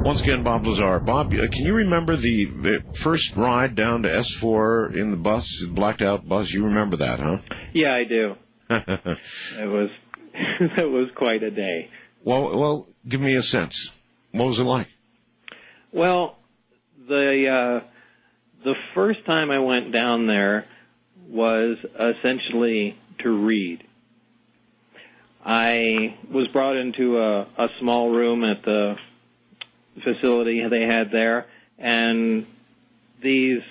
Once again, Bob Lazar. Bob, can you remember the first ride down to S4 in the bus, the blacked-out bus? You remember that, huh? Yeah, I do. It was quite a day. Well, give me a sense. What was it like? Well, the first time I went down there was essentially to read. I was brought into a small room at the facility they had there, and these,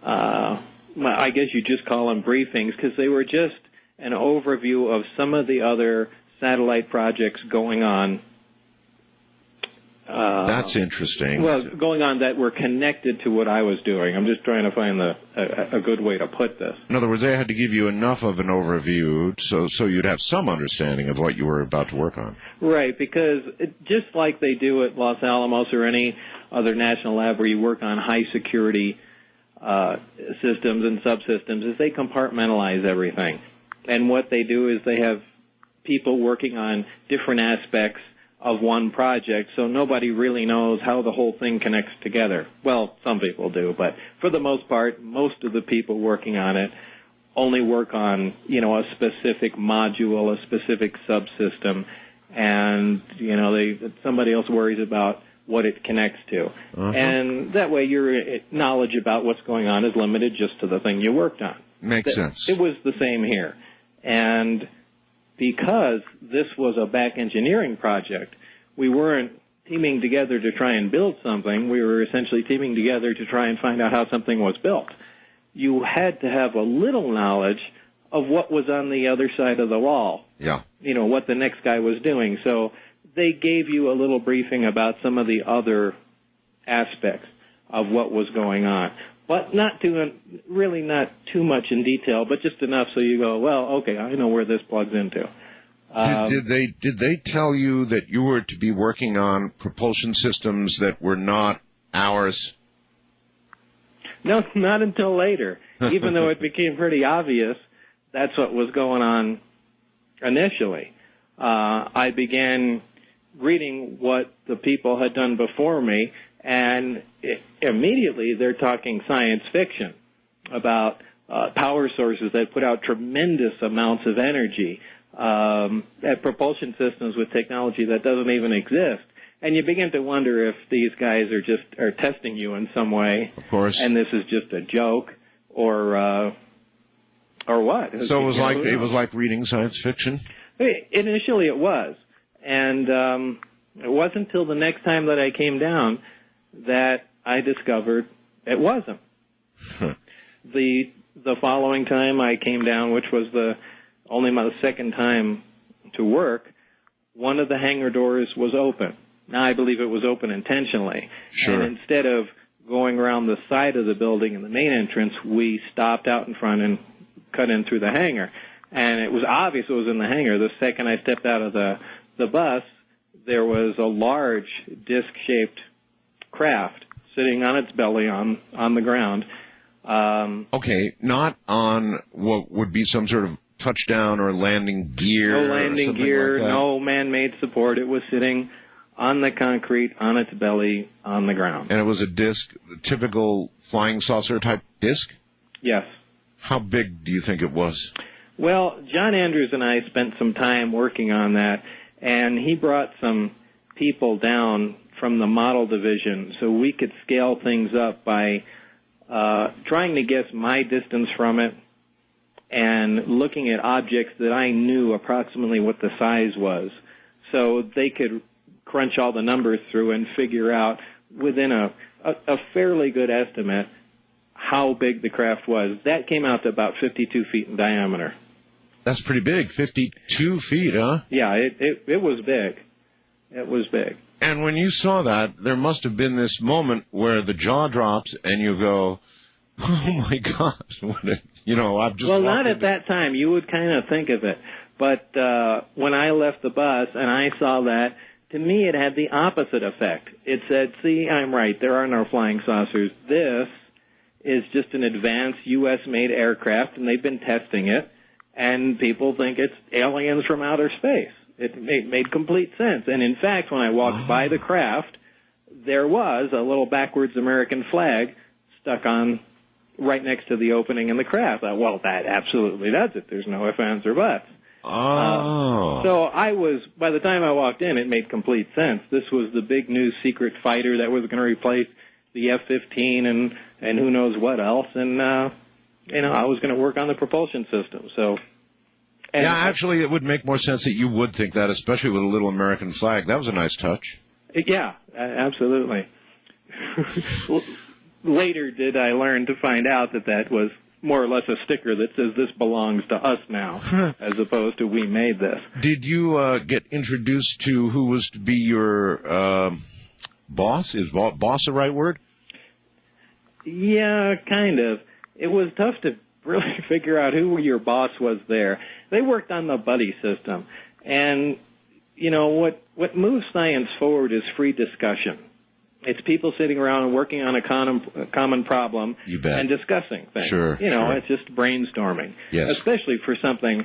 I guess you just call them briefings, because they were just an overview of some of the other satellite projects going on. That's interesting. Well, going on that were connected to what I was doing. I'm just trying to find a good way to put this. In other words, they had to give you enough of an overview so you'd have some understanding of what you were about to work on. Right, because just like they do at Los Alamos or any other national lab where you work on high-security systems and subsystems, is they compartmentalize everything. And what they do is they have people working on different aspects of one project, so nobody really knows how the whole thing connects together. Well, some people do, but for the most part, most of the people working on it only work on, a specific module, a specific subsystem, and, somebody else worries about what it connects to. Uh-huh. And that way your knowledge about what's going on is limited just to the thing you worked on. Makes sense. It was the same here. And because this was a back engineering project, we weren't teaming together to try and build something. We were essentially teaming together to try and find out how something was built. You had to have a little knowledge of what was on the other side of the wall. Yeah. What the next guy was doing. So they gave you a little briefing about some of the other aspects of what was going on. But not too much in detail, but just enough so you go, well, okay, I know where this plugs into. Did they tell you that you were to be working on propulsion systems that were not ours? No, not until later. Even though it became pretty obvious that's what was going on initially. I began reading what the people had done before me, and immediately they're talking science fiction about power sources that put out tremendous amounts of energy, at propulsion systems with technology that doesn't even exist. And you begin to wonder if these guys are testing you in some way. Of course. And this is just a joke or what? So it was like reading science fiction? Initially it was. And it wasn't until the next time that I came down that I discovered it wasn't. The following time I came down, which was only my second time to work, one of the hangar doors was open. Now, I believe it was open intentionally. Sure. And instead of going around the side of the building in the main entrance, we stopped out in front and cut in through the hangar. And it was obvious it was in the hangar. The second I stepped out of the bus, there was a large disc-shaped craft sitting on its belly on the ground. Okay, not on what would be some sort of touchdown or landing gear. No landing gear, like no man-made support. It was sitting on the concrete, on its belly, on the ground. And it was a disc, a typical flying saucer type disc? Yes. How big do you think it was? Well, John Andrews and I spent some time working on that, and he brought some people down from the model division so we could scale things up by trying to guess my distance from it and looking at objects that I knew approximately what the size was, so they could crunch all the numbers through and figure out within a fairly good estimate how big the craft was. That came out to about 52 feet in diameter. That's pretty big, 52 feet, huh? Yeah, it was big. It was big. And when you saw that, there must have been this moment where the jaw drops and you go, oh, my gosh. I've just... Well, not at that time. You would kind of think of it. But when I left the bus and I saw that, to me it had the opposite effect. It said, see, I'm right. There are no flying saucers. This is just an advanced U.S.-made aircraft, and they've been testing it, and people think it's aliens from outer space. It made complete sense. And in fact, when I walked by the craft, there was a little backwards American flag stuck on right next to the opening in the craft. Well, that absolutely does it. There's no ifs, ands, or buts. So by the time I walked in, it made complete sense. This was the big new secret fighter that was going to replace the F-15 and who knows what else. And, I was going to work on the propulsion system. So, actually, it would make more sense that you would think that, especially with a little American flag. That was a nice touch. Yeah, absolutely. Later did I learn to find out that was more or less a sticker that says this belongs to us now, as opposed to we made this. Did you get introduced to who was to be your boss? Is boss the right word? Yeah, kind of. It was tough to really figure out who your boss was there. They worked on the buddy system. And, what moves science forward is free discussion. It's people sitting around and working on a common problem and discussing things. Sure. It's just brainstorming. Yes. Especially for something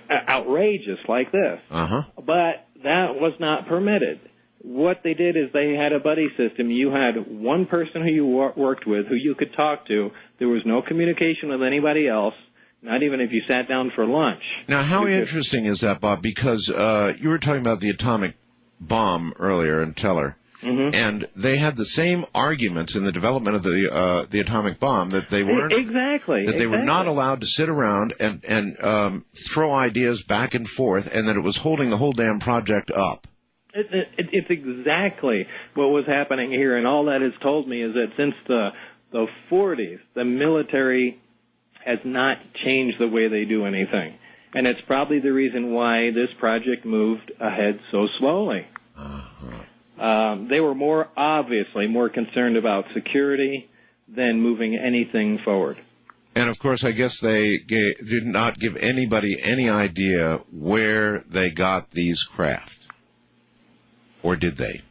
outrageous like this. Uh-huh. But that was not permitted. What they did is they had a buddy system. You had one person who you worked with who you could talk to. There was no communication with anybody else, not even if you sat down for lunch. Now, how interesting is that, Bob? Because you were talking about the atomic bomb earlier in Teller. Mm-hmm. And they had the same arguments in the development of the atomic bomb that they weren't they were not allowed to sit around and throw ideas back and forth, and that it was holding the whole damn project up. It's exactly what was happening here, and all that has told me is that since the 40s, the military has not changed the way they do anything, and it's probably the reason why this project moved ahead so slowly. They were obviously more concerned about security than moving anything forward. And, of course, I guess they did not give anybody any idea where they got these craft. Or did they?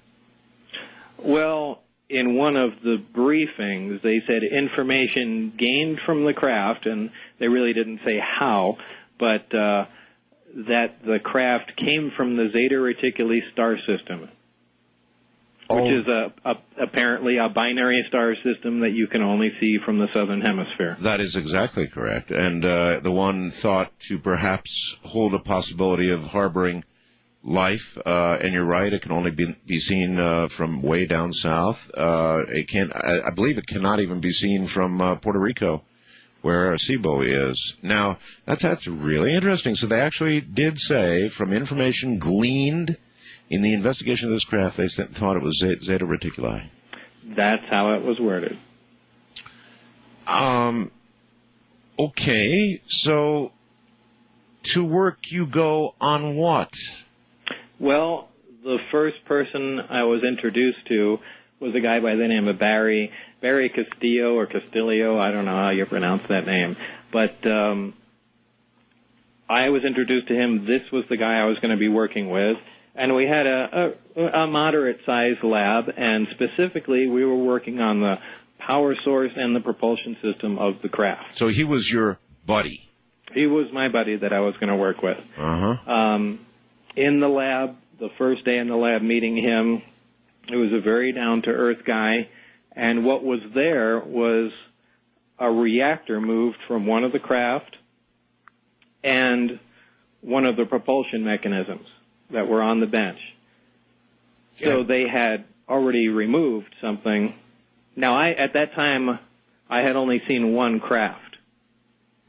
Well, in one of the briefings, they said information gained from the craft, and they really didn't say how, but that the craft came from the Zeta Reticuli star system, which is apparently a binary star system that you can only see from the southern hemisphere. That is exactly correct. And the one thought to perhaps hold a possibility of harboring life, and you're right, it can only be seen from way down south. I believe it cannot even be seen from Puerto Rico, where Arecibo is. Now, that's really interesting. So they actually did say, from information gleaned in the investigation of this craft, they thought it was Zeta Reticuli. That's how it was worded. Okay, so to work you go on what? Well, the first person I was introduced to was a guy by the name of Barry Castillo or Castillo. I don't know how you pronounce that name. But I was introduced to him. This was the guy I was going to be working with. And we had a moderate-sized lab, and specifically we were working on the power source and the propulsion system of the craft. So he was your buddy? He was my buddy that I was going to work with. Uh-huh. In the lab, the first day in the lab meeting him, it was a very down-to-earth guy, and what was there was a reactor moved from one of the craft and one of the propulsion mechanisms that were on the bench. So they had already removed something. Now, at that time, I had only seen one craft.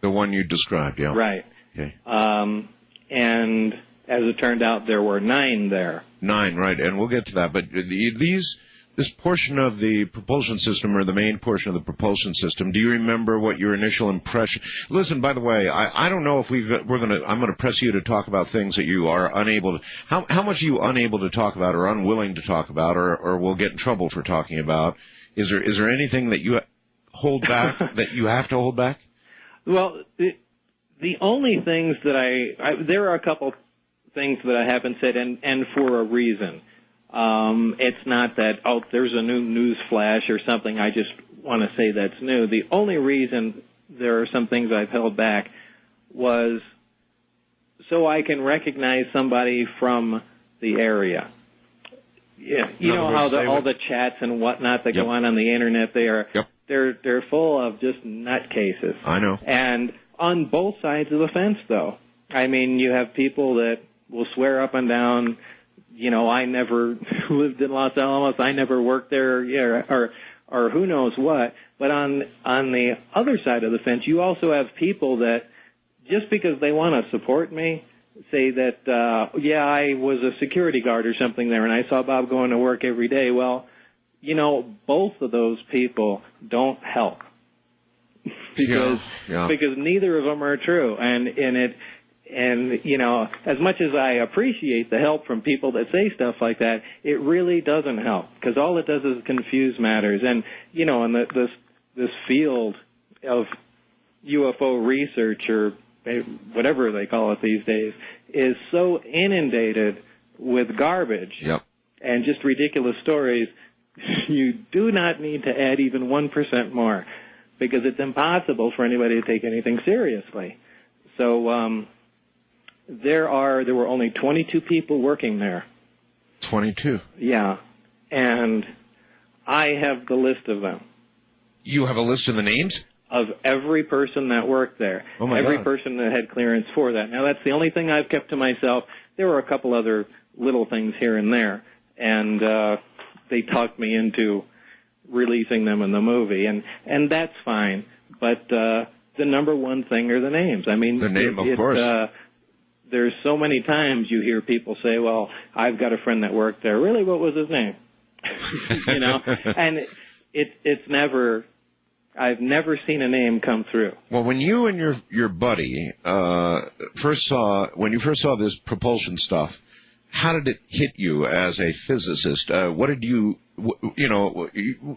The one you described, yeah. Right. Okay. And as it turned out, there were 9 there. 9, right, and we'll get to that. But this portion of the propulsion system, or the main portion of the propulsion system, do you remember what your initial impression? Listen, by the way, I don't know if I'm going to press you to talk about things that you are unable to. How much are you unable to talk about, or unwilling to talk about, or will get in trouble for talking about? Is there anything that you hold back that you have to hold back? Well, the only things that there are a couple things that I haven't said, and for a reason. It's not that, there's a new news flash or something I just want to say that's new. The only reason there are some things I've held back was so I can recognize somebody from the area. Yeah, you know how all the chats and whatnot that go on the internet, they're full of just nutcases. I know. And on both sides of the fence, though. I mean, you have people that will swear up and down, you know, I never lived in Los Alamos, I never worked there, or who knows what. But on the other side of the fence, you also have people that, just because they want to support me, say that, I was a security guard or something there, and I saw Bob going to work every day. Well, you know, both of those people don't help because neither of them are true. And you know, as much as I appreciate the help from people that say stuff like that, it really doesn't help, because all it does is confuse matters. And you know, in this field of UFO research, or whatever they call it these days, is so inundated with garbage and just ridiculous stories, you do not need to add even 1% more, because it's impossible for anybody to take anything seriously. So there were only 22 people working there. 22? Yeah. And I have the list of them. You have a list of the names? Of every person that worked there. Oh my every God. person that had clearance for that. Now, that's the only thing I've kept to myself. There were a couple other little things here and there, and they talked me into releasing them in the movie, and that's fine. But the number one thing are the names. I mean, the name, of course. There's so many times you hear people say, well, I've got a friend that worked there. Really, what was his name? You know? And it's never... I've never seen a name come through. Well, when you and your buddy first saw this propulsion stuff, how did it hit you as a physicist? What did you know,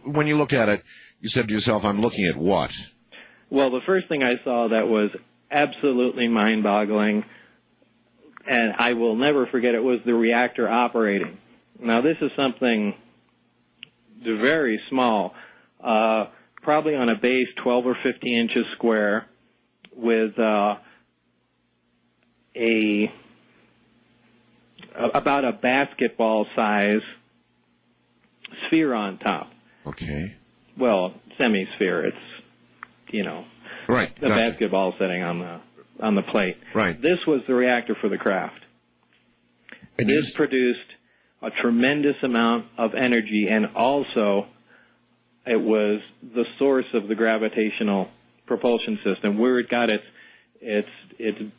when you looked at it, you said to yourself, I'm looking at what? Well, the first thing I saw that was absolutely mind-boggling, and I will never forget it, was the reactor operating. Now, this is something very small, probably on a base 12 or 15 inches square, with about a basketball size sphere on top. Okay. Well, semi-sphere. It's, you know, right. The basketball setting on the plate. Right. This was the reactor for the craft. And this produced a tremendous amount of energy, and also it was the source of the gravitational propulsion system, where it got its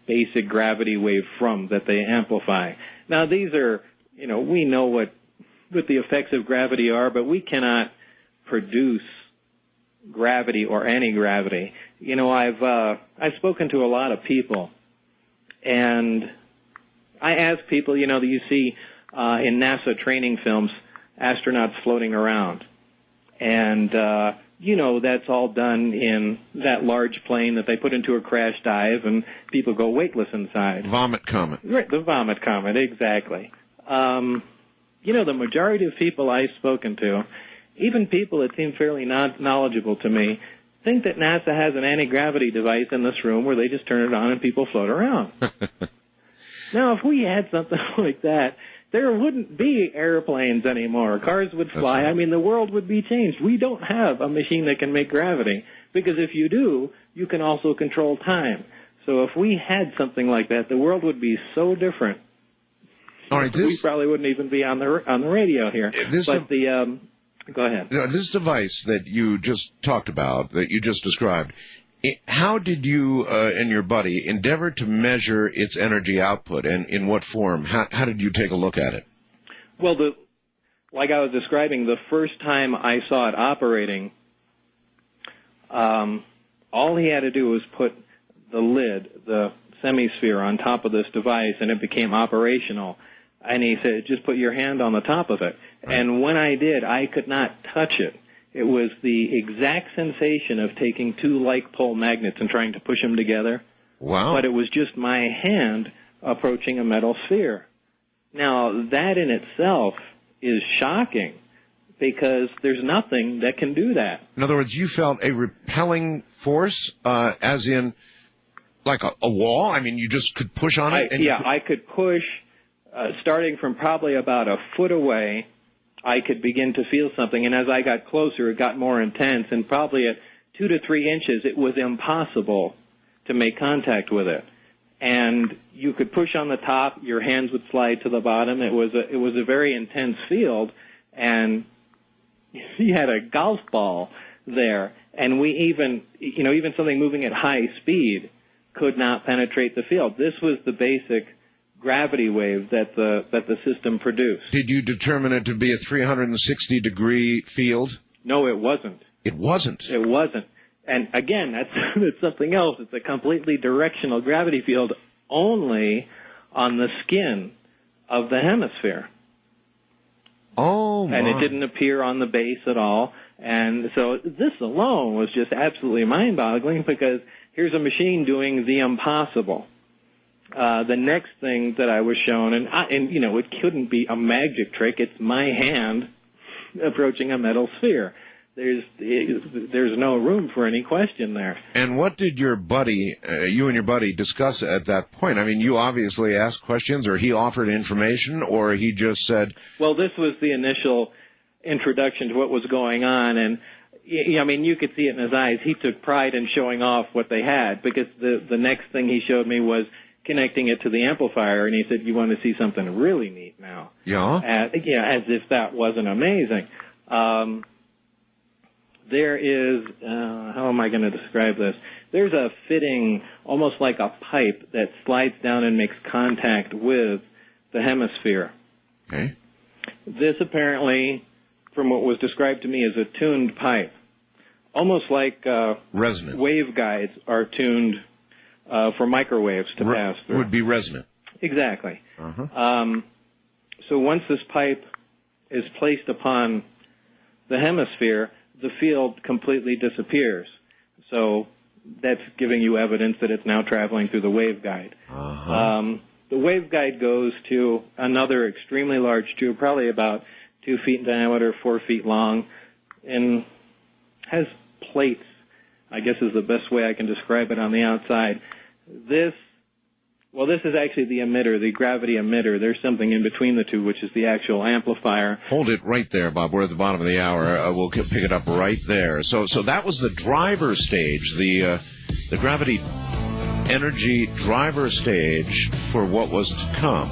basic gravity wave from, that they amplify. Now, these are, you know, we know what the effects of gravity are, but we cannot produce gravity or any gravity. You know, I've spoken to a lot of people, and I ask people, you know, that you see in NASA training films, astronauts floating around. And, you know, that's all done in that large plane that they put into a crash dive, and people go weightless inside. Vomit comet. Right, the vomit comet, exactly. You know, the majority of people I've spoken to, even people that seem fairly knowledgeable to me, think that NASA has an anti-gravity device in this room where they just turn it on and people float around. Now, if we had something like that, there wouldn't be airplanes anymore. Cars would fly. Right. I mean, the world would be changed. We don't have a machine that can make gravity, because if you do, you can also control time. So if we had something like that, the world would be so different. All right, we probably wouldn't even be on the radio here. Go ahead. This device that you just talked about, that you just described, how did you and your buddy endeavor to measure its energy output, and in what form? How did you take a look at it? Well, like I was describing, the first time I saw it operating, all he had to do was put the lid, the semisphere, on top of this device, and it became operational. And he said, just put your hand on the top of it. Right. And when I did, I could not touch it. It was the exact sensation of taking two like pole magnets and trying to push them together. Wow. But it was just my hand approaching a metal sphere. Now, that in itself is shocking, because there's nothing that can do that. In other words, you felt a repelling force, as in Like a wall? I mean, you just could push on it? I could push, starting from probably about a foot away, I could begin to feel something. And as I got closer, it got more intense. And probably at 2 to 3 inches, it was impossible to make contact with it. And you could push on the top, your hands would slide to the bottom. It was a very intense field, and you had a golf ball there. And we even something moving at high speed could not penetrate the field. This was the basic gravity wave that the system produced. Did you determine it to be a 360-degree field? No, it wasn't. It wasn't? It wasn't. And again, that's something else. It's a completely directional gravity field only on the skin of the hemisphere. Oh, my. And it didn't appear on the base at all. And so this alone was just absolutely mind-boggling, because here's a machine doing the impossible. The next thing that I was shown, and it couldn't be a magic trick. It's my hand approaching a metal sphere. There's no room for any question there. And what did you and your buddy discuss at that point? I mean, you obviously asked questions, or he offered information, or he just said... Well, this was the initial introduction to what was going on, and I mean, you could see it in his eyes. He took pride in showing off what they had, because the next thing he showed me was connecting it to the amplifier, and he said, "You want to see something really neat now?" Yeah. As if that wasn't amazing. There is, how am I going to describe this? There's a fitting, almost like a pipe, that slides down and makes contact with the hemisphere. Okay. This apparently, from what was described to me, is a tuned pipe. Almost like resonant. Waveguides are tuned for microwaves to pass through. Would be resonant. Exactly. Uh-huh. So once this pipe is placed upon the hemisphere, the field completely disappears. So that's giving you evidence that it's now traveling through the waveguide. Uh-huh. The waveguide goes to another extremely large tube, probably about 2 feet in diameter, 4 feet long, and has plates, I guess is the best way I can describe it, on the outside. This is actually the emitter, the gravity emitter. There's something in between the two, which is the actual amplifier. Hold it right there, Bob. We're at the bottom of the hour. We'll pick it up right there. So that was the driver stage, the gravity energy driver stage for what was to come.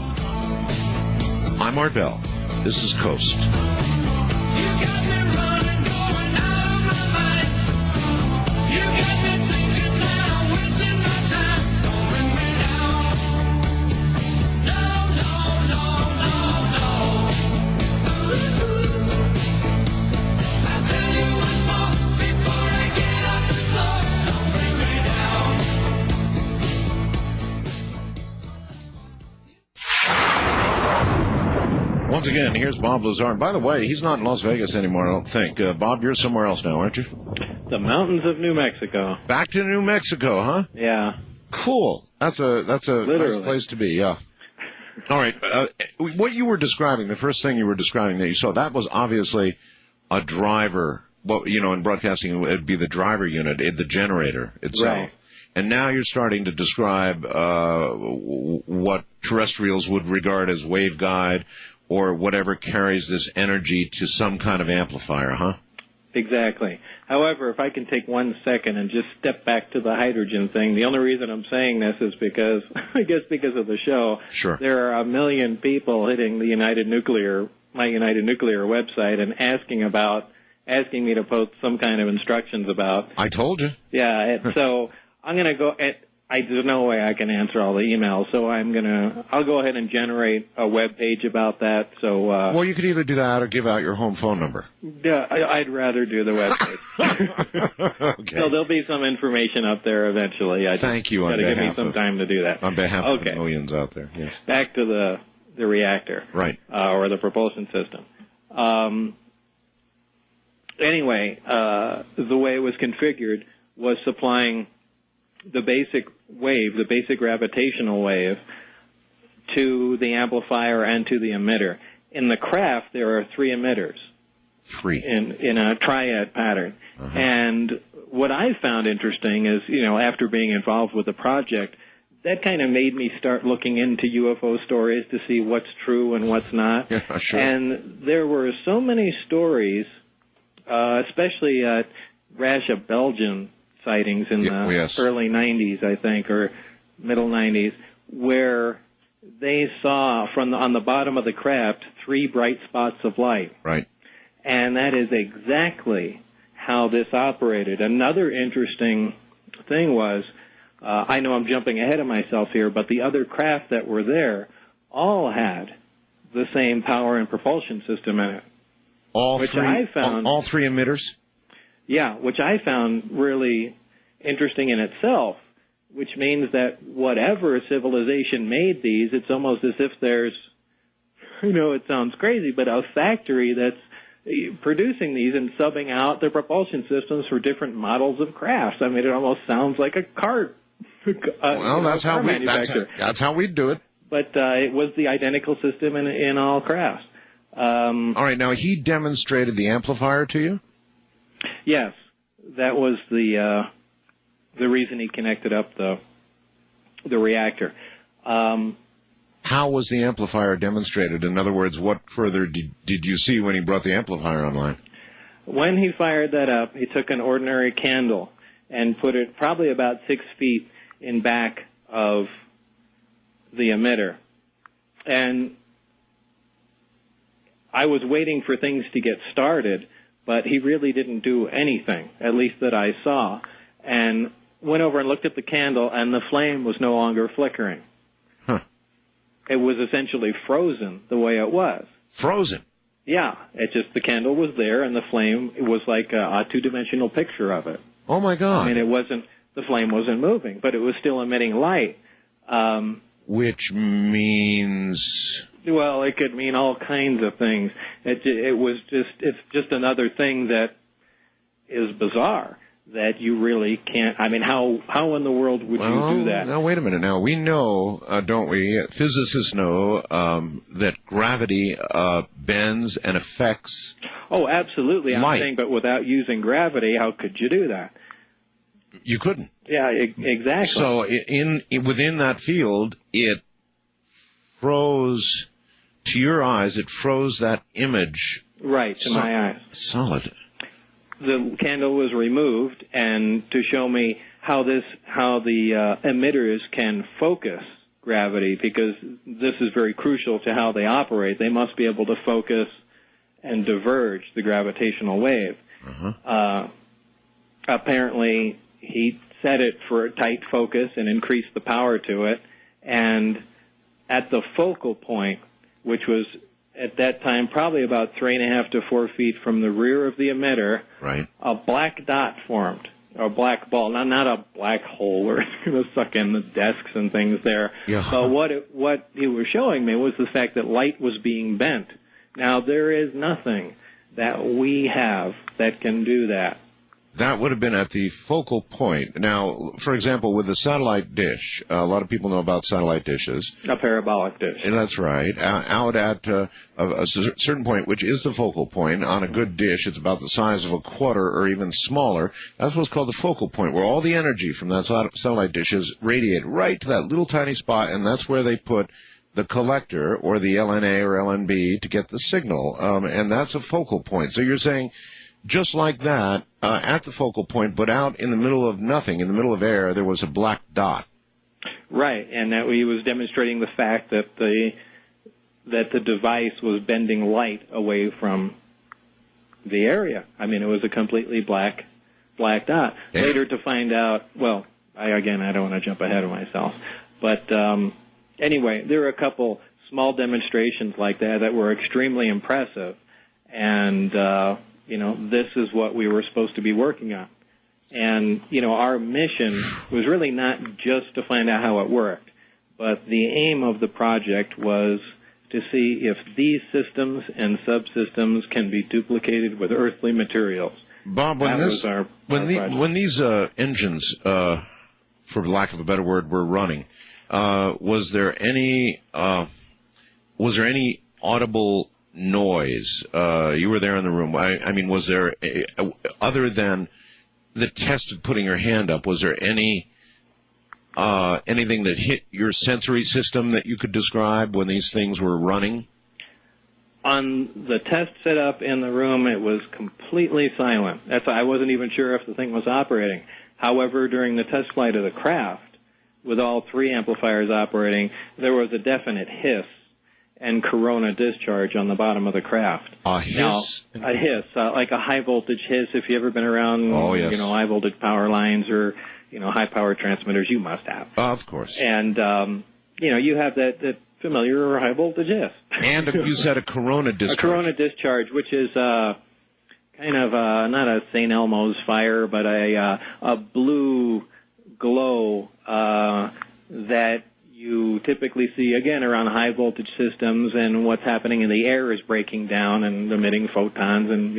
I'm Art Bell. This is Coast. You got me running, going out of my mind. You got me thinking that I'm wasting my time. Don't bring me down. No, no, no, no, no. I'll tell you once more before I get off the floor. Don't bring me down. Once again, here's Bob Lazar. And by the way, he's not in Las Vegas anymore, I don't think. Bob, you're somewhere else now, aren't you? The mountains of New Mexico. Back to New Mexico, huh? Yeah. Cool. That's a Literally. nice place to be, yeah. All right. What you were describing, the first thing you were describing that you saw, that was obviously a driver. Well, in broadcasting, it'd be the driver unit, the generator itself. Right. And now you're starting to describe what terrestrials would regard as waveguide, or whatever carries this energy to some kind of amplifier, huh? Exactly. However, if I can take 1 second and just step back to the hydrogen thing, the only reason I'm saying this is because, I guess because of the show. Sure. There are 1 million people hitting my United Nuclear website and asking me to post some kind of instructions about. I told you. Yeah, so I'm going to go, there's no way I can answer all the emails, so I'll go ahead and generate a web page about that. So, well, you could either do that or give out your home phone number. Yeah, I'd rather do the web page. Okay. So there'll be some information up there eventually. Thank you on behalf. Got to give me some of, time to do that. On behalf of the millions out there, yes. Back to the reactor. Right. Or the propulsion system. Anyway, the way it was configured was supplying the basic wave, the basic gravitational wave, to the amplifier and to the emitter. In the craft, there are 3 emitters. 3. in a triad pattern. And what I found interesting is, after being involved with the project, that kind of made me start looking into UFO stories to see what's true and what's not. Yeah, sure. And there were so many stories, especially rash of Belgian sightings in the early 90s, I think, or middle 90s, where they saw on the bottom of the craft 3 bright spots of light. Right. And that is exactly how this operated. Another interesting thing was, I know I'm jumping ahead of myself here, but the other craft that were there all had the same power and propulsion system in it. All 3 emitters? Yeah, which I found really interesting in itself, which means that whatever civilization made these, it's almost as if there's, it sounds crazy, but a factory that's producing these and subbing out their propulsion systems for different models of crafts. I mean, it almost sounds like a car. Well, that's how we'd do it. But it was the identical system in all crafts. All right, now he demonstrated the amplifier to you? Yes, that was the reason he connected up the reactor. How was the amplifier demonstrated? In other words, what further did you see when he brought the amplifier online? When he fired that up, he took an ordinary candle and put it probably about 6 feet in back of the emitter. And I was waiting for things to get started, but he really didn't do anything, at least that I saw. And went over and looked at the candle, and the flame was no longer flickering. It was essentially frozen the way it was. Frozen? Yeah. The candle was there, and the flame, it was like a two-dimensional picture of it. Oh, my God. I mean, the flame wasn't moving, but it was still emitting light. Which means? Well, it could mean all kinds of things. It's just another thing that is bizarre. That you really can't. I mean, how in the world would you do that? Now, wait a minute. Now, we know, don't we? Physicists know that gravity bends and affects. Oh, absolutely. I'm light. saying, but without using gravity, how could you do that? You couldn't. Yeah, exactly. So, within that field, it froze to your eyes. It froze that image. Right to my eyes. Solid. The candle was removed, and to show me how the emitters can focus gravity, because this is very crucial to how they operate. They must be able to focus and diverge the gravitational wave. Apparently, he set it for a tight focus and increased the power to it, and at the focal point, which was at that time probably about 3.5 to 4 feet from the rear of the emitter, right, a black dot formed, or a black ball. Not a black hole where it's going to suck in the desks and things there. Yeah. But what he was showing me was the fact that light was being bent. Now, there is nothing that we have that can do that. That would have been at the focal point. Now, for example, with the satellite dish, a lot of people know about satellite dishes. A parabolic dish. And that's right. Out at a certain point, which is the focal point, on a good dish, it's about the size of a quarter or even smaller. That's what's called the focal point, where all the energy from that satellite dish is radiated right to that little tiny spot, and that's where they put the collector, or the LNA or LNB, to get the signal. And that's a focal point. So you're saying, just like that, at the focal point, but out in the middle of nothing, in the middle of air, there was a black dot. Right, and that he was demonstrating the fact that the device was bending light away from the area. I mean, it was a completely black dot. Yeah. Later to find out, well, I don't want to jump ahead of myself, but anyway, there were a couple small demonstrations like that were extremely impressive, and this is what we were supposed to be working on. And, our mission was really not just to find out how it worked, but the aim of the project was to see if these systems and subsystems can be duplicated with earthly materials. Bob, when these engines, for lack of a better word, were running, was there any audible noise? You were there in the room. I mean, was there, other than the test of putting your hand up, was there anything that hit your sensory system that you could describe when these things were running? On the test setup in the room, it was completely silent. I wasn't even sure if the thing was operating. However, during the test flight of the craft, with all three amplifiers operating, there was a definite hiss and corona discharge on the bottom of the craft. A hiss? Now, a hiss, like a high voltage hiss. If you've ever been around, high voltage power lines or, high power transmitters, you must have. Of course. And, you have that familiar high voltage hiss. And you said a corona discharge. A corona discharge, which is kind of not a St. Elmo's fire, but a blue glow that you typically see, again, around high voltage systems, and what's happening in the air is breaking down and emitting photons, and,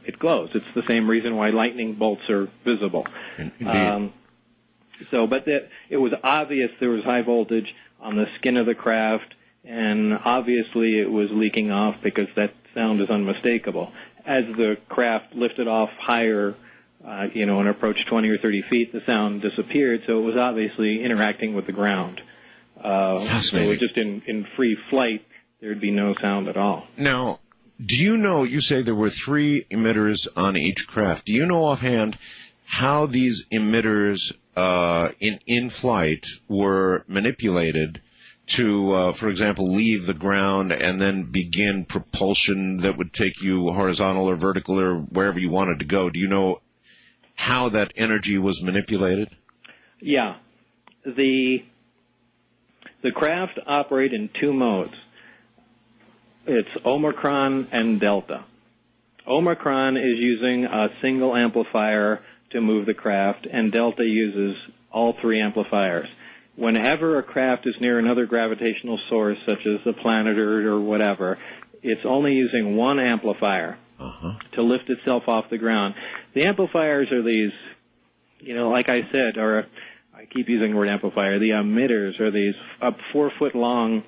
it glows. It's the same reason why lightning bolts are visible. Indeed. But it was obvious there was high voltage on the skin of the craft, and obviously it was leaking off because that sound is unmistakable. As the craft lifted off higher, and approached 20 or 30 feet, the sound disappeared, so it was obviously interacting with the ground. Fascinating. So just in free flight, there'd be no sound at all. Now, do you know, you say there were 3 emitters on each craft. Do you know offhand how these emitters in flight were manipulated to, for example, leave the ground and then begin propulsion that would take you horizontal or vertical or wherever you wanted to go? Do you know how that energy was manipulated? Yeah. The craft operate in 2 modes. It's Omicron and Delta. Omicron is using a single amplifier to move the craft, and Delta uses all 3 amplifiers. Whenever a craft is near another gravitational source, such as a planet or whatever, it's only using 1 amplifier to lift itself off the ground. The amplifiers are these, like I said, or I keep using the word amplifier, the emitters are these 4-foot long,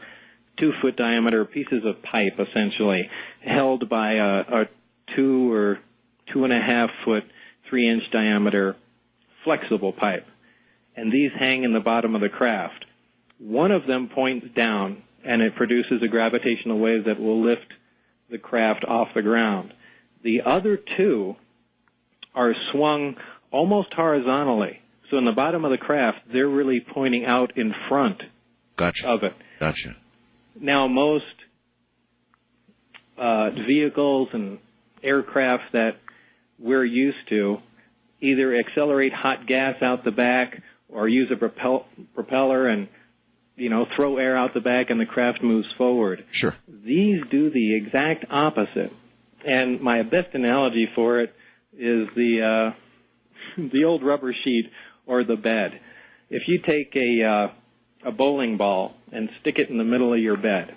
2-foot diameter pieces of pipe, essentially, held by a 2 or 2.5 foot, 3-inch diameter flexible pipe. And these hang in the bottom of the craft. One of them points down, and it produces a gravitational wave that will lift the craft off the ground. The other 2 are swung almost horizontally. So in the bottom of the craft, they're really pointing out in front of it. Gotcha. Now, most vehicles and aircraft that we're used to either accelerate hot gas out the back or use a propeller and, throw air out the back and the craft moves forward. Sure. These do the exact opposite. And my best analogy for it is the old rubber sheet or the bed. If you take a bowling ball and stick it in the middle of your bed,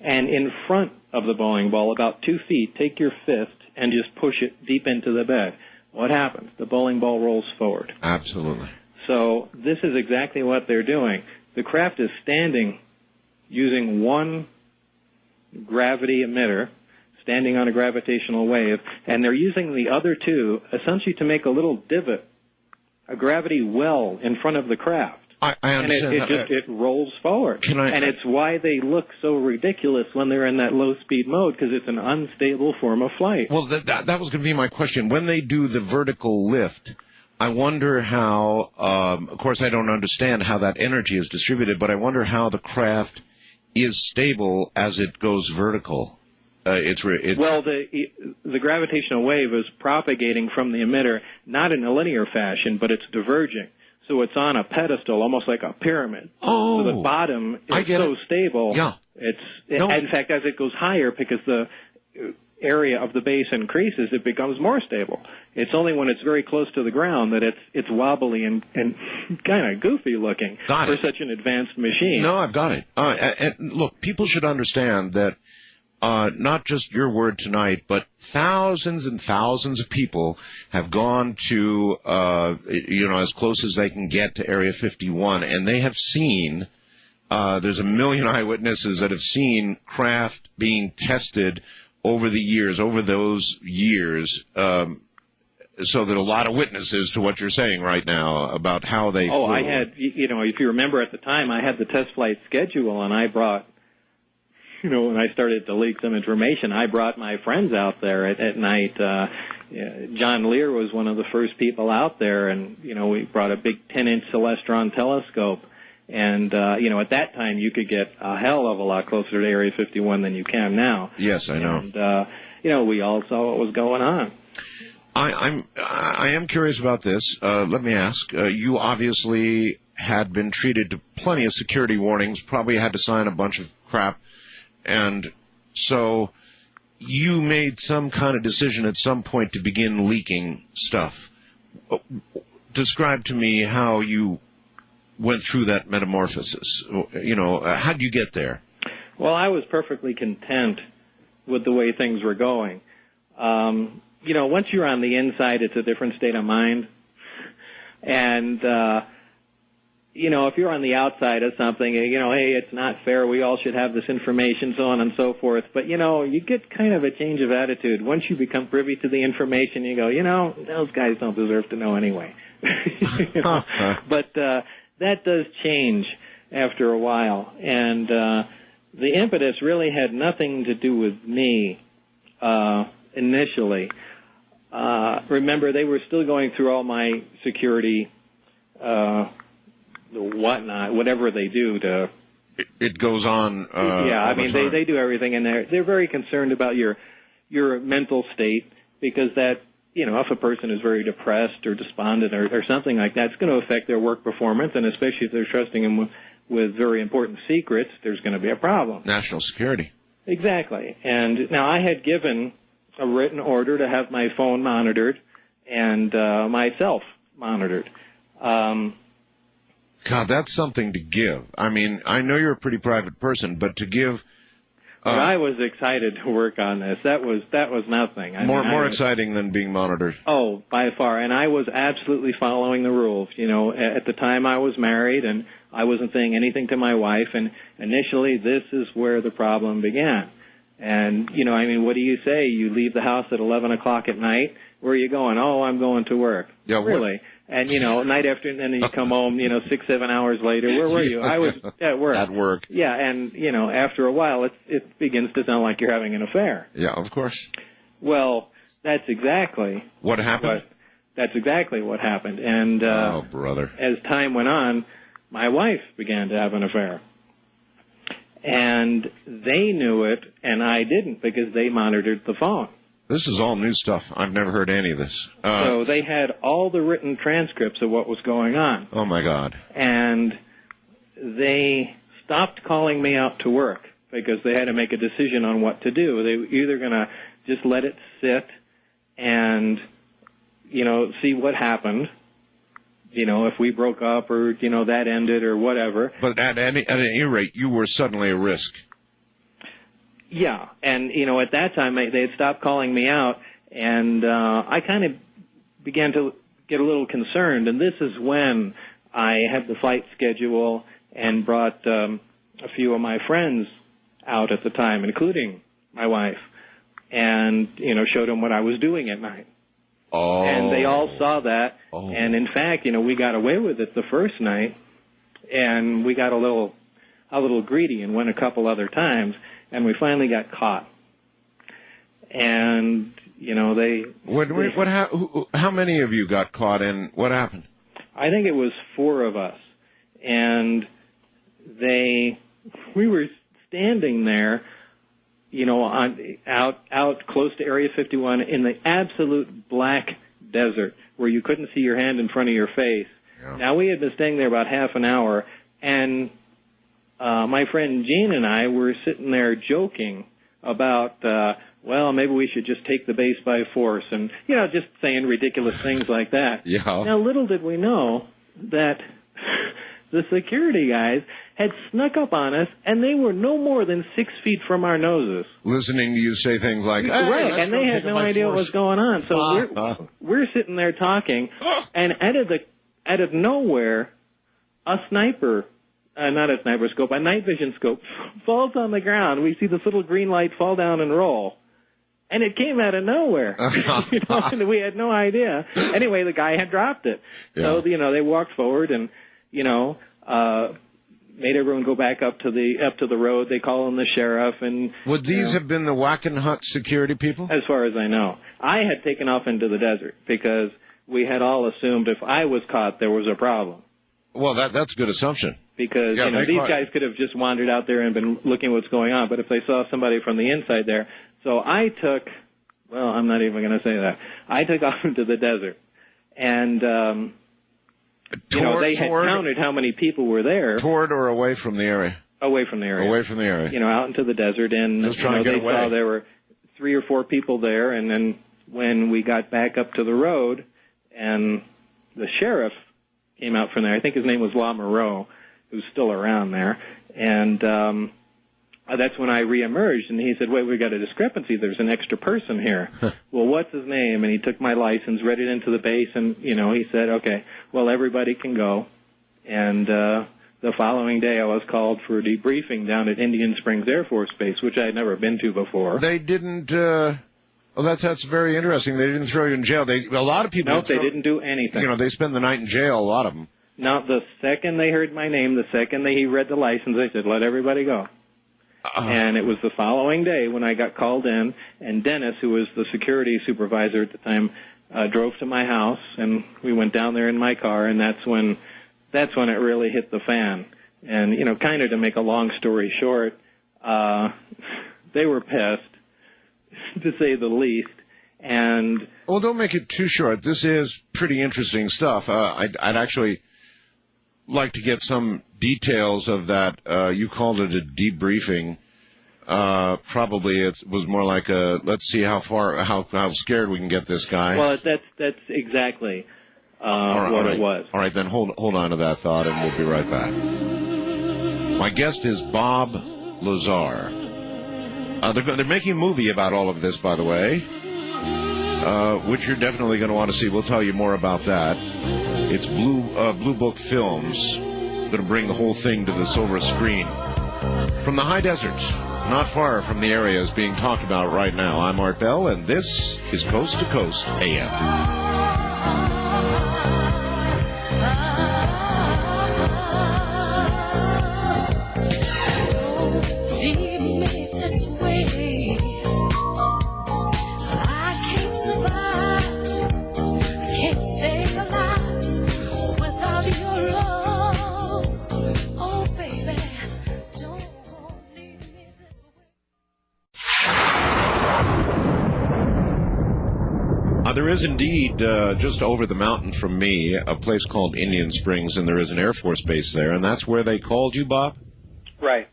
and in front of the bowling ball, about 2 feet, take your fist and just push it deep into the bed, what happens? The bowling ball rolls forward. Absolutely. So this is exactly what they're doing. The craft is standing using 1 gravity emitter, standing on a gravitational wave, and they're using the other 2 essentially to make a little divot, a gravity well in front of the craft. I understand. And it rolls forward. And it's why they look so ridiculous when they're in that low-speed mode, because it's an unstable form of flight. Well, that was going to be my question. When they do the vertical lift, I wonder how, of course I don't understand how that energy is distributed, but I wonder how the craft is stable as it goes vertical. Well, the gravitational wave is propagating from the emitter, not in a linear fashion, but it's diverging. So it's on a pedestal, almost like a pyramid. Oh, so the bottom is so stable. Yeah. In fact, as it goes higher, because the area of the base increases, it becomes more stable. It's only when it's very close to the ground that it's wobbly and kind of goofy looking for such an advanced machine. No, I've got it. And look, people should understand that not just your word tonight, but thousands and thousands of people have gone to, as close as they can get to Area 51, and they have seen There's a million eyewitnesses that have seen craft being tested over those years. So there are a lot of witnesses to what you're saying right now about how they flew. I had, if you remember at the time, I had the test flight schedule, and I brought, when I started to leak some information, I brought my friends out there at night. John Lear was one of the first people out there, and, we brought a big 10-inch Celestron telescope. And, at that time, you could get a hell of a lot closer to Area 51 than you can now. Yes, I know. And, we all saw what was going on. I am curious about this. Let me ask. You obviously had been treated to plenty of security warnings, probably had to sign a bunch of crap. And so you made some kind of decision at some point to begin leaking stuff. Describe to me how you went through that metamorphosis. How did you get there? Well, I was perfectly content with the way things were going. Once you're on the inside, it's a different state of mind. And, if you're on the outside of something, hey, it's not fair, we all should have this information, so on and so forth. But, you get kind of a change of attitude. Once you become privy to the information, you go, those guys don't deserve to know anyway. But that does change after a while. And the impetus really had nothing to do with me initially. Remember, they were still going through all my security, whatnot, whatever they do to. It goes on. They do everything, and they're very concerned about your mental state, because that, if a person is very depressed or despondent or something like that, it's going to affect their work performance, and especially if they're trusting them with very important secrets, there's going to be a problem. National security. Exactly. And now I had given a written order to have my phone monitored and myself monitored. God, that's something to give. I mean, I know you're a pretty private person, but to give. But I was excited to work on this. That was nothing. More exciting than being monitored. Oh, by far. And I was absolutely following the rules. At the time I was married, and I wasn't saying anything to my wife. And initially, this is where the problem began. And, what do you say? You leave the house at 11 o'clock at night. Where are you going? Oh, I'm going to work. Yeah, really? And, night after, and then you come home, 6-7 hours later. Where were you? I was at work. At work. Yeah, and, after a while, it begins to sound like you're having an affair. Yeah, of course. Well, that's exactly what happened. That's exactly what happened. And oh, brother. As time went on, my wife began to have an affair. And they knew it, and I didn't, because they monitored the phone. This is all new stuff. I've never heard any of this. So they had all the written transcripts of what was going on. Oh, my God. And they stopped calling me out to work because they had to make a decision on what to do. They were either going to just let it sit and, see what happened, if we broke up or, that ended or whatever. But at any rate, you were suddenly a risk. Yeah, and, at that time, they had stopped calling me out, and I kind of began to get a little concerned, and this is when I had the flight schedule and brought a few of my friends out at the time, including my wife, and, showed them what I was doing at night. Oh. And they all saw that, and in fact, we got away with it the first night, and we got a little greedy and went a couple other times. And we finally got caught. And, how many of you got caught, and what happened? I think it was 4 of us. And we were standing there, out close to Area 51 in the absolute black desert where you couldn't see your hand in front of your face. Yeah. Now, we had been staying there about half an hour, and my friend Gene and I were sitting there joking about, maybe we should just take the base by force, and, just saying ridiculous things like that. Yeah. Now, little did we know that the security guys had snuck up on us, and they were no more than 6 feet from our noses. Listening to you say things like, right, and they had no idea what was going on. So we're sitting there talking, and out of nowhere, a sniper not a sniper scope, a night vision scope, falls on the ground. We see this little green light fall down and roll. And it came out of nowhere. And we had no idea. Anyway, the guy had dropped it. Yeah. So, they walked forward and, made everyone go back up to the road. They call in the sheriff. And would these have been the Wackenhut security people? As far as I know. I had taken off into the desert because we had all assumed if I was caught, there was a problem. Well, that's a good assumption. Because, these guys could have just wandered out there and been looking what's going on. But if they saw somebody from the inside there. So I took, well, I'm not even going to say that. I took off into the desert. And, they had counted how many people were there. Toward or away from the area? Away from the area. Away from the area. Out into the desert. And, just trying to get away. Saw there were 3 or 4 people there. And then when we got back up to the road and the sheriff came out from there, I think his name was La Moreau, who's still around there. And, that's when I reemerged, and he said, wait, we got a discrepancy. There's an extra person here. Well, what's his name? And he took my license, read it into the base, and, he said, okay, well, everybody can go. And the following day I was called for a debriefing down at Indian Springs Air Force Base, which I had never been to before. They didn't, that's very interesting. They didn't throw you in jail. A lot of people... No, they didn't do anything. They spend the night in jail, a lot of them. Now, the second they heard my name, the second he read the license, they said, let everybody go. And it was the following day when I got called in, and Dennis, who was the security supervisor at the time, drove to my house, and we went down there in my car, and that's when it really hit the fan. And, kind of to make a long story short, they were pissed, to say the least. And well, don't make it too short. This is pretty interesting stuff. I'd actually like to get some details of that. You called it a debriefing. Probably it was more like a let's see how scared we can get this guy. Well, that's exactly what it was. All right, then hold on to that thought, and we'll be right back. My guest is Bob Lazar. They're making a movie about all of this, by the way, which you're definitely going to want to see. We'll tell you more about that. It's Blue Book Films. Going to bring the whole thing to the silver screen. From the high deserts, not far from the areas being talked about right now, I'm Art Bell, and this is Coast to Coast AM. There is indeed, just over the mountain from me, a place called Indian Springs, and there is an Air Force base there, and that's where they called you, Bob? Right.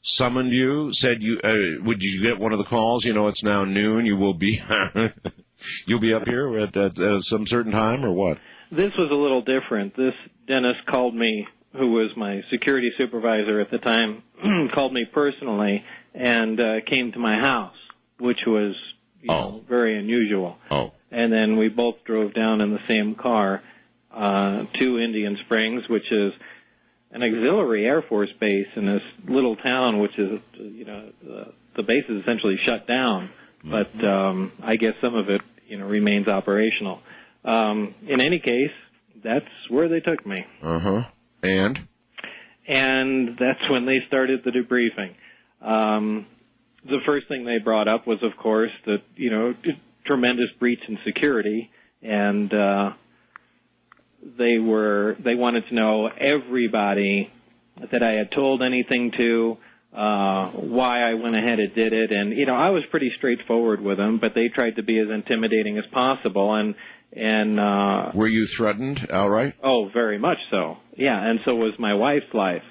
Summoned you, said you, would you get one of the calls? It's now noon, you will be, you'll be up here at some certain time, or what? This was a little different. This Dennis called me, who was my security supervisor at the time, called me personally, and came to my house, which was... very unusual. Oh. And then we both drove down in the same car to Indian Springs, which is an auxiliary Air Force base in this little town, which is, the base is essentially shut down. But I guess some of it, remains operational. In any case, that's where they took me. Uh-huh. And that's when they started the debriefing. The first thing they brought up was, of course, that, tremendous breach in security, and they wanted to know everybody that I had told anything to, why I went ahead and did it, and, I was pretty straightforward with them, but they tried to be as intimidating as possible, and were you threatened outright? Oh, very much so. Yeah, and so was my wife's life.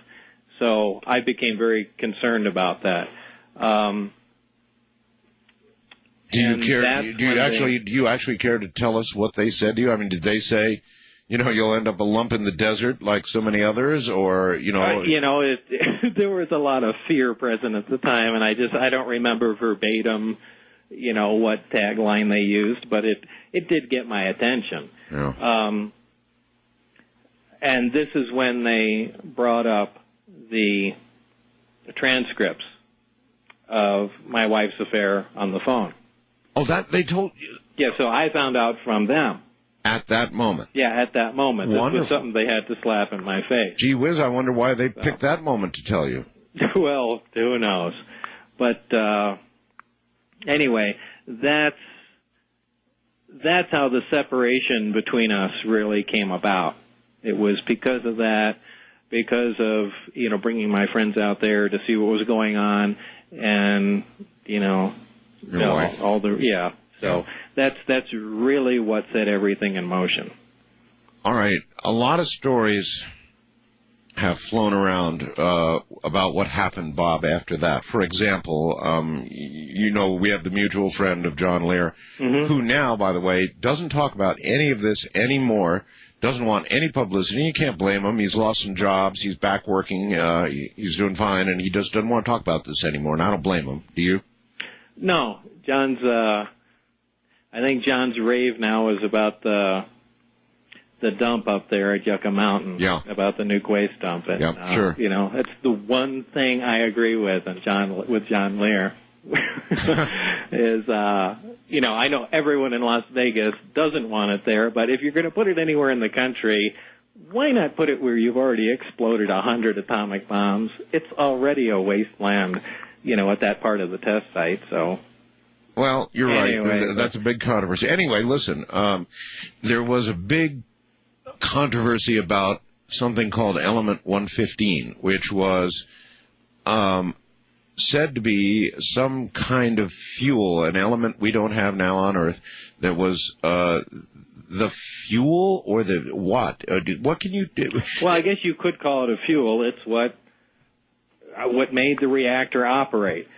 So I became very concerned about that. Do you actually care to tell us what they said to you? I mean, did they say, you'll end up a lump in the desert like so many others, or there was a lot of fear present at the time, and I don't remember verbatim, what tagline they used, but it did get my attention. Yeah. And this is when they brought up the transcripts of my wife's affair on the phone. Oh, that they told you? Yeah, so I found out from them. At that moment? Yeah, at that moment. Wonderful. This was something they had to slap in my face. Gee whiz, I wonder why they picked that moment to tell you. Well, who knows? But anyway, that's how the separation between us really came about. It was because of that, because of, bringing my friends out there to see what was going on, and, all the, yeah. So that's really what set everything in motion. All right. A lot of stories have flown around about what happened, Bob, after that. For example, we have the mutual friend of John Lear, who now, by the way, doesn't talk about any of this anymore, doesn't want any publicity. You can't blame him. He's lost some jobs. He's back working. He's doing fine, and he just doesn't want to talk about this anymore, and I don't blame him. Do you? No. I think John's rave now is about the dump up there at Yucca Mountain. Yeah. About the nuke waste dump. And, sure. It's the one thing I agree with John Lear. Is, I know everyone in Las Vegas doesn't want it there, but if you're going to put it anywhere in the country, why not put it where you've already exploded 100 atomic bombs? It's already a wasteland, at that part of the test site, so. Well, you're anyway, right. That's a big controversy. Anyway, listen, there was a big controversy about something called Element 115, which was said to be some kind of fuel, an element we don't have now on Earth, that was the fuel or the what? What can you do? Well, I guess you could call it a fuel. It's what made the reactor operate.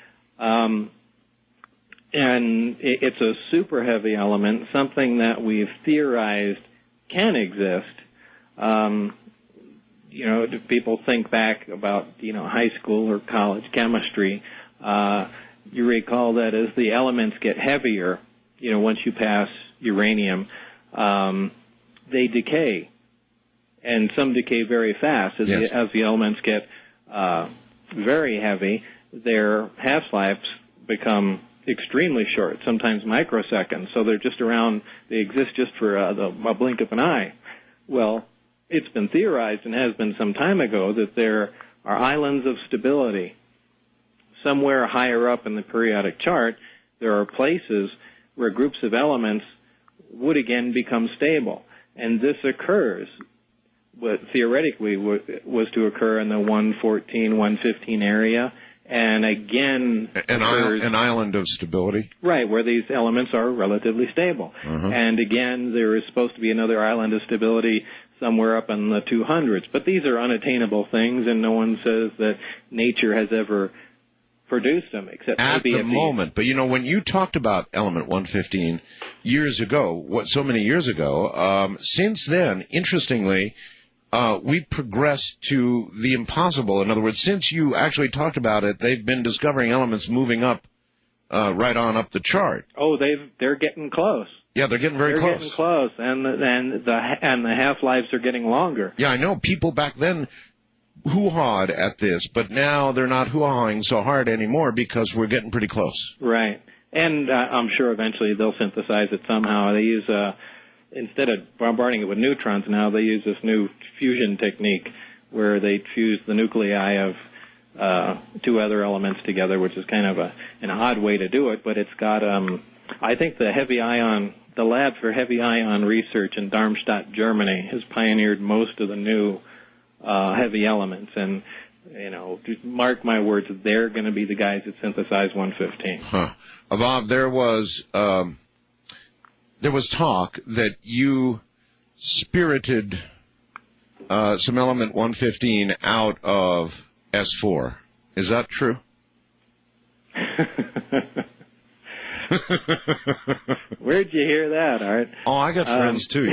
And it's a super heavy element, something that we've theorized can exist. People think back about, high school or college chemistry. You recall that as the elements get heavier, once you pass uranium, they decay. And some decay very fast. As the elements get very heavy, their half-lives become extremely short, sometimes microseconds. So they're just around, they exist just for a blink of an eye. Well, it's been theorized, and has been some time ago, that there are islands of stability. Somewhere higher up in the periodic chart, there are places where groups of elements would again become stable. And this occurs, what theoretically was to occur in the 114, 115 area, and again an island of stability. Right, where these elements are relatively stable. And again, there is supposed to be another island of stability somewhere up in the 200s. But these are unattainable things, and no one says that nature has ever produced them, except at maybe the moment. But when you talked about element 115 years ago, so many years ago, since then, interestingly, we progressed to the impossible. In other words, since you actually talked about it, they've been discovering elements moving up, right on up the chart. Oh, they're getting close. Yeah, they're getting very close. They're getting close, and the half-lives are getting longer. Yeah, I know. People back then hoo-hawed at this, but now they're not hoo-hawing so hard anymore because we're getting pretty close. Right. And I'm sure eventually they'll synthesize it somehow. They use, instead of bombarding it with neutrons now, they use this new fusion technique where they fuse the nuclei of two other elements together, which is kind of an odd way to do it, but it's got, I think the lab for heavy ion research in Darmstadt, Germany, has pioneered most of the new heavy elements. And, mark my words, they're going to be the guys that synthesize 115. Huh. Bob, there was talk that you spirited some element 115 out of S4. Is that true? Where'd you hear that, Art? Oh, I got friends too,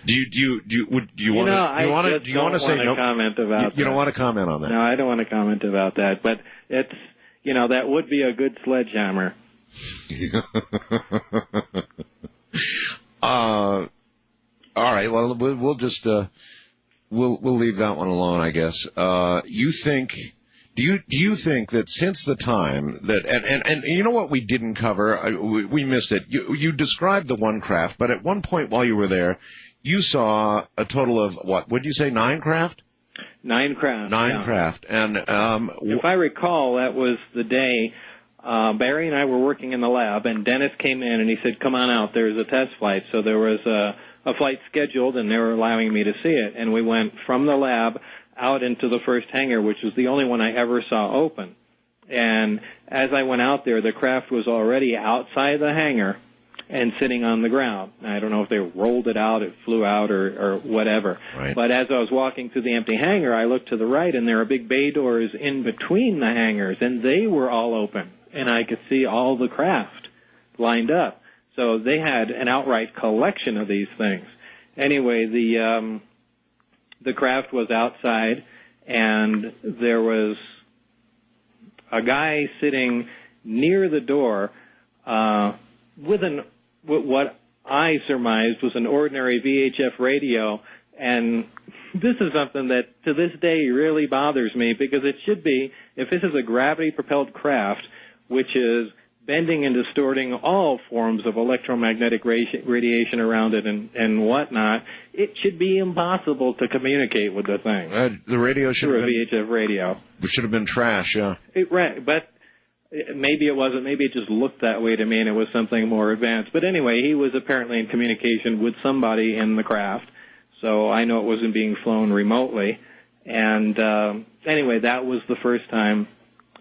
Do you want to say no? Comment about you don't want to comment on that? No, I don't want to comment about that. But it's that would be a good sledgehammer. All right. Well, we'll just we'll leave that one alone, I guess. You think? Do you think that since the time that and you know what we didn't cover? We missed it. You described the one craft, but at one point while you were there, you saw a total of what? Would you say 9 craft? 9 craft. 9 craft. And if I recall, that was the day Barry and I were working in the lab, and Dennis came in and he said, "Come on out. There's a test flight." So there was a flight scheduled, and they were allowing me to see it. And we went from the lab out into the first hangar, which was the only one I ever saw open. And as I went out there, the craft was already outside the hangar and sitting on the ground. I don't know if they rolled it out, it flew out, or whatever. Right. But as I was walking through the empty hangar, I looked to the right, and there were big bay doors in between the hangars, and they were all open. And I could see all the craft lined up. So they had an outright collection of these things. Anyway, the craft was outside, and there was a guy sitting near the door with what I surmised was an ordinary VHF radio, and this is something that to this day really bothers me, because it should be, if this is a gravity-propelled craft, which is bending and distorting all forms of electromagnetic radiation around it and whatnot, it should be impossible to communicate with the thing. The radio should have been VHF radio. It should have been trash, yeah. But maybe it wasn't. Maybe it just looked that way to me, and it was something more advanced. But anyway, he was apparently in communication with somebody in the craft, so I know it wasn't being flown remotely. And anyway, that was the first time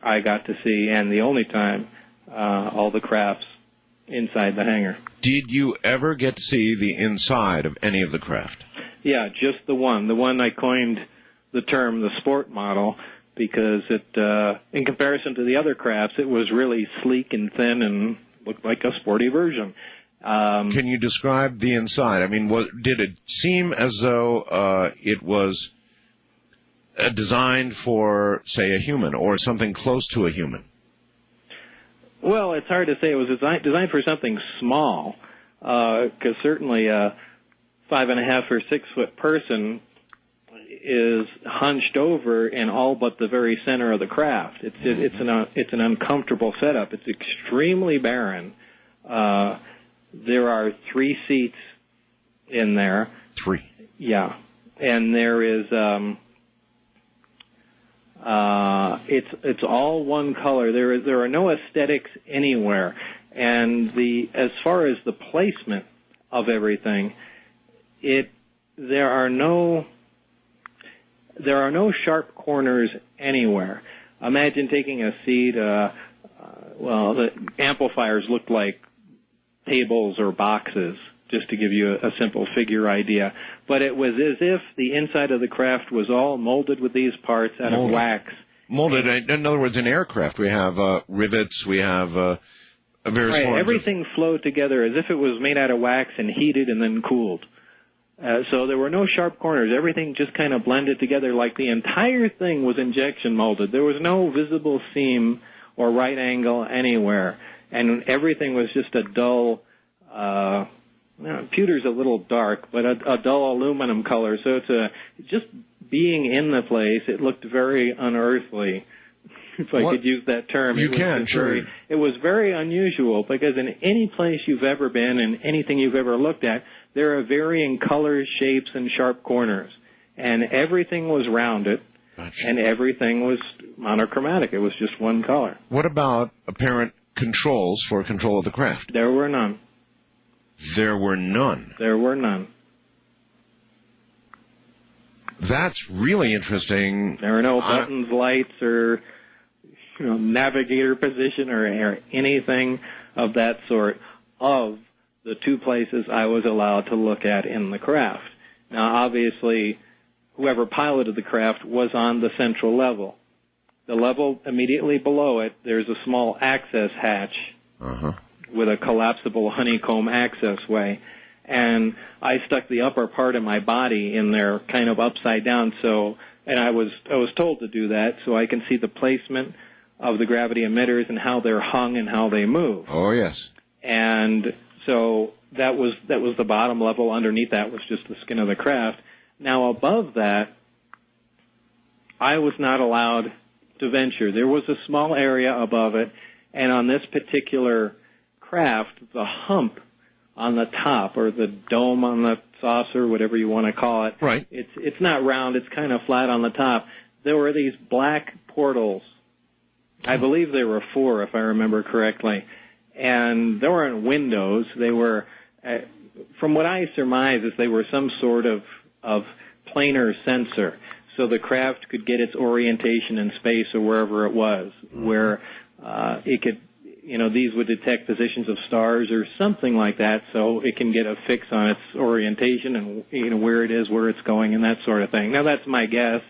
I got to see, and the only time, all the crafts inside the hangar. Did you ever get to see the inside of any of the craft? Yeah, just the one. The one I coined the term the sport model, because it, in comparison to the other crafts, it was really sleek and thin and looked like a sporty version. Can you describe the inside? I mean, did it seem as though it was designed for, say, a human or something close to a human? Well, it's hard to say. It was designed for something small, because certainly a 5.5 or 6 foot person is hunched over in all but the very center of the craft. It's an uncomfortable setup. It's extremely barren. There are 3 seats in there. 3. Yeah, and there is. It's all one color. There are no aesthetics anywhere, and as far as the placement of everything, there are no sharp corners anywhere. Imagine taking a seat. The amplifiers looked like tables or boxes, just to give you a simple figure idea. But it was as if the inside of the craft was all molded with these parts out of wax. Molded. In other words, in aircraft, we have rivets, we have various forms. Everything flowed together as if it was made out of wax and heated and then cooled. So there were no sharp corners. Everything just kind of blended together like the entire thing was injection molded. There was no visible seam or right angle anywhere. And everything was just a dull... pewter's a little dark, but a dull aluminum color. So just being in the place, it looked very unearthly, if I could use that term. You can, sure. It was very unusual, because in any place you've ever been and anything you've ever looked at, there are varying colors, shapes, and sharp corners. And everything was rounded, and everything was monochromatic. It was just one color. What about apparent controls for control of the craft? There were none. There were none. There were none. That's really interesting. There were no buttons, lights, or navigator position or anything of that sort of the 2 places I was allowed to look at in the craft. Now, obviously, whoever piloted the craft was on the central level. The level immediately below it, there's a small access hatch. With a collapsible honeycomb access way. And I stuck the upper part of my body in there kind of upside down, and I was told to do that so I can see the placement of the gravity emitters and how they're hung and how they move. Oh, yes. And so that was the bottom level. Underneath that was just the skin of the craft. Now, above that, I was not allowed to venture. There was a small area above it, and on this particular craft, the hump on the top, or the dome on the saucer, whatever you want to call it, Right. It's not round, it's kind of flat on the top. There were these black portals. I believe there were 4, if I remember correctly. And there weren't windows. They were, from what I surmise, is they were some sort of planar sensor, so the craft could get its orientation in space or wherever it was, where it could, these would detect positions of stars or something like that, so it can get a fix on its orientation and where it is, where it's going, and that sort of thing. Now, that's my guess.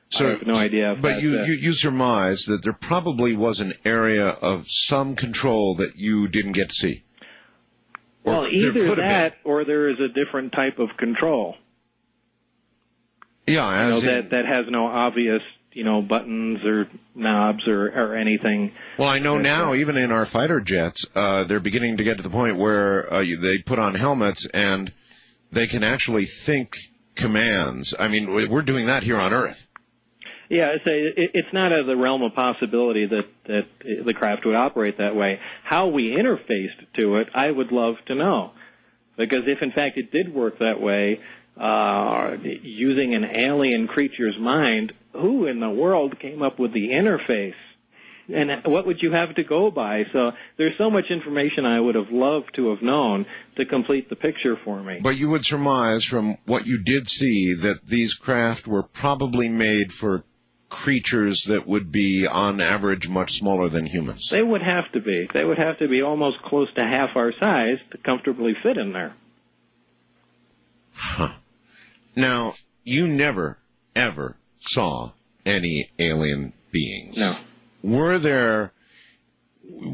So, I have no idea. But you surmise that there probably was an area of some control that you didn't get to see. Well, either that or there is a different type of control. Yeah, that has no obvious, buttons or knobs or anything. Well, I know now, even in our fighter jets, they're beginning to get to the point where they put on helmets and they can actually think commands. I mean, we're doing that here on Earth. Yeah, it's not out of the realm of possibility that the craft would operate that way. How we interfaced to it, I would love to know. Because if, in fact, it did work that way, using an alien creature's mind, who in the world came up with the interface? And what would you have to go by? So there's so much information I would have loved to have known to complete the picture for me. But you would surmise from what you did see that these craft were probably made for creatures that would be, on average, much smaller than humans. They would have to be. They would have to be almost close to half our size to comfortably fit in there. Huh. Now, you never, ever saw any alien beings. No. Were there,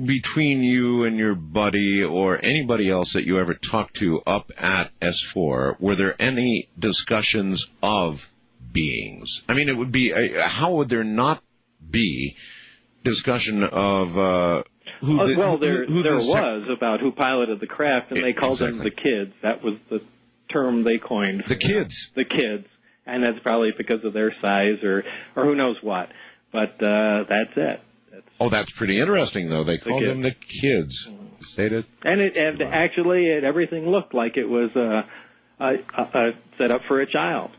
between you and your buddy or anybody else that you ever talked to up at S4, were there any discussions of beings? I mean, it would be, how would there not be discussion of who there was about who piloted the craft, and they called them the kids. That was the term they coined. The kids. The kids. And that's probably because of their size or who knows what. But that's it. That's pretty interesting, though. They called them the kids. Stated. And everything looked like it was set up for a child.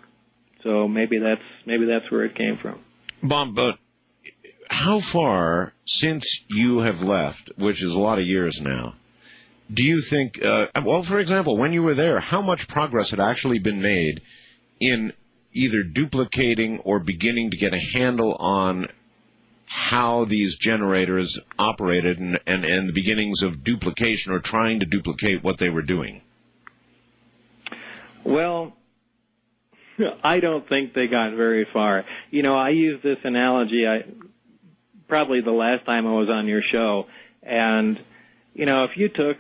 So maybe that's where it came from. Bob, but how far since you have left, which is a lot of years now, do you think, for example, when you were there, how much progress had actually been made in either duplicating or beginning to get a handle on how these generators operated and the beginnings of duplication or trying to duplicate what they were doing? Well, I don't think they got very far. I use this analogy probably the last time I was on your show, and, if you took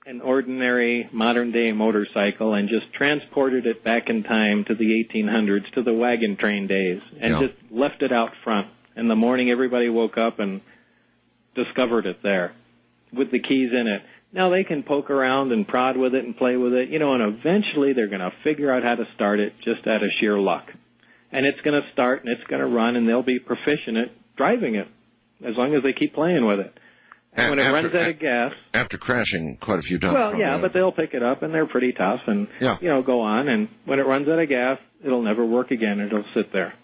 an ordinary modern-day motorcycle and just transported it back in time to the 1800s, to the wagon train days, and just left it out front, in the morning everybody woke up and discovered it there with the keys in it. Now they can poke around and prod with it and play with it, and eventually they're going to figure out how to start it just out of sheer luck. And it's going to start and it's going to run, and they'll be proficient at driving it as long as they keep playing with it. And when it runs out of gas... After crashing quite a few times. Well, yeah, but they'll pick it up, and they're pretty tough, and, go on. And when it runs out of gas, it'll never work again. It'll sit there.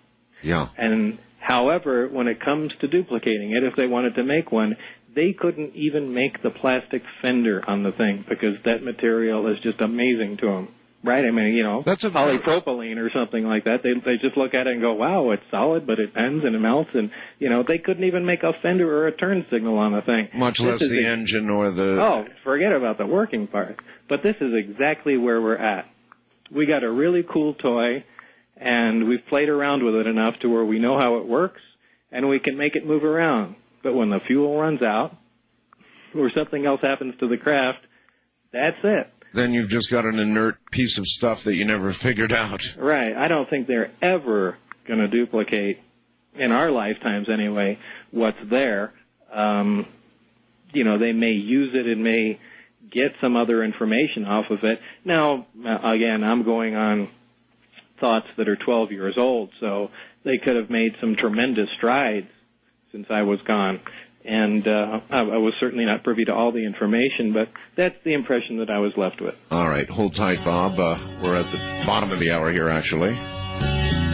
Yeah. And, however, when it comes to duplicating it, if they wanted to make one, they couldn't even make the plastic fender on the thing because that material is just amazing to them. Right? I mean, that's polypropylene or something like that. They just look at it and go, wow, it's solid, but it bends and it melts. And, they couldn't even make a fender or a turn signal on the thing. Much less the engine or the... Oh, forget about the working part. But this is exactly where we're at. We got a really cool toy, and we've played around with it enough to where we know how it works, and we can make it move around. But when the fuel runs out or something else happens to the craft, that's it. Then you've just got an inert piece of stuff that you never figured out. Right. I don't think they're ever going to duplicate, in our lifetimes anyway, what's there. They may use it. It may get some other information off of it. Now, again, I'm going on thoughts that are 12 years old, so they could have made some tremendous strides since I was gone. And I was certainly not privy to all the information, but that's the impression that I was left with. All right, hold tight, Bob. We're at the bottom of the hour here, actually.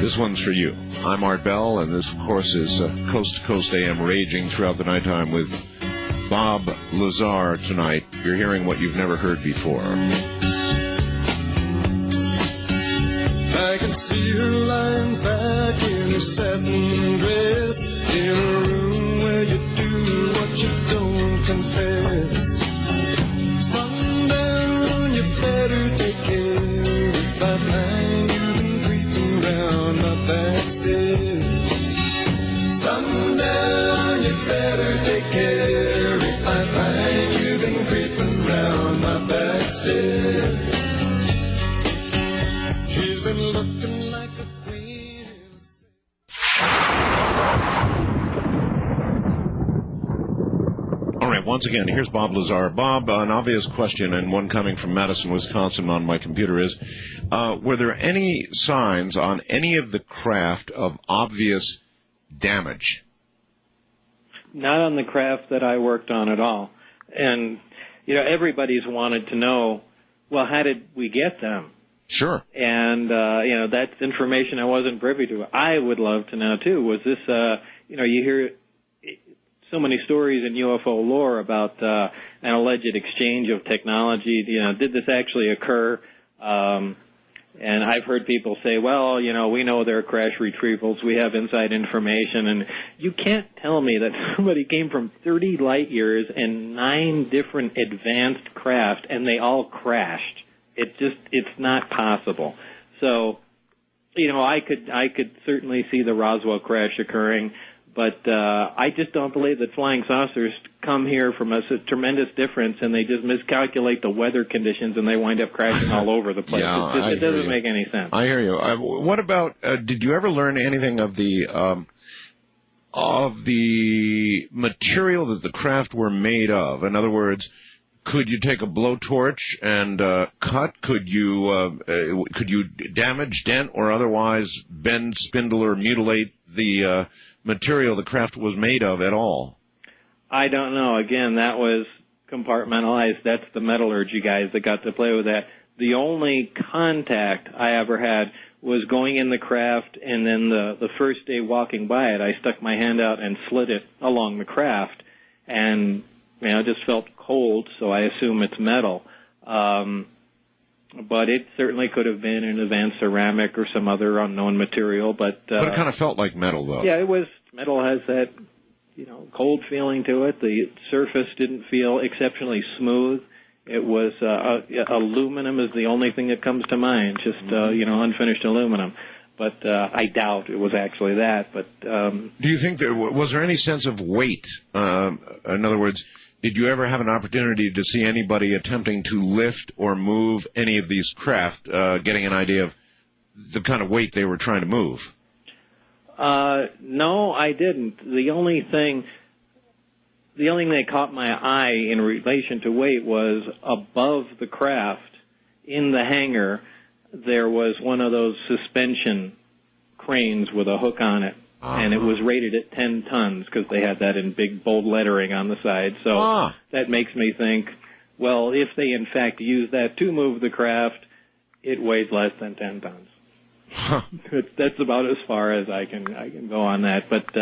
This one's for you. I'm Art Bell, and this, of course, is Coast to Coast AM raging throughout the nighttime with Bob Lazar tonight. You're hearing what you've never heard before. I can see her lying back in her satin dress in a room where you do what you don't confess. Sundown, you better take care if I find you've been creeping round my back stairs. Sundown, you better take care if I find you've been creeping round my back stairs. She's been looking like a queen. All right, once again, here's Bob Lazar. Bob, an obvious question, and one coming from Madison, Wisconsin on my computer is, were there any signs on any of the craft of obvious damage? Not on the craft that I worked on at all. And, everybody's wanted to know, well, how did we get them? Sure. And, that's information I wasn't privy to. I would love to know, too. Was this, you hear so many stories in UFO lore about an alleged exchange of technology. Did this actually occur? And I've heard people say, well, we know there are crash retrievals. We have inside information. And you can't tell me that somebody came from 30 light years and 9 different advanced craft, and they all crashed. It's not possible. So, I could certainly see the Roswell crash occurring, but I just don't believe that flying saucers come here from a tremendous difference, and they just miscalculate the weather conditions, and they wind up crashing all over the place. Yeah, it doesn't make any sense. I hear you. What about? Did you ever learn anything of the material that the craft were made of? In other words, could you take a blowtorch and cut? Could you damage, dent, or otherwise bend, spindle, or mutilate the material the craft was made of at all? I don't know. Again, that was compartmentalized. That's the metallurgy guys that got to play with that. The only contact I ever had was going in the craft, and then the first day walking by it, I stuck my hand out and slid it along the craft, and it just felt cold, so I assume it's metal. But it certainly could have been an advanced ceramic or some other unknown material. But it kind of felt like metal, though. Yeah, it was. Metal has that, cold feeling to it. The surface didn't feel exceptionally smooth. It was aluminum is the only thing that comes to mind, just unfinished aluminum. But I doubt it was actually that. But do you think was there any sense of weight? In other words, did you ever have an opportunity to see anybody attempting to lift or move any of these craft, getting an idea of the kind of weight they were trying to move? No, I didn't. The only thing that caught my eye in relation to weight was above the craft, in the hangar, there was one of those suspension cranes with a hook on it. And it was rated at 10 tons because they had that in big, bold lettering on the side. So that makes me think, well, if they in fact use that to move the craft, it weighs less than 10 tons. Huh. That's about as far as I can go on that. But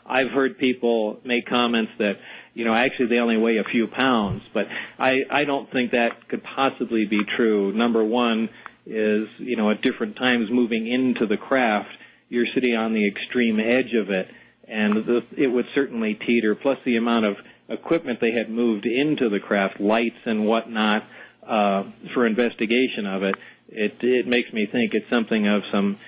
I've heard people make comments that, actually they only weigh a few pounds. But I don't think that could possibly be true. Number one is, at different times moving into the craft, you're sitting on the extreme edge of it, and it would certainly teeter, plus the amount of equipment they had moved into the craft, lights and whatnot, for investigation of it. It makes me think it's something of some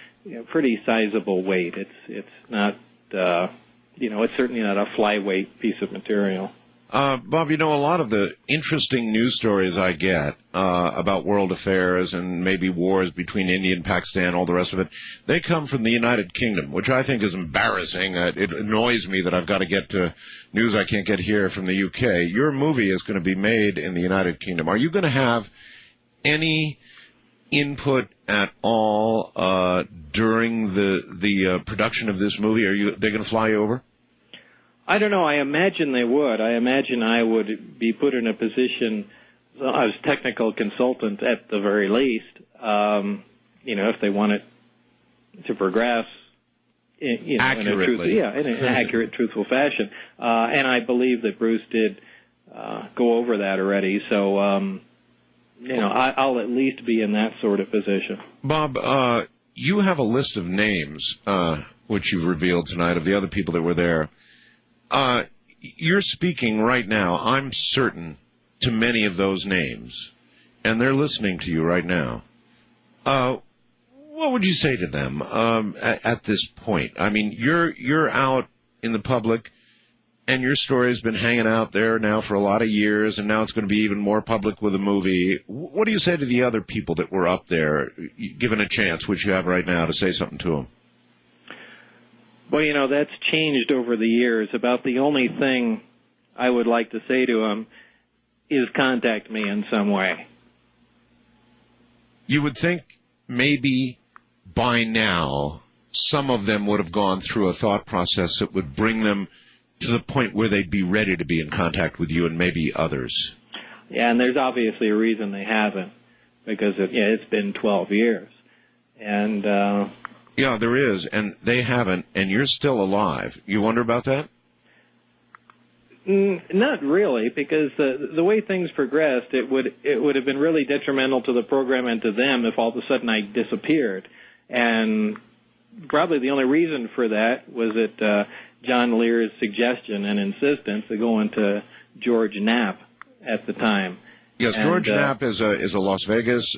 pretty sizable weight. It's not, it's certainly not a flyweight piece of material. Bob, you know, a lot of the interesting news stories I get about world affairs and maybe wars between India and Pakistan, all the rest of it, they come from the United Kingdom, which I think is embarrassing. It annoys me that I've got to get to news I can't get here from the UK. Your movie is going to be made in the United Kingdom. Are you going to have any input at all during the production of this movie? They're going to fly you over? I don't know. I imagine they would. I imagine I would be put in a position as technical consultant at the very least. If they want it to progress, in an accurate, truthful fashion. And I believe that Bruce did go over that already. So, I'll at least be in that sort of position. Bob, you have a list of names, which you've revealed tonight, of the other people that were there. You're speaking right now, I'm certain, to many of those names, and they're listening to you right now. What would you say to them at this point? I mean, you're out in the public, and your story has been hanging out there now for a lot of years, and now it's going to be even more public with a movie. What do you say to the other people that were up there, given a chance, which you have right now, to say something to them? Well, that's changed over the years. About the only thing I would like to say to them is contact me in some way. You would think maybe by now some of them would have gone through a thought process that would bring them to the point where they'd be ready to be in contact with you and maybe others. Yeah, and there's obviously a reason they haven't, because it's been 12 years. And yeah, there is, and they haven't, and you're still alive. You wonder about that? Not really, because the way things progressed, it would have been really detrimental to the program and to them if all of a sudden I disappeared. And probably the only reason for that was that John Lear's suggestion and insistence to go into George Knapp at the time. Yes, and George Knapp is a Las Vegas.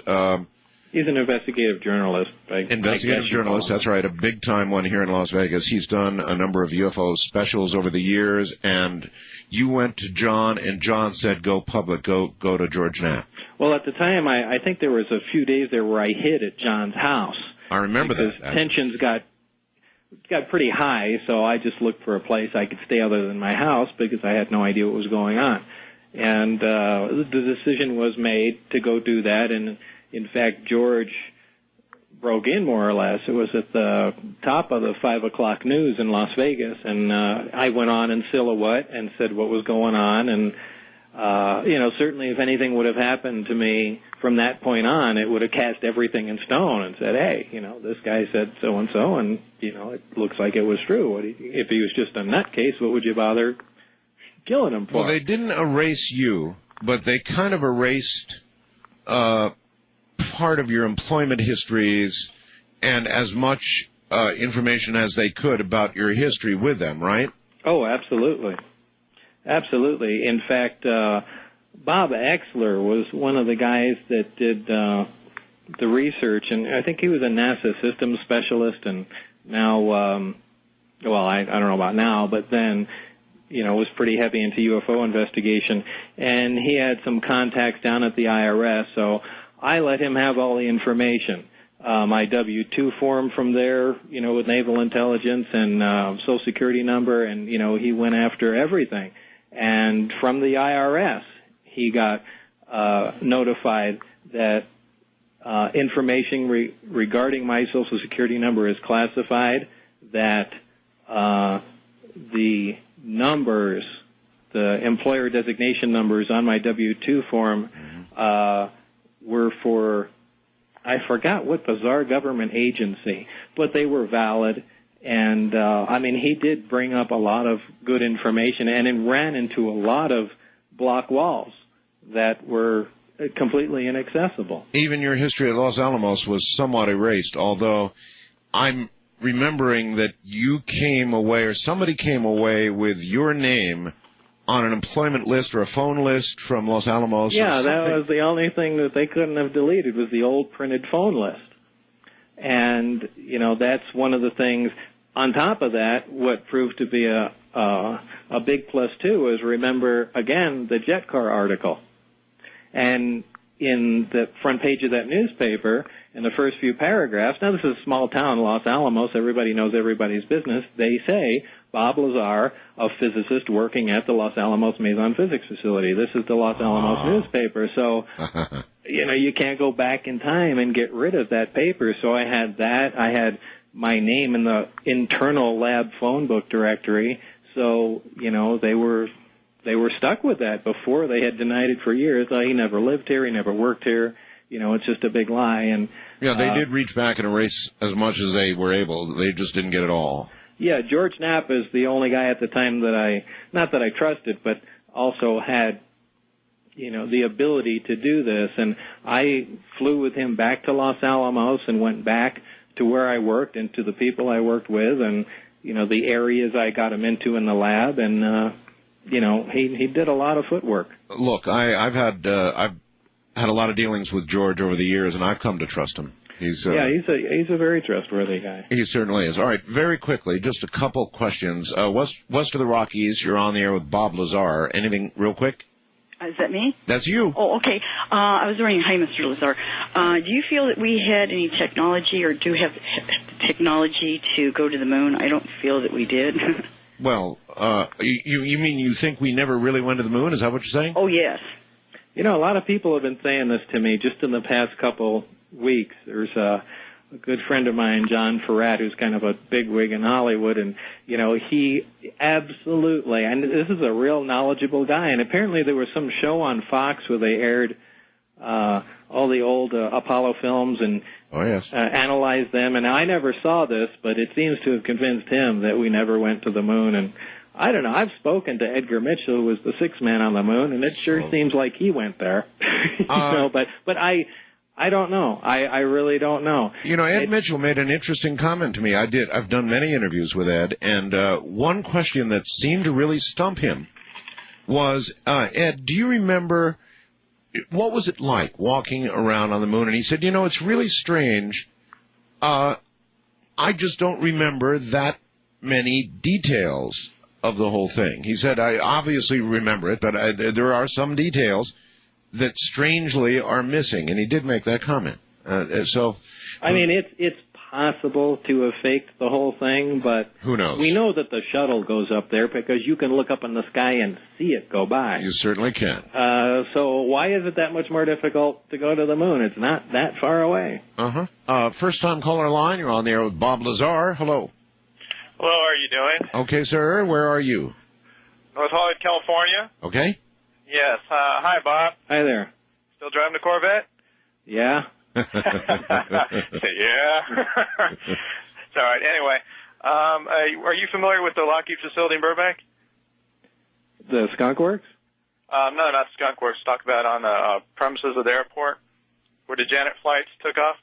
He's an investigative journalist. Investigative journalist, that's right, a big-time one here in Las Vegas. He's done a number of UFO specials over the years, and you went to John, and John said, go public, go to George Knapp. Well, at the time, I think there was a few days there where I hid at John's house. I remember that. Because tensions got pretty high, so I just looked for a place I could stay other than my house because I had no idea what was going on. And the decision was made to go do that, and in fact, George broke in more or less. It was at the top of the 5 o'clock news in Las Vegas, and I went on in silhouette and said what was going on. And, certainly if anything would have happened to me from that point on, it would have cast everything in stone and said, hey, this guy said so-and-so, and, it looks like it was true. If he was just a nutcase, what would you bother killing him for? Well, they didn't erase you, but they kind of erased part of your employment histories and as much information as they could about your history with them, right? Oh, absolutely. Absolutely. In fact, Bob Exler was one of the guys that did the research, and I think he was a NASA systems specialist, and now, I don't know about now, but then, was pretty heavy into UFO investigation, and he had some contacts down at the IRS, so I let him have all the information. My W-2 form from there, with Naval Intelligence and Social Security number, and, he went after everything. And from the IRS, he got notified that information regarding my Social Security number is classified, that the numbers, the employer designation numbers on my W-2 form were for, I forgot what bizarre government agency, but they were valid. And, he did bring up a lot of good information, and it ran into a lot of block walls that were completely inaccessible. Even your history at Los Alamos was somewhat erased, although I'm remembering that you came away, or somebody came away with your name on an employment list or a phone list from Los Alamos. Yeah, that was the only thing that they couldn't have deleted, was the old printed phone list. And, that's one of the things. On top of that, what proved to be a a big plus, too, is remember, again, the jet car article. And in the front page of that newspaper, in the first few paragraphs, now this is a small town, Los Alamos, everybody knows everybody's business, they say, Bob Lazar, a physicist working at the Los Alamos Maison Physics Facility. This is the Los Alamos newspaper, so, you can't go back in time and get rid of that paper. So I had that. I had my name in the internal lab phone book directory, so, they were stuck with that before. They had denied it for years. He never lived here. He never worked here. It's just a big lie. And yeah, they did reach back and erase as much as they were able. They just didn't get it all. Yeah, George Knapp is the only guy at the time that not that I trusted, but also had, the ability to do this. And I flew with him back to Los Alamos and went back to where I worked and to the people I worked with and, the areas I got him into in the lab. And, he did a lot of footwork. Look, I've had a lot of dealings with George over the years, and I've come to trust him. He's a very trustworthy guy. He certainly is. All right, very quickly, just a couple questions. West of the Rockies, you're on the air with Bob Lazar. Anything real quick? Is that me? That's you. Oh, okay. I was wondering, hi, Mr. Lazar. Do you feel that we had any technology or do have technology to go to the moon? I don't feel that we did. Well, you mean you think we never really went to the moon? Is that what you're saying? Oh, yes. A lot of people have been saying this to me just in the past couple weeks. There's a good friend of mine, John Ferrat, who's kind of a bigwig in Hollywood, and, he absolutely, and this is a real knowledgeable guy, and apparently there was some show on Fox where they aired all the old Apollo films and analyzed them, and I never saw this, but it seems to have convinced him that we never went to the moon, and I don't know. I've spoken to Edgar Mitchell, who was the sixth man on the moon, and it sure seems like he went there. But I don't know. I really don't know. Ed Mitchell made an interesting comment to me. I've done many interviews with Ed, and one question that seemed to really stump him was, Ed, do you remember, what was it like walking around on the moon? And he said, it's really strange. I just don't remember that many details of the whole thing. He said, I obviously remember it, but there are some details that strangely are missing, and he did make that comment. It's possible to have faked the whole thing, but who knows? We know that the shuttle goes up there because you can look up in the sky and see it go by. You certainly can. So why is it that much more difficult to go to the moon? It's not that far away. First-time caller line, you're on the air with Bob Lazar. Hello. Hello, how are you doing? Okay, sir. Where are you? North Hollywood, California. Okay. Yes. Hi, Bob. Hi there. Still driving the Corvette? Yeah. Yeah. It's all right. Anyway, are you familiar with the Lockheed facility in Burbank? The Skunk Works? No, not Skunk Works. Talk about on the premises of the airport where the Janet flights took off.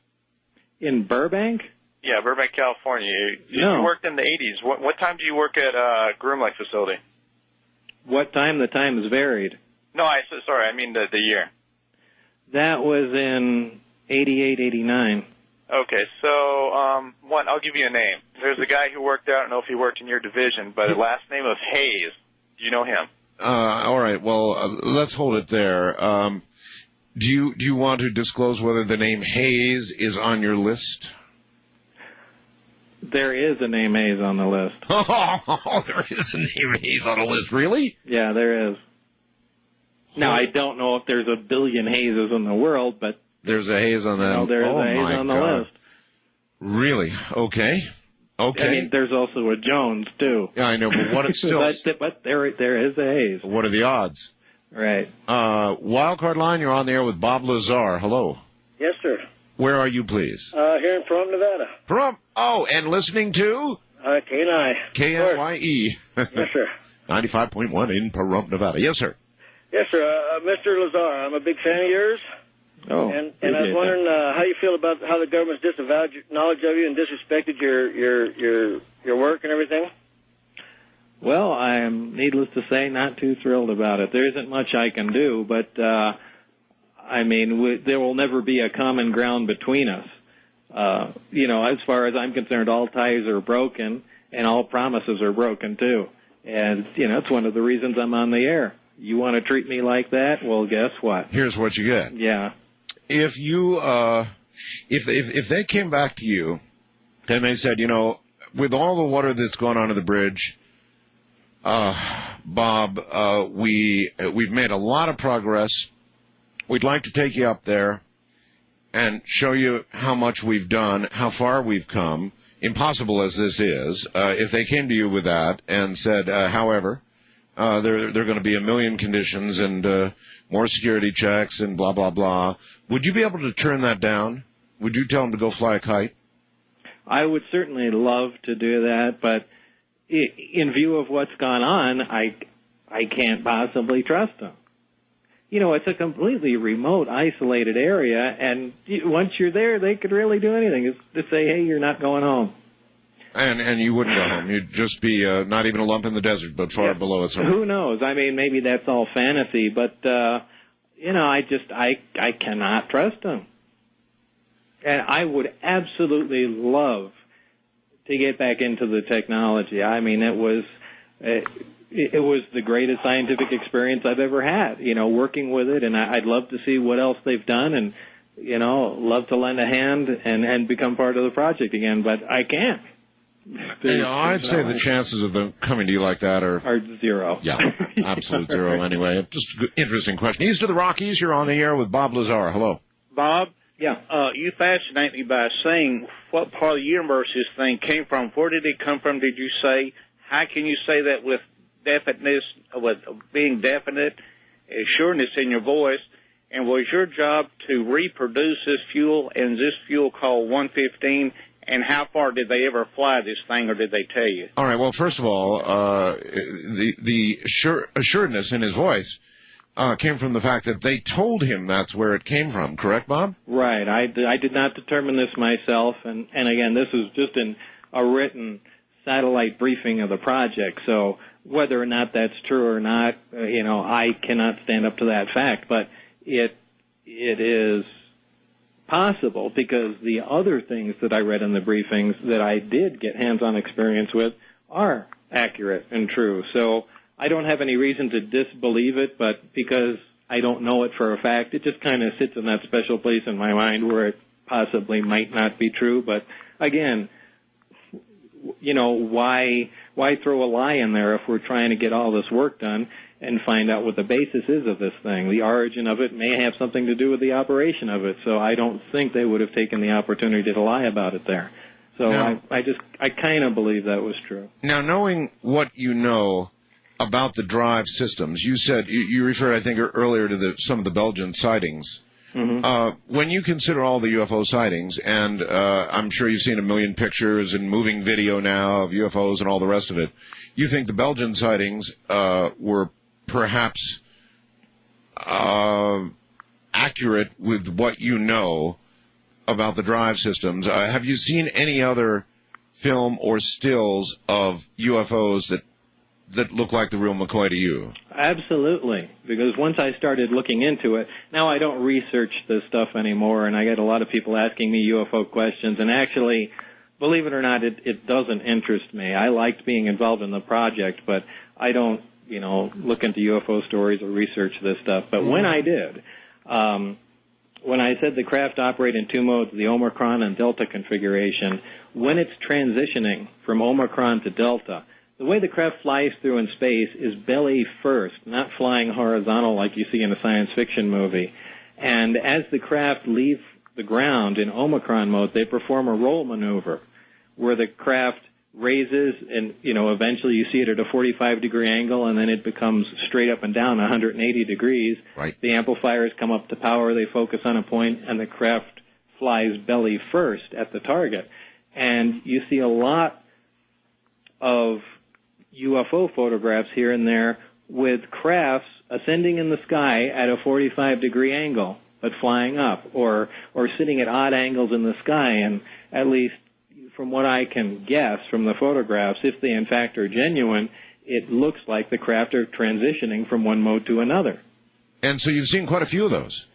In Burbank? Yeah, Burbank, California. You worked in the 80s. What time do you work at Groom Lake facility? What time? The time is varied. No, I mean the year. That was in 88, 89. Okay, so I'll give you a name. There's a guy who worked out. I don't know if he worked in your division, but the last name of Hayes. Do you know him? All right. Well, let's hold it there. Do you want to disclose whether the name Hayes is on your list? There is a name Hayes on the list. Oh, there is a name Hayes on the list. Really? Yeah, there is. Now, I don't know if there's a billion Hayeses in the world, but there's a Hayes on the there's a Hayes on the list. Really? Okay. I mean, there's also a Jones, too. Yeah, I know, but what it's still... but there is a Hayes. What are the odds? Right. Wildcard line, you're on the air with Bob Lazar. Hello. Yes, sir. Where are you, please? Here in Pahrump, Nevada. And listening to? KNI. KNYE. Yes, sir. 95.1 in Pahrump, Nevada. Yes, sir. Yes, sir. Mr. Lazar, I'm a big fan of yours. Oh, and I was wondering how you feel about how the government's disavowed your knowledge of you and disrespected your work and everything. Well, I am, needless to say, not too thrilled about it. There isn't much I can do, but I mean, there will never be a common ground between us. As far as I'm concerned, all ties are broken and all promises are broken too. And, it's one of the reasons I'm on the air. You want to treat me like that? Well, guess what? Here's what you get. Yeah. If you, if they came back to you and they said, with all the water that's going on the bridge, Bob, we've made a lot of progress. We'd like to take you up there and show you how much we've done, how far we've come, impossible as this is. If they came to you with that and said, however, there are going to be a million conditions and more security checks and blah, blah, blah, would you be able to turn that down? Would you tell them to go fly a kite? I would certainly love to do that, but in view of what's gone on, I can't possibly trust them. It's a completely remote, isolated area, and once you're there, they could really do anything. It's to say, hey, you're not going home. And you wouldn't go home. You'd just be not even a lump in the desert, but far below it somewhere. Who knows? I mean, maybe that's all fantasy, but, I cannot trust them. And I would absolutely love to get back into the technology. I mean, it was the greatest scientific experience I've ever had, working with it, and I'd love to see what else they've done and, love to lend a hand and become part of the project again, but I can't. I'd say the chances of them coming to you like that are zero. Yeah, absolute zero anyway. Just an interesting question. East of the Rockies, you're on the air with Bob Lazar. Hello. Bob? Yeah. You fascinate me by saying what part of the universe this thing came from. Where did it come from, did you say? How can you say that with definiteness, with being definite, assuredness in your voice? And was your job to reproduce this fuel, and is this fuel called 115? And how far did they ever fly this thing, or did they tell you? All right, well, first of all, the assuredness in his voice came from the fact that they told him that's where it came from, correct, Bob? Right. I did not determine this myself, and again, this was just in a written satellite briefing of the project, so whether or not that's true or not, I cannot stand up to that fact, but it is possible because the other things that I read in the briefings that I did get hands-on experience with are accurate and true. So I don't have any reason to disbelieve it, but because I don't know it for a fact, it just kind of sits in that special place in my mind where it possibly might not be true. But again, why throw a lie in there if we're trying to get all this work done and find out what the basis is of this thing? The origin of it may have something to do with the operation of it, so I don't think they would have taken the opportunity to lie about it there. So now, I kind of believe that was true. Now, knowing what you know about the drive systems, you said, you referred, I think, earlier to some of the Belgian sightings. Mm-hmm. When you consider all the UFO sightings, and I'm sure you've seen a million pictures and moving video now of UFOs and all the rest of it, you think the Belgian sightings were perhaps accurate with what you know about the drive systems. Have you seen any other film or stills of UFOs that look like the real McCoy to you? Absolutely, because once I started looking into it, now I don't research this stuff anymore, and I get a lot of people asking me UFO questions, and actually, believe it or not, it doesn't interest me. I liked being involved in the project, but I don't look into UFO stories or research this stuff. But when I did, when I said the craft operate in two modes, the Omicron and Delta configuration, when it's transitioning from Omicron to Delta, the way the craft flies through in space is belly first, not flying horizontal like you see in a science fiction movie. And as the craft leave the ground in Omicron mode, they perform a roll maneuver where the craft raises and, eventually you see it at a 45-degree angle, and then it becomes straight up and down 180 degrees. Right. The amplifiers come up to power, they focus on a point, and the craft flies belly first at the target. And you see a lot of UFO photographs here and there with crafts ascending in the sky at a 45-degree angle, but flying up, or sitting at odd angles in the sky, and at least from what I can guess from the photographs, if they in fact are genuine, it looks like the craft are transitioning from one mode to another. And so you've seen quite a few of those?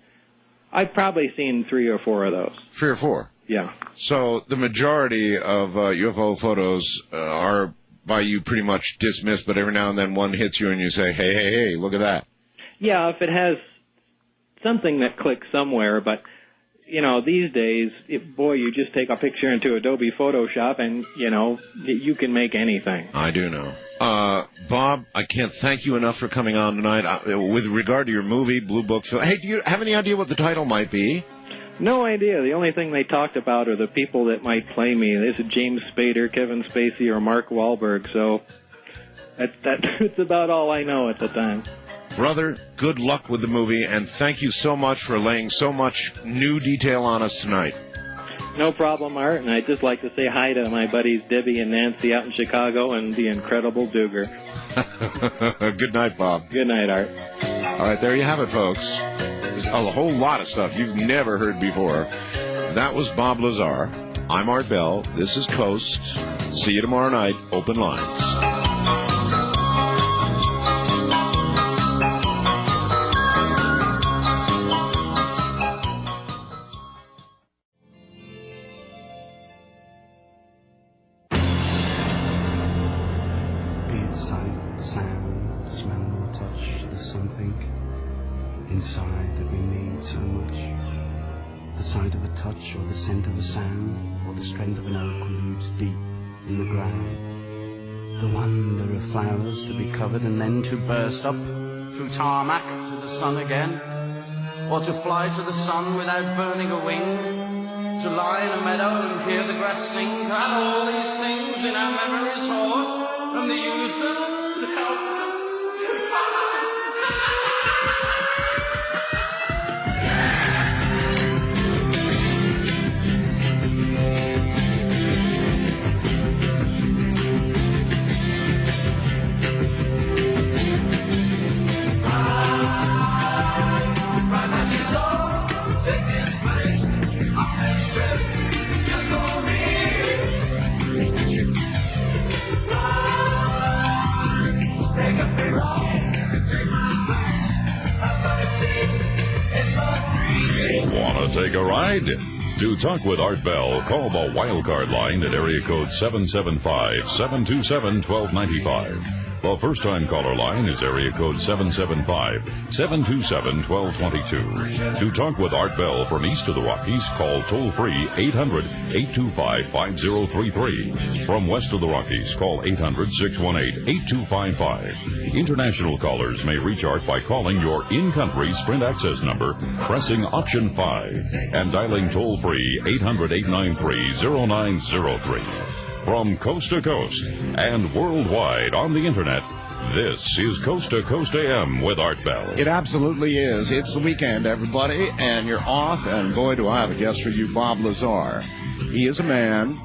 I've probably seen 3 or 4 of those. 3 or 4? Yeah. So the majority of UFO photos are by you pretty much dismissed, but every now and then one hits you and you say, hey, look at that. Yeah, if it has something that clicks somewhere, but, these days, you just take a picture into Adobe Photoshop and, you can make anything. I do know. Bob, I can't thank you enough for coming on tonight. With regard to your movie, Blue Book Film, hey, do you have any idea what the title might be? No idea. The only thing they talked about are the people that might play me. This is James Spader, Kevin Spacey, or Mark Wahlberg, so that's about all I know at the time. Brother, good luck with the movie, and thank you so much for laying so much new detail on us tonight. No problem, Art, and I'd just like to say hi to my buddies Debbie and Nancy out in Chicago and the incredible Duger. Good night, Bob. Good night, Art. All right, there you have it, folks. There's a whole lot of stuff you've never heard before. That was Bob Lazar. I'm Art Bell. This is Coast. See you tomorrow night. Open lines. Sight, sound, smell or touch, there's something inside that we need so much. The sight of a touch or the scent of a sound or the strength of an oak roots deep in the ground. The wonder of flowers to be covered and then to burst up through tarmac to the sun again, or to fly to the sun without burning a wing, to lie in a meadow and hear the grass sing, to have all these things in our memories stored, and to use them to help us to take this place on this trip just for me. Take a big ride, take my hand, up by the sea, it's for free. Want to take a ride? To talk with Art Bell, call the wildcard line at area code 775-727-1295. The first-time caller line is area code 775-727-1222. To talk with Art Bell from east of the Rockies, call toll-free 800-825-5033. From west of the Rockies, call 800-618-8255. International callers may reach Art by calling your in-country Sprint access number, pressing option 5, and dialing toll-free 800-893-0903. From coast to coast and worldwide on the internet, this is Coast to Coast AM with Art Bell. It absolutely is. It's the weekend, everybody, and you're off, and boy, do I have a guest for you, Bob Lazar. He is a man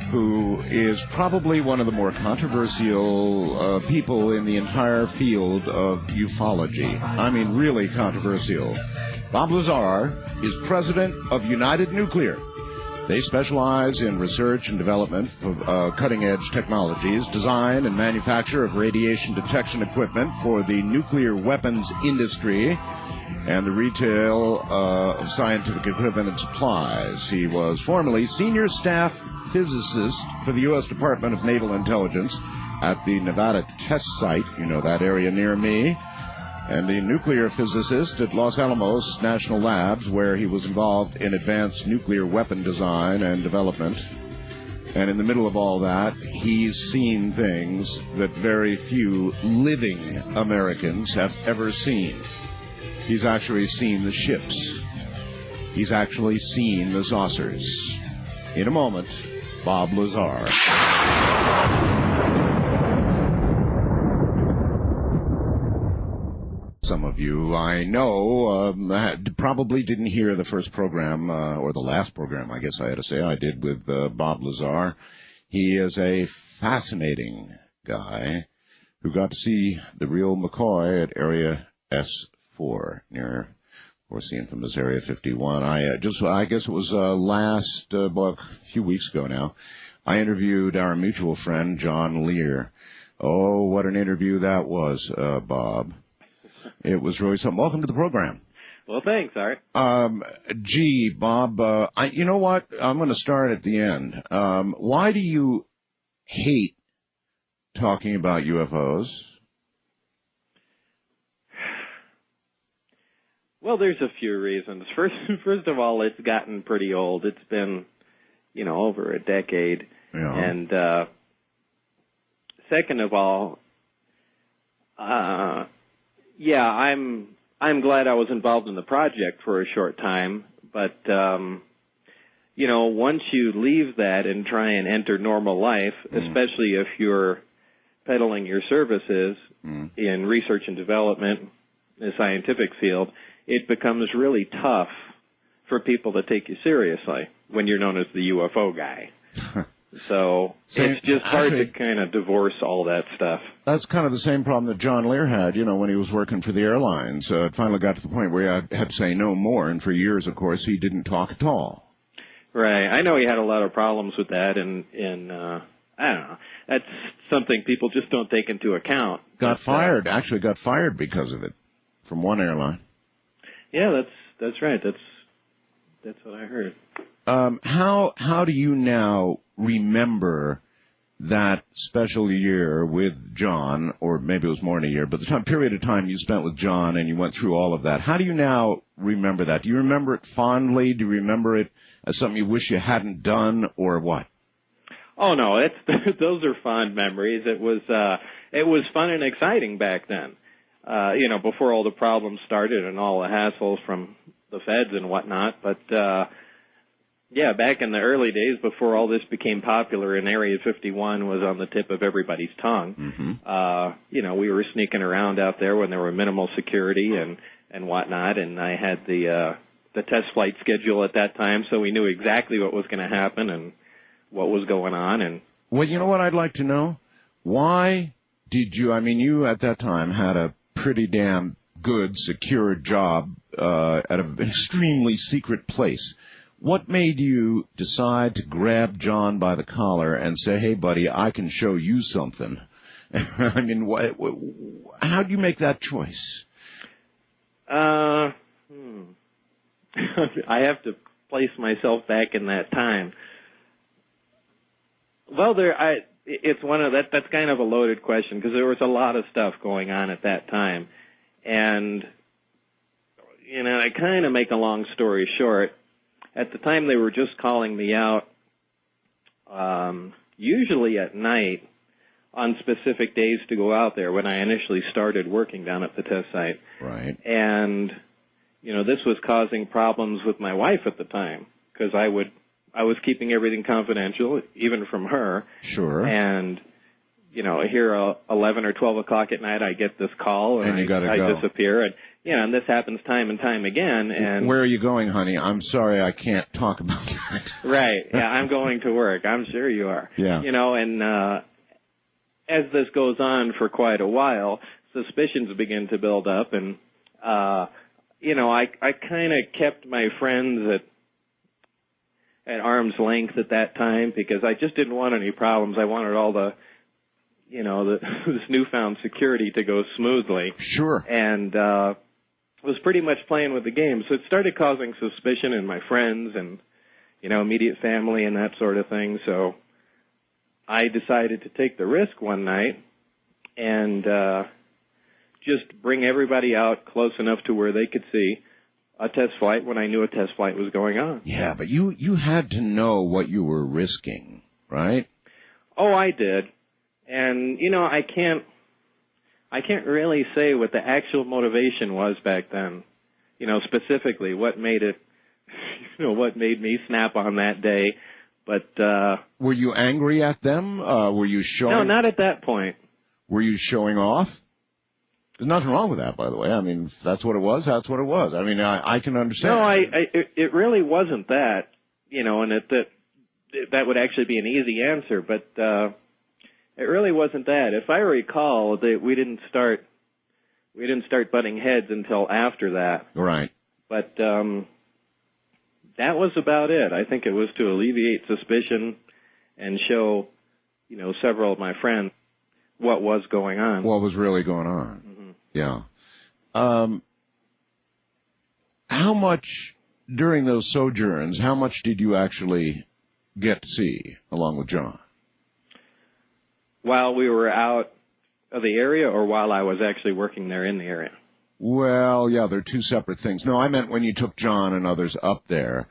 who is probably one of the more controversial people in the entire field of ufology. I mean, really controversial. Bob Lazar is president of United Nuclear. They specialize in research and development of cutting-edge technologies, design and manufacture of radiation detection equipment for the nuclear weapons industry, and the retail of scientific equipment and supplies. He was formerly senior staff physicist for the U.S. Department of Naval Intelligence at the Nevada test site, you know, that area near me, and the nuclear physicist at Los Alamos National Labs, where he was involved in advanced nuclear weapon design and development. And in the middle of all that, he's seen things that very few living Americans have ever seen. He's actually seen the ships. He's actually seen the saucers. In a moment, Bob Lazar. Some of you I know probably didn't hear the first program, or the last program, I guess I had to say, I did with Bob Lazar. He is a fascinating guy who got to see the real McCoy at Area S4 near, of course, the infamous Area 51. I guess it was a few weeks ago now. I interviewed our mutual friend, John Lear. Oh, what an interview that was, Bob. It was really something. Welcome to the program. Well, thanks, Art. Bob, you know what? I'm going to start at the end. Why do you hate talking about UFOs? Well, there's a few reasons. First of all, it's gotten pretty old. It's been, over a decade. Yeah. And second of all, I'm glad I was involved in the project for a short time, but once you leave that and try and enter normal life, especially if you're peddling your services in research and development, in the scientific field, it becomes really tough for people to take you seriously when you're known as the UFO guy. So it's just hard to kind of divorce all that stuff. That's kind of the same problem that John Lear had, when he was working for the airlines. It finally got to the point where he had to say no more, and for years, of course, he didn't talk at all. Right. I know he had a lot of problems with that, and I don't know. That's something people just don't take into account. Got fired because of it from one airline. Yeah, that's right. That's what I heard. How do you now remember that special year with John, or maybe it was more than a year, but the period of time you spent with John and you went through all of that? How do you now remember that? Do you remember it fondly? Do you remember it as something you wish you hadn't done, or what? Oh no, those are fond memories. It was fun and exciting back then. Before all the problems started and all the hassles from the feds and whatnot. But, back in the early days before all this became popular and Area 51 was on the tip of everybody's tongue, we were sneaking around out there when there were minimal security and whatnot, and I had the test flight schedule at that time, so we knew exactly what was going to happen and what was going on. And well, you know what I'd like to know? Why did you, you at that time had a pretty damn good, secure job at an extremely secret place. What made you decide to grab John by the collar and say, hey, buddy, I can show you something? How do you make that choice? I have to place myself back in that time. Well, it's one of that's kind of a loaded question because there was a lot of stuff going on at that time. And, I kind of make a long story short. At the time, they were just calling me out, usually at night, on specific days to go out there when I initially started working down at the test site. Right. And, this was causing problems with my wife at the time because I was keeping everything confidential, even from her. Sure. And, here 11 or 12 o'clock at night, I get this call, and I disappear. And, and this happens time and time again. And where are you going, honey? I'm sorry, I can't talk about that. Right. Yeah, I'm going to work. I'm sure you are. Yeah. And as this goes on for quite a while, suspicions begin to build up. And, I kind of kept my friends at arm's length at that time because I just didn't want any problems. I wanted all the this newfound security to go smoothly. Sure. And was pretty much playing with the game. So it started causing suspicion in my friends and, immediate family and that sort of thing. So I decided to take the risk one night and just bring everybody out close enough to where they could see a test flight when I knew a test flight was going on. Yeah, but you had to know what you were risking, right? Oh, I did. And, I can't really say what the actual motivation was back then. Specifically what made it, what made me snap on that day. But, were you angry at them? Were you showing? No, not at that point. Were you showing off? There's nothing wrong with that, by the way. If that's what it was, that's what it was. I can understand. No, it really wasn't that, and that would actually be an easy answer, but, it really wasn't that. If I recall, we didn't start butting heads until after that. Right. But that was about it. I think it was to alleviate suspicion and show, several of my friends what was going on. What was really going on. Mm-hmm. Yeah. How much, during those sojourns, how much did you actually get to see along with John? while we were out of the area or while I was actually working there in the area? Well, yeah, they're two separate things. No, I meant when you took John and others up there.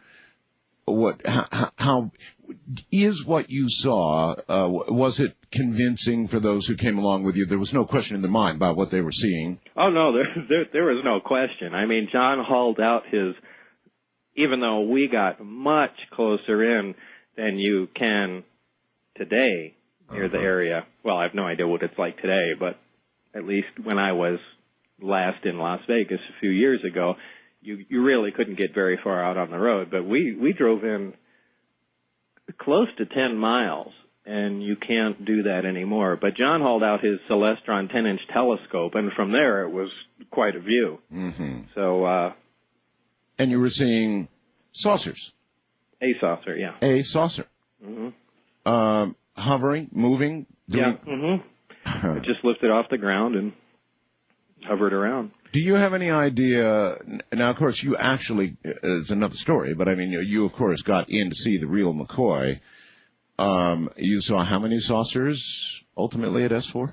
How is what you saw, was it convincing for those who came along with you? There was no question in their mind about what they were seeing. Oh, no, there was no question. I mean, John hauled out his, even though we got much closer in than you can today near the area. Well, I have no idea what it's like today, but at least when I was last in Las Vegas a few years ago, you really couldn't get very far out on the road. But we drove in close to 10 miles, and you can't do that anymore. But John hauled out his Celestron 10-inch telescope, and from there it was quite a view. Mm-hmm. So, and you were seeing saucers. A saucer, yeah. A saucer. Mm-hmm. Hovering, moving. Yeah. Mm-hmm. It just lifted off the ground and hovered around. Do you have any idea, now of course you actually, it's another story, but I mean you of course got in to see the real McCoy. You saw how many saucers ultimately at S4?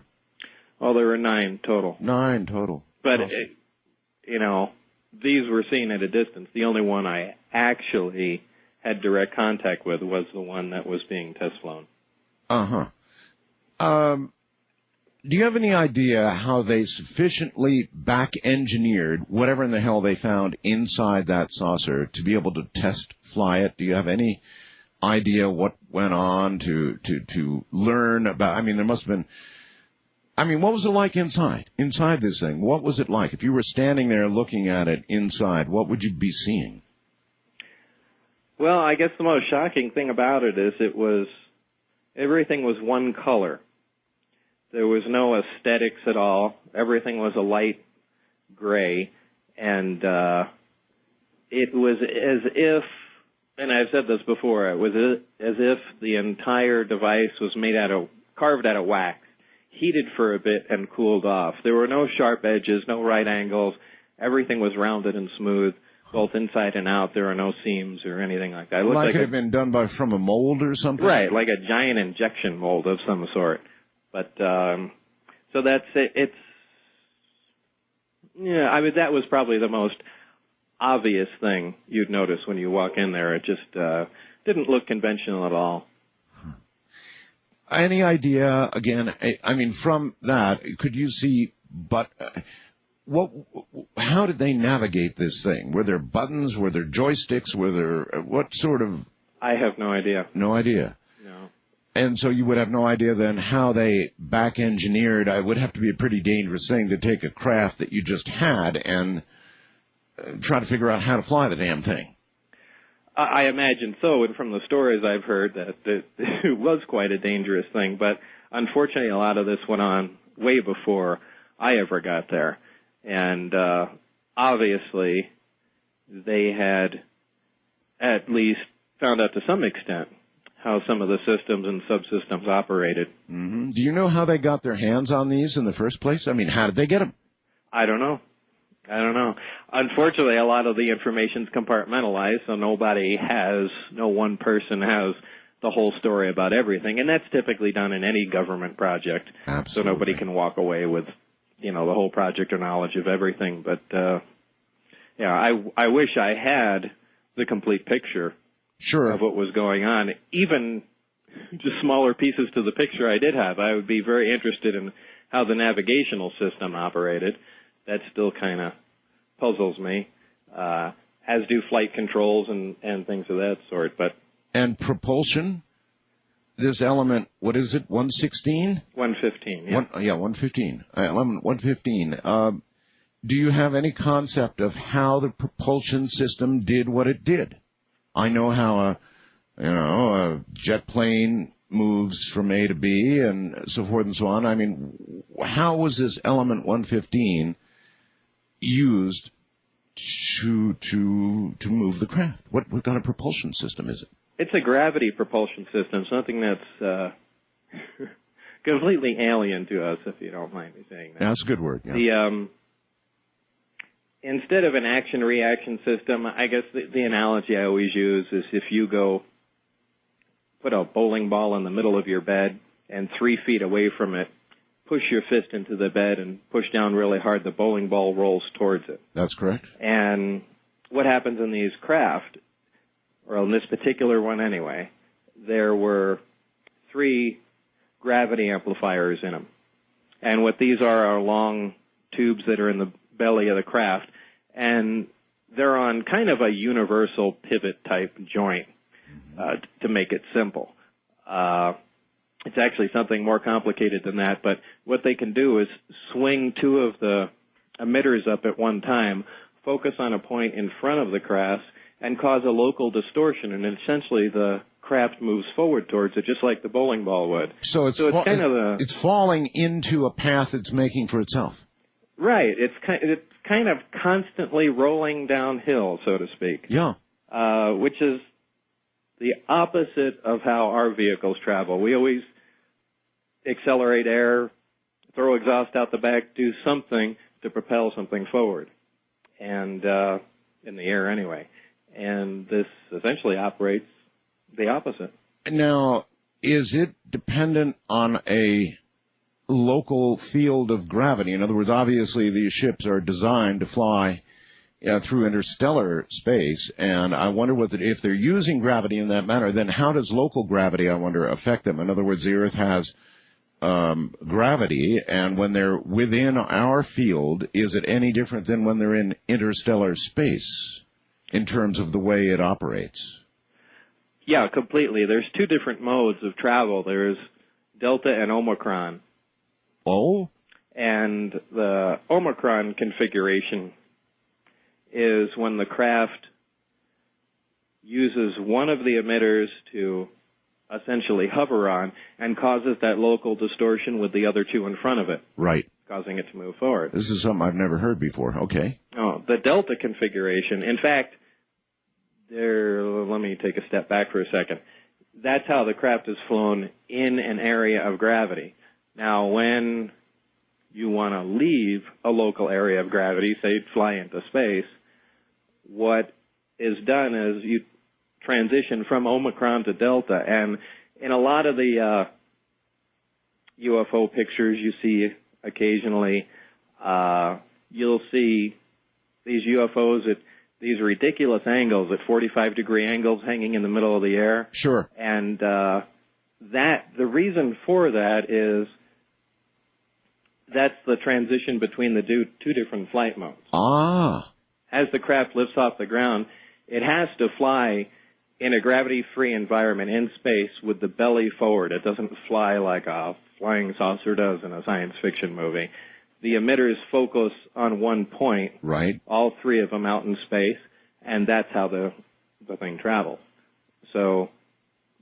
Oh, there were 9 total. 9 total. But, these were seen at a distance. The only one I actually had direct contact with was the one that was being test flown. Uh-huh. Do you have any idea how they sufficiently back-engineered whatever in the hell they found inside that saucer to be able to test fly it? Do you have any idea what went on to learn about? I mean, there must have been. I mean, what was it like inside this thing? What was it like? If you were standing there looking at it inside, what would you be seeing? Well, I guess the most shocking thing about it is everything was one color. There was no aesthetics at all. Everything was a light gray, and it was as if, and I've said this before, it was as if the entire device was carved out of wax, heated for a bit and cooled off. There were no sharp edges, no right angles. Everything was rounded and smooth, both inside and out. There were no seams or anything like that. It looked like it had been done from a mold or something? Right, like a giant injection mold of some sort. But, so that's it. It's, yeah, I mean, that was probably the most obvious thing you'd notice when you walk in there. It just, didn't look conventional at all. Any idea, again, I mean, from that, could you see, how did they navigate this thing? Were there buttons? Were there joysticks? What sort of? I have no idea. No idea? No. And so you would have no idea then how they back-engineered. It would have to be a pretty dangerous thing to take a craft that you just had and try to figure out how to fly the damn thing. I imagine so, and from the stories I've heard that it was quite a dangerous thing. But unfortunately, a lot of this went on way before I ever got there. And obviously, they had at least found out to some extent how some of the systems and subsystems operated. Mm-hmm. Do you know how they got their hands on these in the first place? I mean, how did they get them? I don't know. Unfortunately, a lot of the information's compartmentalized, so no one person has the whole story about everything, and that's typically done in any government project. Absolutely. So nobody can walk away with, the whole project or knowledge of everything. But, I wish I had the complete picture. Sure. Of what was going on. Even just smaller pieces to the picture I did have. I would be very interested in how the navigational system operated. That still kind of puzzles me, as do flight controls and things of that sort. And propulsion? This element, what is it, 116? 115, yeah. 115. Element 115. Do you have any concept of how the propulsion system did what it did? I know how a jet plane moves from A to B and so forth and so on. I mean, how was this element 115 used to move the craft? What kind of propulsion system is it? It's a gravity propulsion system, something that's completely alien to us, if you don't mind me saying that. That's a good word. Yeah. Instead of an action-reaction system, I guess the analogy I always use is if you go put a bowling ball in the middle of your bed and 3 feet away from it, push your fist into the bed and push down really hard, the bowling ball rolls towards it. That's correct. And what happens in these craft, or in this particular one anyway, there were 3 gravity amplifiers in them. And what these are long tubes that are in the belly of the craft, and they're on kind of a universal pivot type joint, to make it simple. It's actually something more complicated than that, but what they can do is swing 2 of the emitters up at one time, focus on a point in front of the craft, and cause a local distortion, and essentially the craft moves forward towards it, just like the bowling ball would. So it's kind of it's falling into a path it's making for itself. Right. It's kind of constantly rolling downhill, so to speak. Yeah. Which is the opposite of how our vehicles travel. We always accelerate air, throw exhaust out the back, do something to propel something forward, and in the air anyway. And this essentially operates the opposite. Now, is it dependent on a local field of gravity? In other words, obviously these ships are designed to fly through interstellar space, and I wonder if they're using gravity in that manner, then how does local gravity, I wonder, affect them? In other words, the Earth has gravity, and when they're within our field, is it any different than when they're in interstellar space in terms of the way it operates? Yeah, completely. There's 2 different modes of travel. There's Delta and Omicron. Oh? And the Omicron configuration is when the craft uses one of the emitters to essentially hover on and causes that local distortion with the other 2 in front of it. Right. Causing it to move forward. This is something I've never heard before. Okay. Oh, the Delta configuration. In fact, let me take a step back for a second. That's how the craft is flown in an area of gravity. Now, when you want to leave a local area of gravity, say fly into space, what is done is you transition from Omicron to Delta. And in a lot of the UFO pictures you see occasionally, you'll see these UFOs at these ridiculous angles, at 45-degree angles hanging in the middle of the air. Sure. And the reason for that is that's the transition between the 2 different flight modes. Ah. As the craft lifts off the ground, it has to fly in a gravity-free environment in space with the belly forward. It doesn't fly like a flying saucer does in a science fiction movie. The emitters focus on one point, right? All 3 of them out in space, and that's how the thing travels. So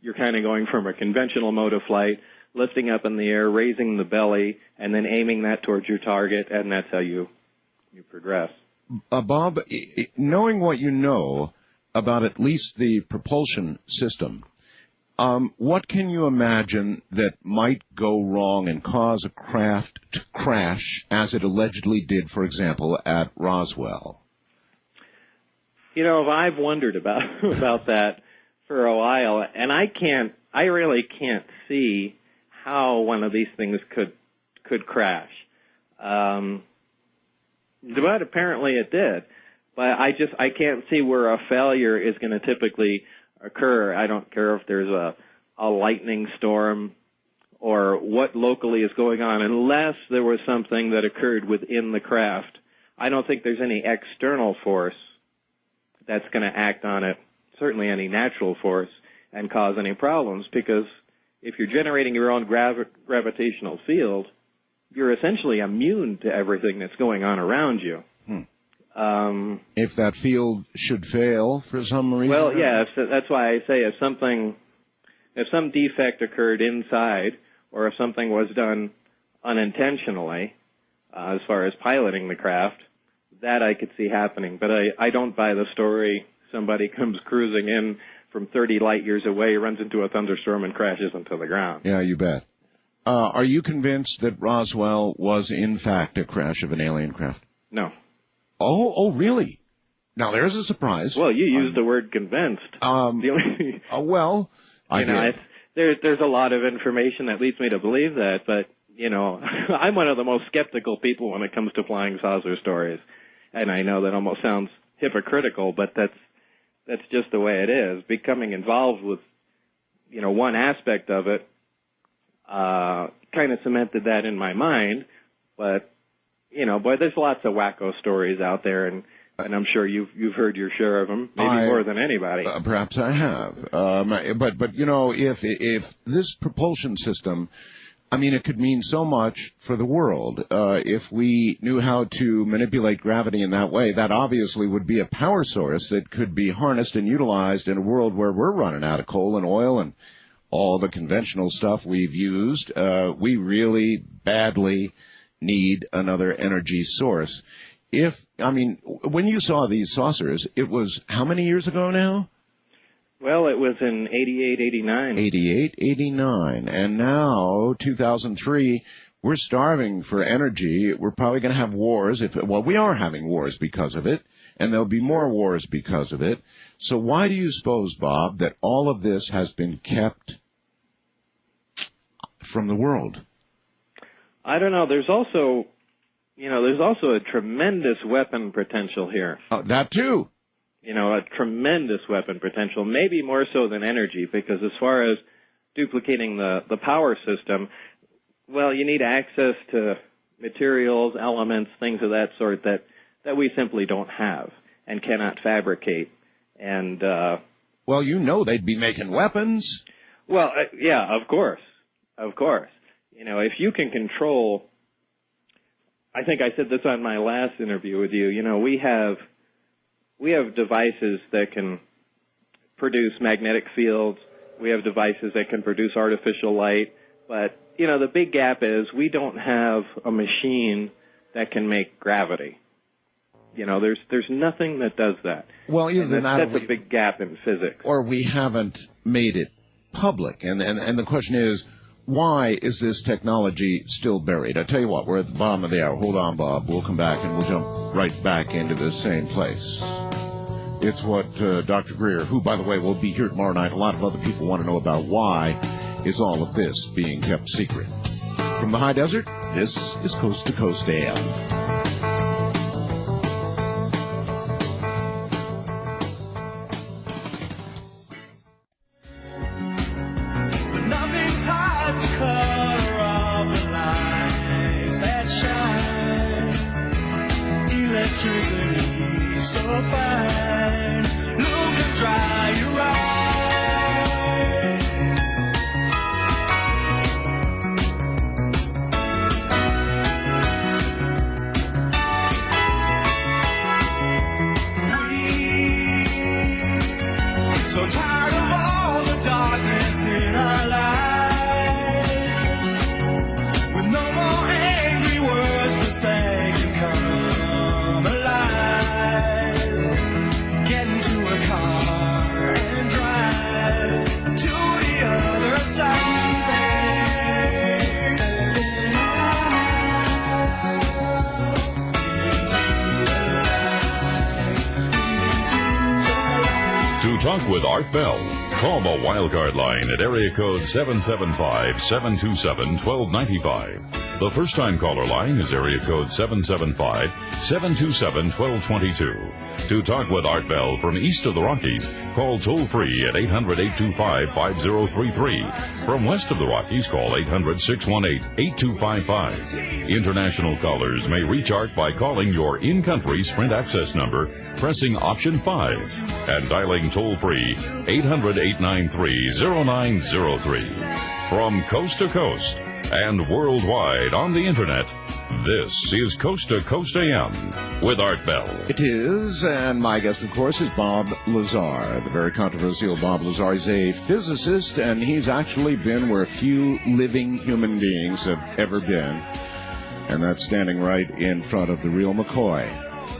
you're kind of going from a conventional mode of flight, lifting up in the air, raising the belly, and then aiming that towards your target, and that's how you progress. Bob, knowing what you know about at least the propulsion system, what can you imagine that might go wrong and cause a craft to crash, as it allegedly did, for example, at Roswell? You know, I've wondered about that for a while, and I really can't see how one of these things could crash. But apparently it did. But I can't see where a failure is going to typically occur. I don't care if there's a lightning storm or what locally is going on, unless there was something that occurred within the craft. I don't think there's any external force that's going to act on it, certainly any natural force, and cause any problems, because if you're generating your own gravitational field, you're essentially immune to everything that's going on around you. If that field should fail for some reason? Well, yeah, that's why I say if some defect occurred inside, or if something was done unintentionally, as far as piloting the craft, that I could see happening. But I don't buy the story somebody comes cruising in from 30 light years away, runs into a thunderstorm, and crashes into the ground. Yeah, you bet. Are you convinced that Roswell was, in fact, a crash of an alien craft? No. Oh, really? Now, there's a surprise. Well, you used the word convinced. Well, I did. there's a lot of information that leads me to believe that, but, you know, I'm one of the most skeptical people when it comes to flying saucer stories. And I know that almost sounds hypocritical, but that's just the way it is. Becoming involved with, you know, one aspect of it kind of cemented that in my mind. But, you know, boy, there's lots of wacko stories out there, and I'm sure you've heard your share of them, maybe more than anybody. Perhaps I have. But you know, if this propulsion system, I mean, it could mean so much for the world. If we knew how to manipulate gravity in that way, that obviously would be a power source that could be harnessed and utilized in a world where we're running out of coal and oil and all the conventional stuff we've used. We really badly need another energy source. When you saw these saucers, it was how many years ago now? Well, it was in 88, 89. 88, 89. And now, 2003, we're starving for energy. We're probably going to have wars. We are having wars because of it, and there'll be more wars because of it. So why do you suppose, Bob, that all of this has been kept from the world? I don't know. There's also a tremendous weapon potential here. That too. You know, a tremendous weapon potential, maybe more so than energy, because as far as duplicating the power system, well, you need access to materials, elements, things of that sort that we simply don't have and cannot fabricate. And well, you know, they'd be making weapons. Well, yeah, of course. You know, if you can control, I think I said this on my last interview with you, you know, we have devices that can produce magnetic fields. We have devices that can produce artificial light. But, you know, the big gap is we don't have a machine that can make gravity. You know, there's nothing that does that. Well, that's a big gap in physics. Or we haven't made it public. And the question is, why is this technology still buried? I tell you what, we're at the bottom of the hour. Hold on, Bob. We'll come back and we'll jump right back into the same place. It's what Dr. Greer, who, by the way, will be here tomorrow night. A lot of other people want to know about why is all of this being kept secret. From the high desert, this is Coast to Coast AM. Electricity so fine, look and dry your eyes. We're so tired of all the darkness in our lives, with no more angry words to say can come. Get into a car and drive to the other side. To talk with Art Bell, call the Wildcard line at area code 775-727-1295. The first-time caller line is area code 775-727-1222. To talk with Art Bell from east of the Rockies, call toll-free at 800-825-5033. From west of the Rockies, call 800-618-8255. International callers may reach Art by calling your in-country Sprint access number, pressing option 5, and dialing toll-free 800-893-0903. From coast to coast and worldwide on the Internet, this is Coast to Coast AM with Art Bell. It is, and my guest, of course, is Bob Lazar, the very controversial Bob Lazar. He's a physicist, and he's actually been where few living human beings have ever been, and that's standing right in front of the real McCoy.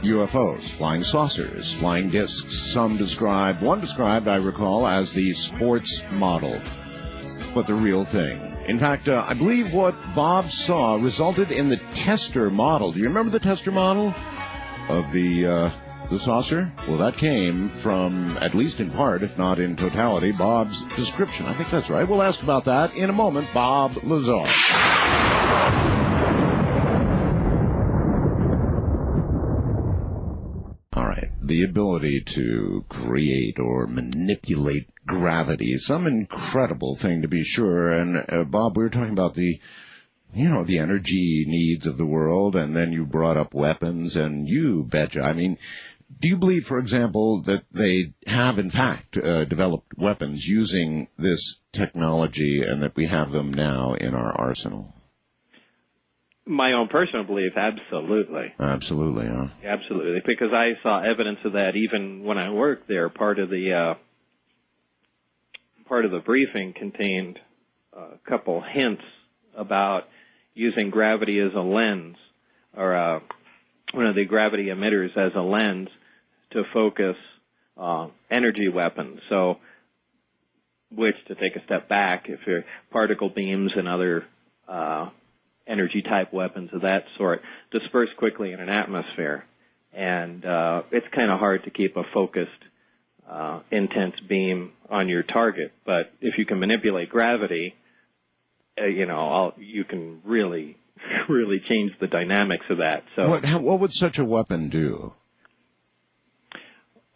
UFOs, flying saucers, flying discs. One described, I recall, as the sports model, but the real thing. In fact, I believe what Bob saw resulted in the tester model. Do you remember the tester model of the the saucer? Well, that came from, at least in part, if not in totality, Bob's description. I think that's right. We'll ask about that in a moment. Bob Lazar. All right. The ability to create or manipulate gravity, some incredible thing to be sure. And, Bob, we were talking about the energy needs of the world, and then you brought up weapons, and you betcha. I mean, do you believe, for example, that they have, in fact, developed weapons using this technology and that we have them now in our arsenal? My own personal belief, absolutely. Absolutely, huh? Absolutely, because I saw evidence of that even when I worked there. Part of the briefing contained a couple hints about using gravity as a lens, or one of the gravity emitters as a lens to focus energy weapons. So, which, to take a step back, if you're particle beams and other energy-type weapons of that sort disperse quickly in an atmosphere, and it's kind of hard to keep a focused, intense beam on your target. But if you can manipulate gravity, you can really change the dynamics of that. So, what would such a weapon do?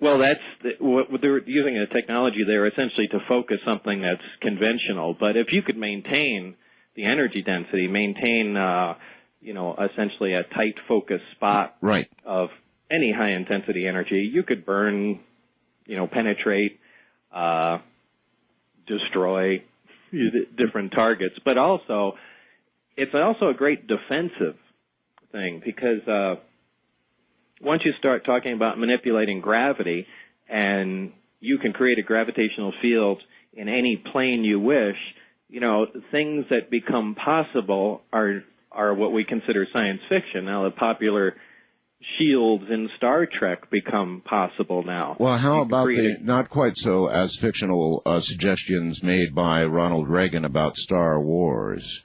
Well, what they're using a technology there essentially to focus something that's conventional. But if you could maintain the energy density, maintain essentially a tight focus spot right. of any high intensity energy, you could burn, penetrate, destroy different targets. But also, it's also a great defensive thing, because once you start talking about manipulating gravity, and you can create a gravitational field in any plane you wish, things that become possible are what we consider science fiction. Now, the popular shields in Star Trek become possible now. Well, how about the not quite so as fictional suggestions made by Ronald Reagan about Star Wars?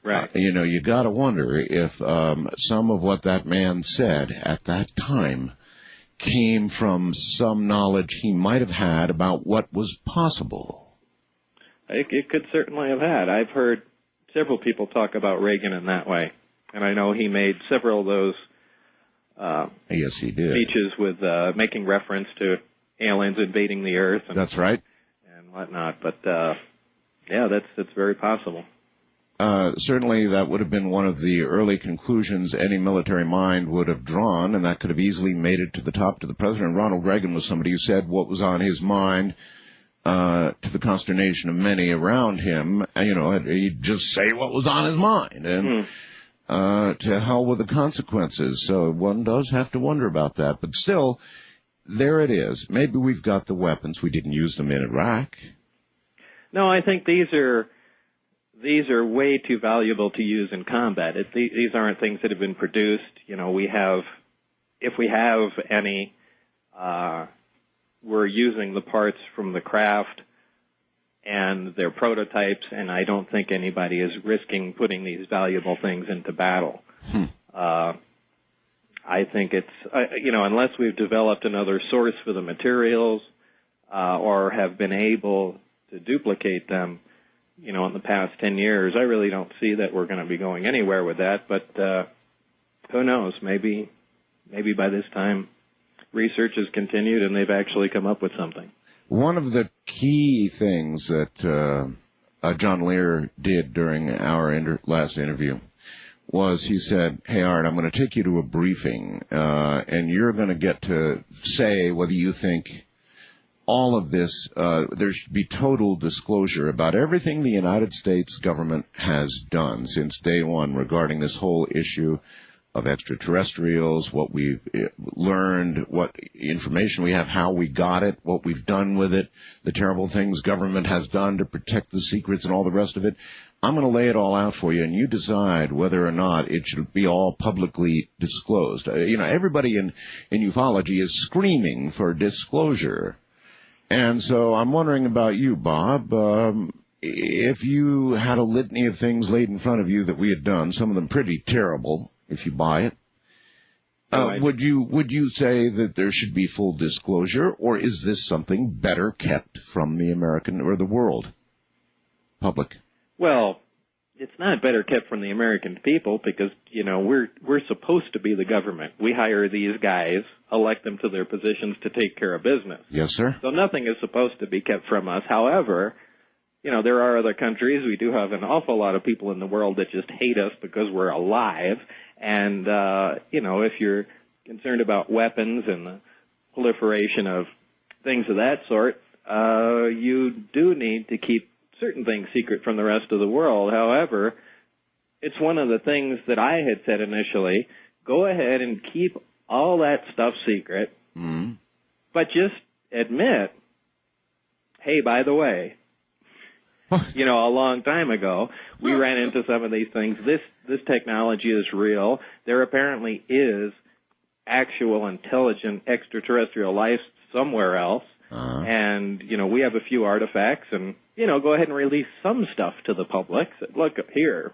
Right. You got to wonder if some of what that man said at that time came from some knowledge he might have had about what was possible. It could certainly have had. I've heard several people talk about Reagan in that way, and I know he made several of those yes, he did. speeches with making reference to aliens invading the Earth. And, that's right. And whatnot. But, that's very possible. Certainly that would have been one of the early conclusions any military mind would have drawn, and that could have easily made it to the top to the president. Ronald Reagan was somebody who said what was on his mind, to the consternation of many around him. He'd just say what was on his mind, and to hell with the consequences. So one does have to wonder about that. But still, there it is. Maybe we've got the weapons. We didn't use them in Iraq. No, I think these are way too valuable to use in combat. These aren't things that have been produced. If we have any, we're using the parts from the craft and their prototypes, and I don't think anybody is risking putting these valuable things into battle. I think it's, unless we've developed another source for the materials, or have been able to duplicate them, in the past 10 years, I really don't see that we're going to be going anywhere with that. But who knows? Maybe by this time, research has continued and they've actually come up with something. One of the key things that John Lear did during our last interview was he said, "Hey, Art, I'm going to take you to a briefing, and you're going to get to say whether you think all of this, there should be total disclosure about everything the United States government has done since day one regarding this whole issue of extraterrestrials, what we've learned, what information we have, how we got it, what we've done with it, the terrible things government has done to protect the secrets and all the rest of it. I'm going to lay it all out for you, and you decide whether or not it should be all publicly disclosed." Everybody in ufology is screaming for disclosure. And so I'm wondering about you, Bob. If you had a litany of things laid in front of you that we had done, some of them pretty terrible, if you buy it, Would you say that there should be full disclosure, or is this something better kept from the American or the world public? Well, it's not better kept from the American people because, we're supposed to be the government. We hire these guys, elect them to their positions to take care of business. Yes, sir. So nothing is supposed to be kept from us. However, there are other countries. We do have an awful lot of people in the world that just hate us because we're alive. And, if you're concerned about weapons and the proliferation of things of that sort, you do need to keep certain things secret from the rest of the world. However, it's one of the things that I had said initially, go ahead and keep all that stuff secret, but just admit, hey, by the way, a long time ago, we ran into some of these things. This technology is real. There apparently is actual intelligent extraterrestrial life somewhere else. And, we have a few artifacts and, go ahead and release some stuff to the public. So, look here,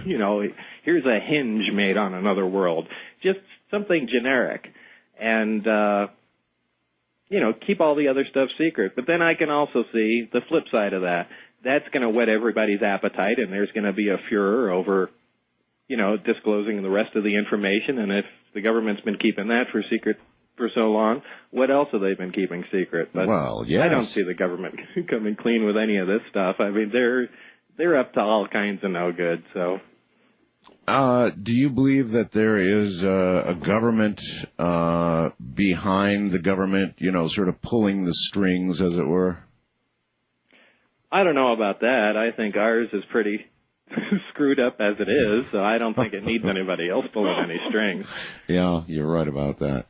here's a hinge made on another world. Just something generic. And, keep all the other stuff secret. But then I can also see the flip side of that. That's going to whet everybody's appetite, and there's going to be a furor over, disclosing the rest of the information. And if the government's been keeping that for secret for so long, what else have they been keeping secret? But well, yes. I don't see the government coming clean with any of this stuff. I mean, they're up to all kinds of no good. So, do you believe that there is a government behind the government, sort of pulling the strings, as it were? I don't know about that. I think ours is pretty screwed up as it is, so I don't think it needs anybody else pulling any strings. Yeah, you're right about that.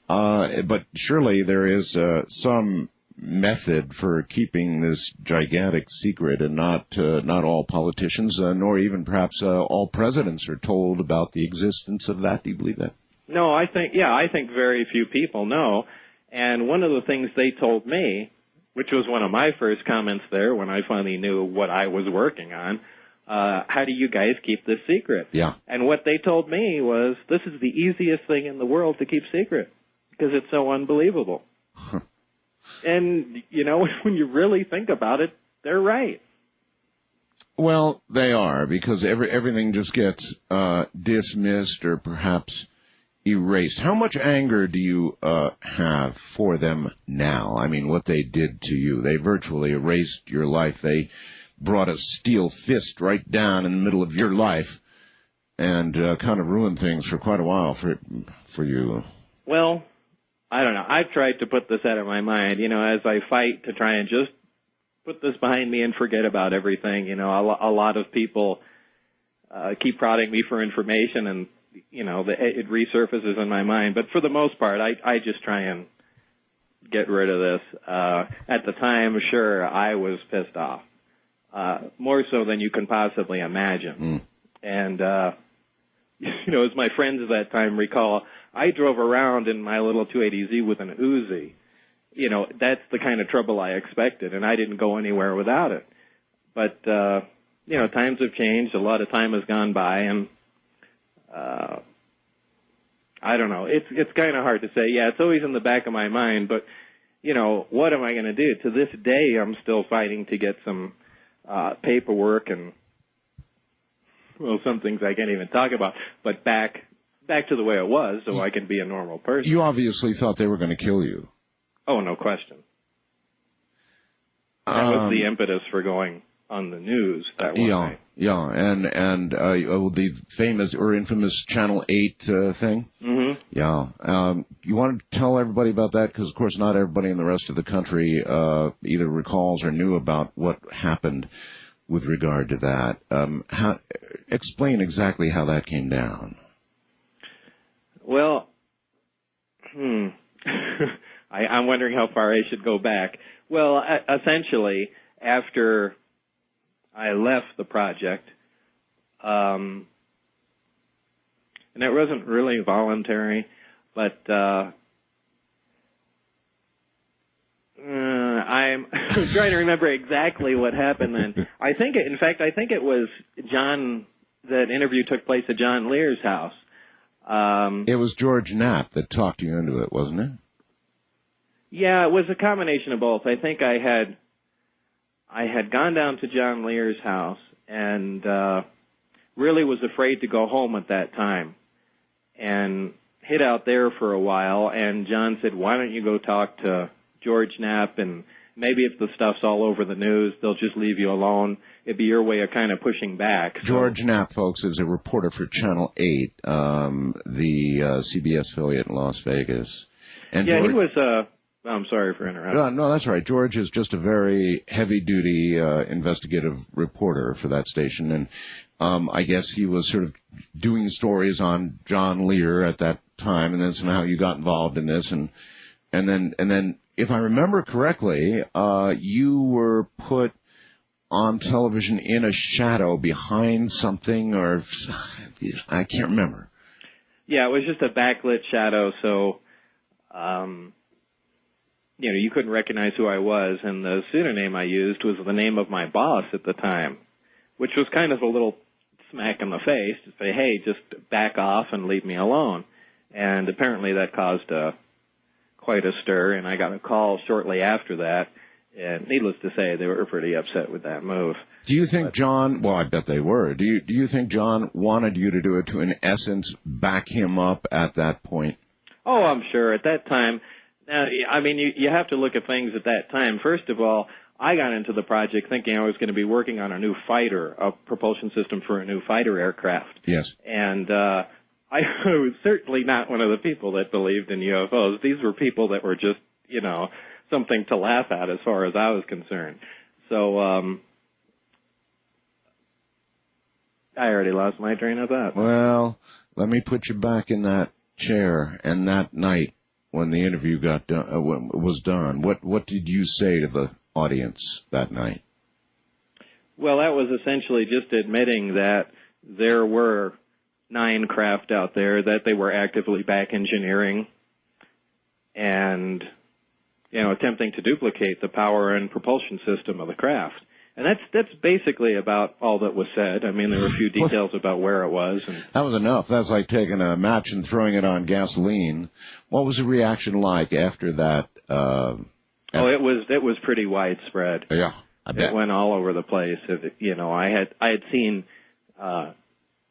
But surely there is some method for keeping this gigantic secret, and not all politicians, nor even perhaps all presidents are told about the existence of that. Do you believe that? No, I think very few people know. And one of the things they told me, which was one of my first comments there when I finally knew what I was working on, how do you guys keep this secret? Yeah. And what they told me was, this is the easiest thing in the world to keep secret because it's so unbelievable. And, when you really think about it, they're right. Well, they are, because everything just gets dismissed or perhaps erased. How much anger do you have for them now? I mean, what they did to you. They virtually erased your life. They brought a steel fist right down in the middle of your life and kind of ruined things for quite a while for you. Well, I don't know. I've tried to put this out of my mind, as I fight to try and just put this behind me and forget about everything. A lot of people keep prodding me for information, and it resurfaces in my mind. But for the most part, I just try and get rid of this. At the time, sure, I was pissed off, more so than you can possibly imagine. And as my friends at that time recall, I drove around in my little 280Z with an Uzi. That's the kind of trouble I expected, and I didn't go anywhere without it. But times have changed. A lot of time has gone by, and I don't know. It's kind of hard to say. Yeah, it's always in the back of my mind, but what am I going to do? To this day, I'm still fighting to get some paperwork and some things I can't even talk about. But back to the way it was, so I can be a normal person. You obviously thought they were going to kill you. Oh, no question. That was the impetus for going on the news that one night. Yeah, and the famous or infamous Channel 8 thing? Mm-hmm. Yeah. You want to tell everybody about that? Because, of course, not everybody in the rest of the country either recalls or knew about what happened with regard to that. Explain exactly how that came down. Well, I'm wondering how far I should go back. Well, essentially, after I left the project, and it wasn't really voluntary, but I'm trying to remember exactly what happened then. I think it was John, that interview took place at John Lear's house. It was George Knapp that talked you into it, wasn't it? Yeah, it was a combination of both. I think I had gone down to John Lear's house and really was afraid to go home at that time, and hid out there for a while. And John said, "Why don't you go talk to George Knapp, and maybe if the stuff's all over the news, they'll just leave you alone. It'd be your way of kind of pushing back." So, George Knapp, folks, is a reporter for Channel 8, the CBS affiliate in Las Vegas. And yeah, George, he was. I'm sorry for interrupting. No, that's all right. George is just a very heavy-duty investigative reporter for that station, and I guess he was sort of doing stories on John Lear at that time, and then somehow you got involved in this, and then, if I remember correctly, you were put on television in a shadow behind something, or I can't remember. Yeah, it was just a backlit shadow, so you couldn't recognize who I was, and the pseudonym I used was the name of my boss at the time, which was kind of a little smack in the face to say, "Hey, just back off and leave me alone." And apparently that caused quite a stir, and I got a call shortly after that, and needless to say, they were pretty upset with that move. Do you think John, well, I bet they were, do you think John wanted you to do it to, in essence, back him up at that point? Oh, I'm sure. At that time, I mean, you have to look at things at that time. First of all, I got into the project thinking I was going to be working on a new fighter, a propulsion system for a new fighter aircraft. Yes. And I was certainly not one of the people that believed in UFOs. These were people that were just, something to laugh at as far as I was concerned. So I already lost my train of thought. Well, let me put you back in that chair, and that night when the interview was done, what did you say to the audience that night? Well, that was essentially just admitting that there were 9 craft out there, that they were actively back engineering and, attempting to duplicate the power and propulsion system of the craft. And that's basically about all that was said. I mean, there were a few details about where it was. And that was enough. That's like taking a match and throwing it on gasoline. What was the reaction like after that? It was pretty widespread. Yeah, I bet. It went all over the place. I had seen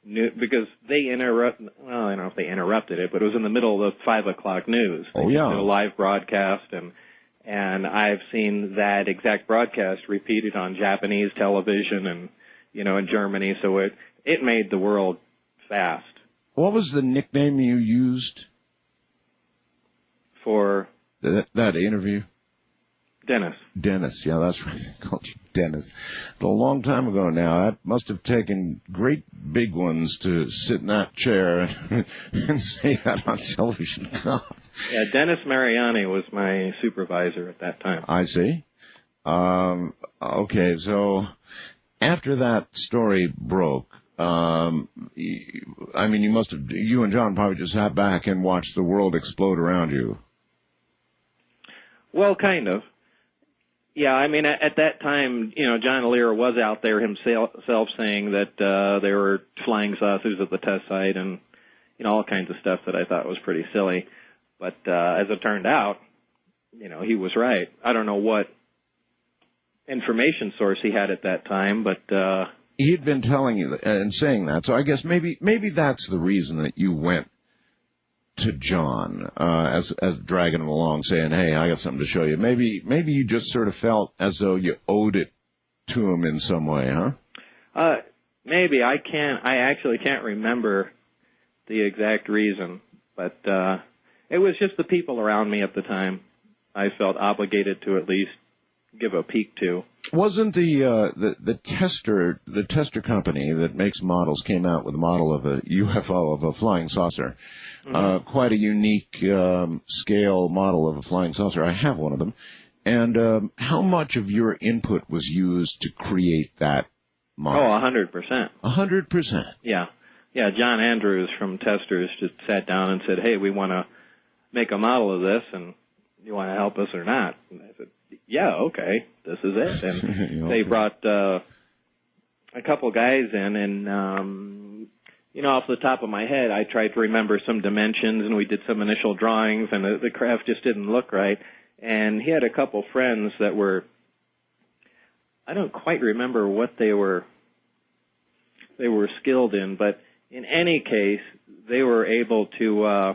because they interrupted. Well, I don't know if they interrupted it, but it was in the middle of the 5 o'clock news. Oh yeah, a live broadcast, and I've seen that exact broadcast repeated on Japanese television and in Germany. So it made the world fast. What was the nickname you used for that interview? Dennis. Dennis, yeah, that's right. They called you Dennis. It's a long time ago now. That must have taken great big ones to sit in that chair and say that on television. Yeah, Dennis Mariani was my supervisor at that time. I see. Okay, so after that story broke, you and John probably just sat back and watched the world explode around you. Well, kind of. Yeah, I mean, at that time, John Lear was out there himself saying that there were flying saucers at the test site and, all kinds of stuff that I thought was pretty silly. But as it turned out, he was right. I don't know what information source he had at that time, but he had been telling you and saying that. So I guess maybe that's the reason that you went to John as dragging him along, saying, "Hey, I got something to show you." Maybe you just sort of felt as though you owed it to him in some way, huh? Maybe. I actually can't remember the exact reason, but it was just the people around me at the time I felt obligated to at least give a peek to. Wasn't the tester company that makes models came out with a model of a UFO, of a flying saucer? Quite a unique scale model of a flying saucer. I have one of them. And how much of your input was used to create that model? Oh, 100%. 100%? Yeah. Yeah, John Andrews from Testers just sat down and said, "Hey, we want to make a model of this, and you want to help us or not?" And I said, "Yeah, okay, this is it." And they brought a couple guys in, and off the top of my head, I tried to remember some dimensions, and we did some initial drawings, and the craft just didn't look right. And he had a couple friends that were, I don't quite remember what they were skilled in, but in any case, they were able to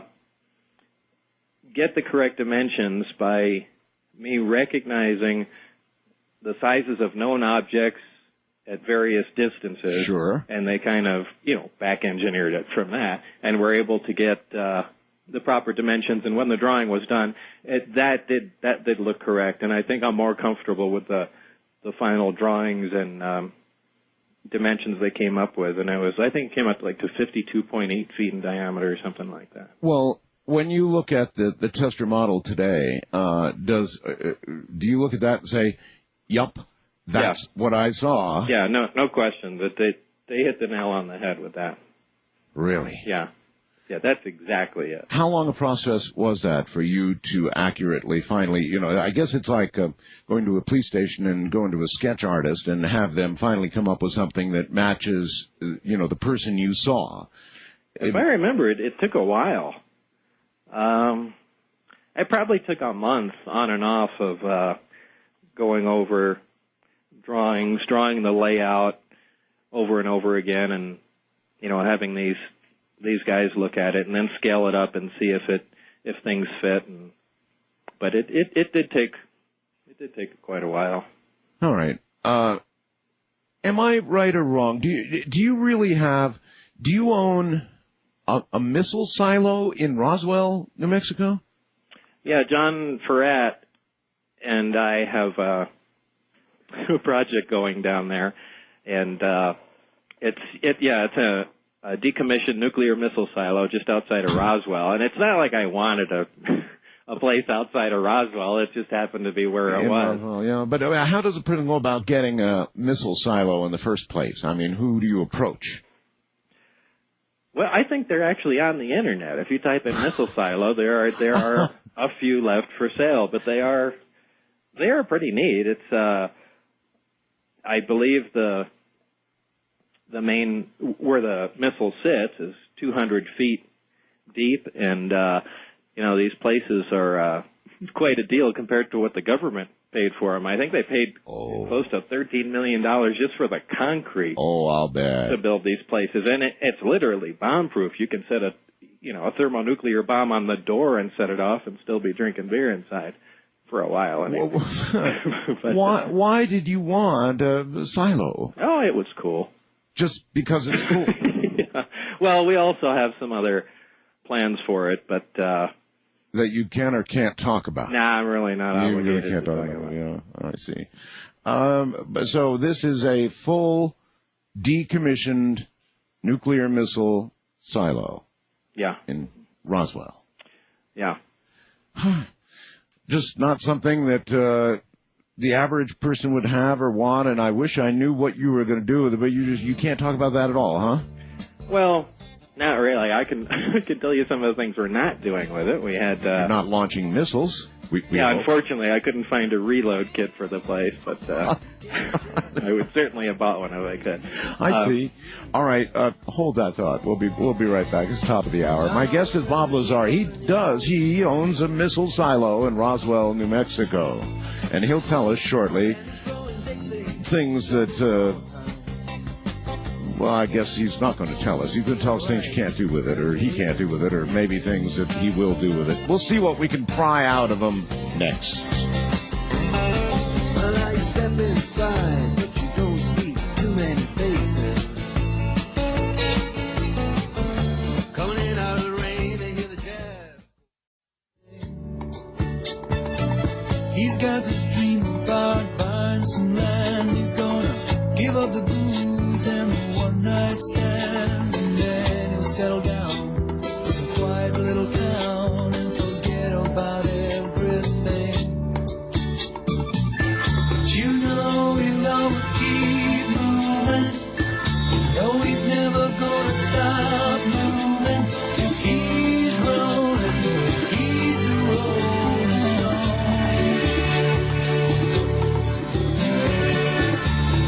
get the correct dimensions by me recognizing the sizes of known objects at various distances. Sure. And they kind of, back engineered it from that, and were able to get the proper dimensions. And when the drawing was done, that did look correct. And I think I'm more comfortable with the final drawings and dimensions they came up with. And I think it came up to 52.8 feet in diameter or something like that. Well, when you look at the tester model today, do you look at that and say, yup, that's what I saw? Yeah, no question. That they hit the nail on the head with that. Really? Yeah. Yeah, that's exactly it. How long a process was that for you to accurately, finally, I guess it's like going to a police station and going to a sketch artist and have them finally come up with something that matches, the person you saw. If I remember, it took a while. It probably took a month on and off of going over drawing the layout over and over again, and having these guys look at it and then scale it up and see if things fit. But it did take quite a while. All right. Am I right or wrong? Do you own a missile silo in Roswell, New Mexico? Yeah, John Ferrat and I have a project going down there, and it's a decommissioned nuclear missile silo just outside of Roswell. And it's not like I wanted a place outside of Roswell. It just happened to be where it was. Roswell, yeah. But how does a person go about getting a missile silo in the first place? I mean, who do you approach? Well, I think they're actually on the internet. If you type in missile silo, there are a few left for sale, but they are pretty neat. It's I believe the main where the missile sits is 200 feet deep, and these places are quite a deal compared to what the government paid for them. I think they paid close to $13 million just for the concrete. Oh, I'll bet. To build these places, and it's literally bomb-proof. You can set a thermonuclear bomb on the door and set it off, and still be drinking beer inside for a while. But, why did you want a silo? Oh, it was cool. Just because it's cool. Yeah. Well, we also have some other plans for it, but that you can or can't talk about. Nah, I'm really not obligated. You really can't talk about it. Yeah, I see. So this is a full decommissioned nuclear missile silo. Yeah. In Roswell. Yeah. Just not something that the average person would have or want, and I wish I knew what you were going to do with it, but you can't talk about that at all, huh? Well, not really. I can tell you some of the things we're not doing with it. We had You're not launching missiles. Unfortunately, I couldn't find a reload kit for the place, but I would certainly have bought one if I could. I see. All right, hold that thought. We'll be right back. It's the top of the hour. My guest is Bob Lazar. He owns a missile silo in Roswell, New Mexico, and he'll tell us shortly things that. Well, I guess he's not going to tell us. He's going to tell us things you can't do with it, or he can't do with it, or maybe things that he will do with it. We'll see what we can pry out of him next. Well, now you step inside, but you don't see too many faces. Coming in out of the rain, they hear the jazz. He's got this dream about buying some land. He's gonna give up the booze and the one-night stands, and then he'll settle down in some quiet little town and forget about everything. But you know he'll always keep moving. You know he's never gonna stop moving, 'cause he's rolling, he's the rolling stone.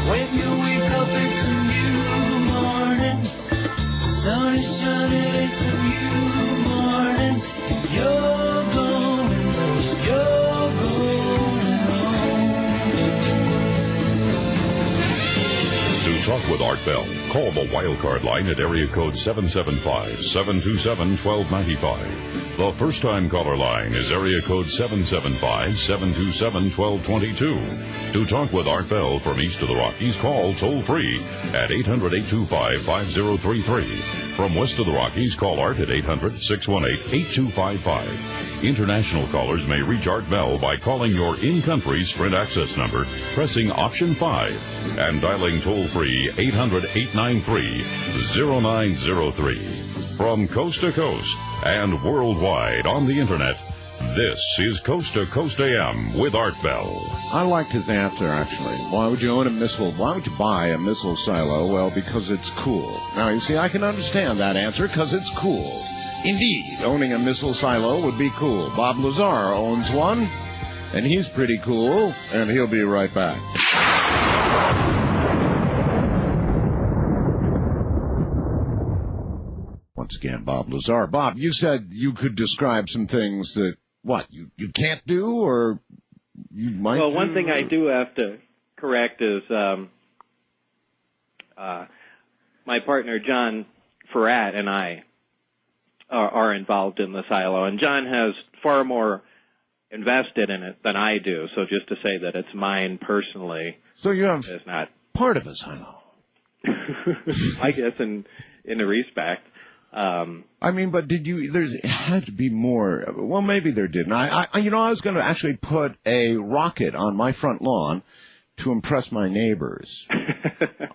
When you wake up, it's a new morning. The sun station, it's a new morning. You're going home. To talk with Art Bell, call the wildcard line at area code 775-727-1295. The first-time caller line is area code 775-727-1222. To talk with Art Bell from east of the Rockies, call toll-free at 800-825-5033. From west of the Rockies, call Art at 800-618-8255. International callers may reach Art Bell by calling your in-country Sprint access number, pressing option 5, and dialing toll-free 800-893-0903. From coast to coast and worldwide on the Internet, this is Coast to Coast AM with Art Bell. I liked his answer, actually. Why would you own a missile? Why would you buy a missile silo? Well, because it's cool. Now, you see, I can understand that answer because it's cool. Indeed, owning a missile silo would be cool. Bob Lazar owns one, and he's pretty cool, and he'll be right back. Once again, Bob Lazar. Bob, you said you could describe some things that, what, you can't do, or you might Well, do, one thing I do have to correct is my partner, John Farrat, and I are involved in the silo, and John has far more invested in it than I do, so just to say that it's mine personally So you have is not, part of a silo. I guess, in a respect. I mean, but did you, there had to be more, well, maybe there didn't. I was going to actually put a rocket on my front lawn to impress my neighbors.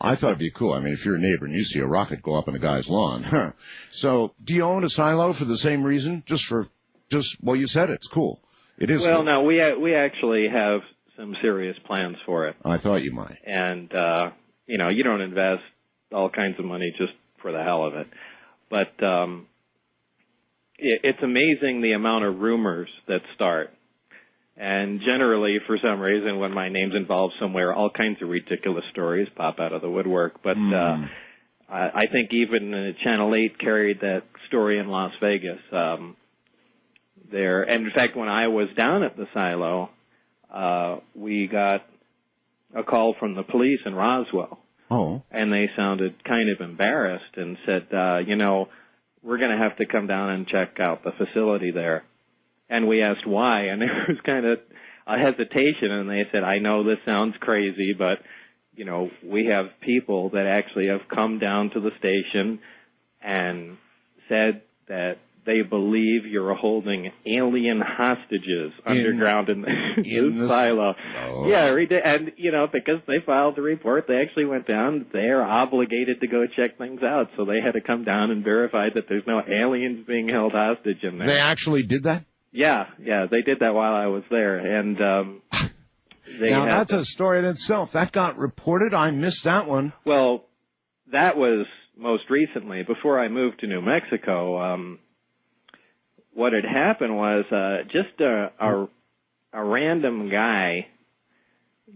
I thought it'd be cool. I mean, if you're a neighbor and you see a rocket go up on a guy's lawn. Huh. So, do you own a silo for the same reason? Well, you said it's cool. It is Well, cool. no, we actually have some serious plans for it. I thought you might. And, you don't invest all kinds of money just for the hell of it. But it's amazing the amount of rumors that start. And generally, for some reason, when my name's involved somewhere, all kinds of ridiculous stories pop out of the woodwork. But I think even Channel 8 carried that story in Las Vegas. And in fact, when I was down at the silo, we got a call from the police in Roswell. Oh. And they sounded kind of embarrassed and said, we're going to have to come down and check out the facility there. And we asked why, and there was kind of a hesitation, and they said, I know this sounds crazy, but, we have people that actually have come down to the station and said that they believe you're holding alien hostages underground in the silo. Oh. Yeah, and, because they filed the report, they actually went down. They're obligated to go check things out, so they had to come down and verify that there's no aliens being held hostage in there. They actually did that? Yeah, they did that while I was there, and now, that's a story in itself. That got reported? I missed that one. Well, that was most recently, before I moved to New Mexico. What had happened was just a random guy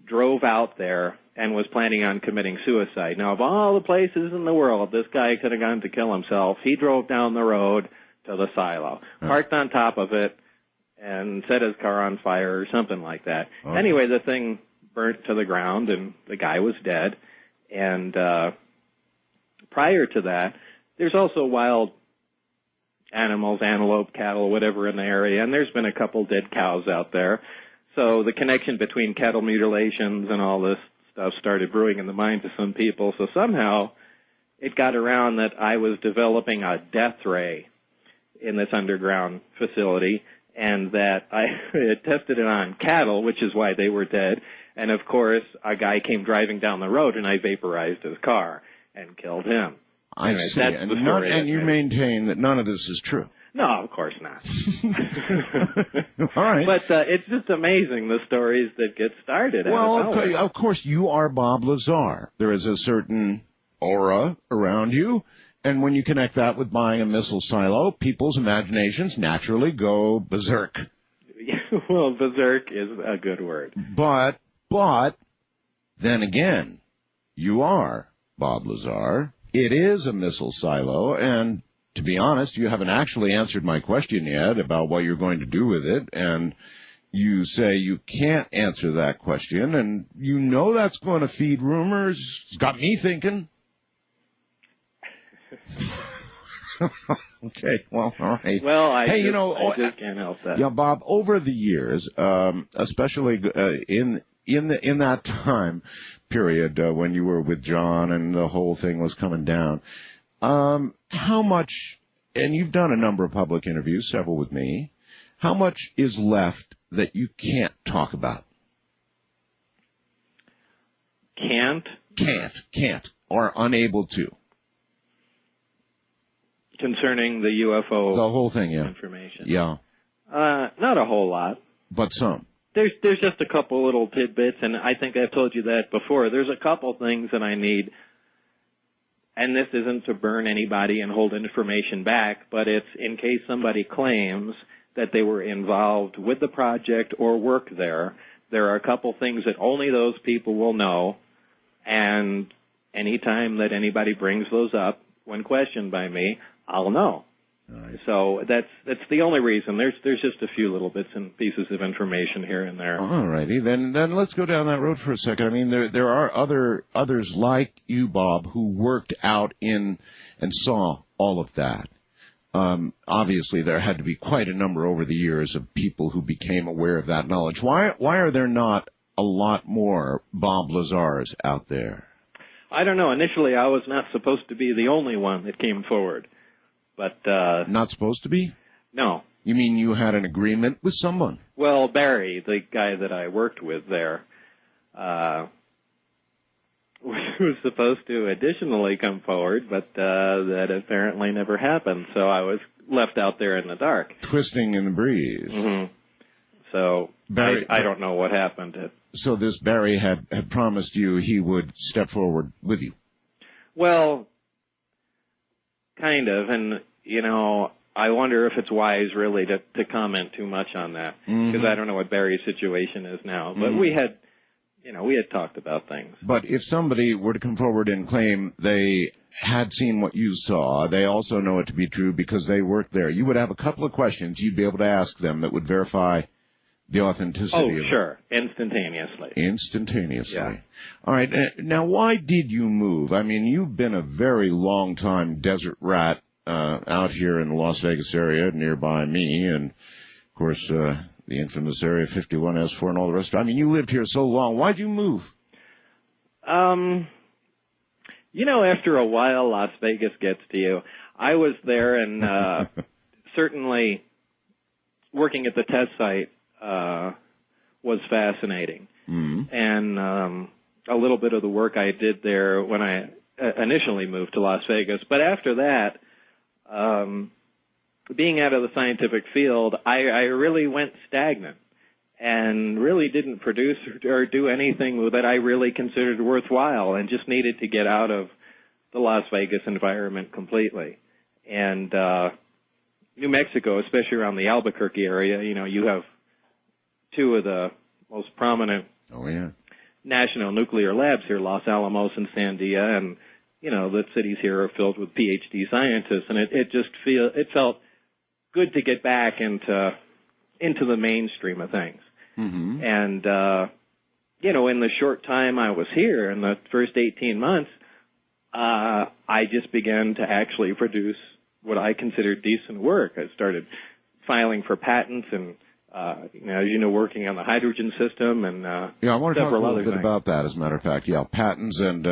drove out there and was planning on committing suicide. Now, of all the places in the world this guy could have gone to kill himself, he drove down the road to the silo, parked on top of it, and set his car on fire or something like that. Okay. Anyway, the thing burnt to the ground, and the guy was dead. And prior to that, there's also wild animals, antelope, cattle, whatever in the area, and there's been a couple dead cows out there. So the connection between cattle mutilations and all this stuff started brewing in the minds of some people. So somehow it got around that I was developing a death ray in this underground facility, and that I had tested it on cattle, which is why they were dead. And, of course, a guy came driving down the road, and I vaporized his car and killed him. I Anyway, see. that's the story. And you maintain that none of this is true. No, of course not. All right. But it's just amazing, the stories that get started. Well, of course, you are Bob Lazar. There is a certain aura around you, and when you connect that with buying a missile silo, people's imaginations naturally go berserk. Well, berserk is a good word. But, then again, you are Bob Lazar. It is a missile silo, and to be honest, you haven't actually answered my question yet about what you're going to do with it, and you say you can't answer that question, and you know that's going to feed rumors. It's got me thinking. Okay, well, all right. Well, I hey, just can't help that. Yeah, Bob, over the years, especially in that time period when you were with John and the whole thing was coming down, how much, and you've done a number of public interviews, several with me, how much is left that you can't talk about? Can't, or unable to? concerning the UFO The whole thing, yeah. information. Yeah. Not a whole lot. But some. There's just a couple little tidbits, and I think I've told you that before. There's a couple things that I need, and this isn't to burn anybody and hold information back, but it's in case somebody claims that they were involved with the project or work there. There are a couple things that only those people will know, and any time that anybody brings those up when questioned by me, I'll know. Right. So that's the only reason. There's just a few little bits and pieces of information here and there. All righty, then let's go down that road for a second. I mean, there are others like you, Bob, who worked out in and saw all of that. Obviously, there had to be quite a number over the years of people who became aware of that knowledge. Why are there not a lot more Bob Lazars out there? I don't know. Initially, I was not supposed to be the only one that came forward. But not supposed to be? No. You mean you had an agreement with someone? Well, Barry, the guy that I worked with there, was supposed to additionally come forward, but that apparently never happened. So I was left out there in the dark, twisting in the breeze. Mm-hmm. So Barry, I don't know what happened. So this Barry had promised you he would step forward with you. Well, kind of, and, I wonder if it's wise really to comment too much on that, because I don't know what Barry's situation is now. But we had talked about things. But if somebody were to come forward and claim they had seen what you saw, they also know it to be true because they worked there, you would have a couple of questions you'd be able to ask them that would verify the authenticity of it. Oh, sure. Instantaneously. Yeah. All right. Now, why did you move? I mean, you've been a very long time desert rat out here in the Las Vegas area nearby me, and, of course, the infamous Area 51S4 and all the rest. I mean, you lived here so long. Why'd you move? After a while, Las Vegas gets to you. I was there, and certainly working at the test site was fascinating. And a little bit of the work I did there when I initially moved to Las Vegas. But after that, being out of the scientific field, I really went stagnant and really didn't produce or do anything that I really considered worthwhile, and just needed to get out of the Las Vegas environment completely. And New Mexico, especially around the Albuquerque area, you have two of the most prominent national nuclear labs here, Los Alamos and Sandia, and the cities here are filled with PhD scientists, and it felt good to get back into the mainstream of things. And in the short time I was here, in the first 18 months, I just began to actually produce what I considered decent work. I started filing for patents and working on the hydrogen system and I want to talk a little bit things about that, as a matter of fact. Yeah, patents and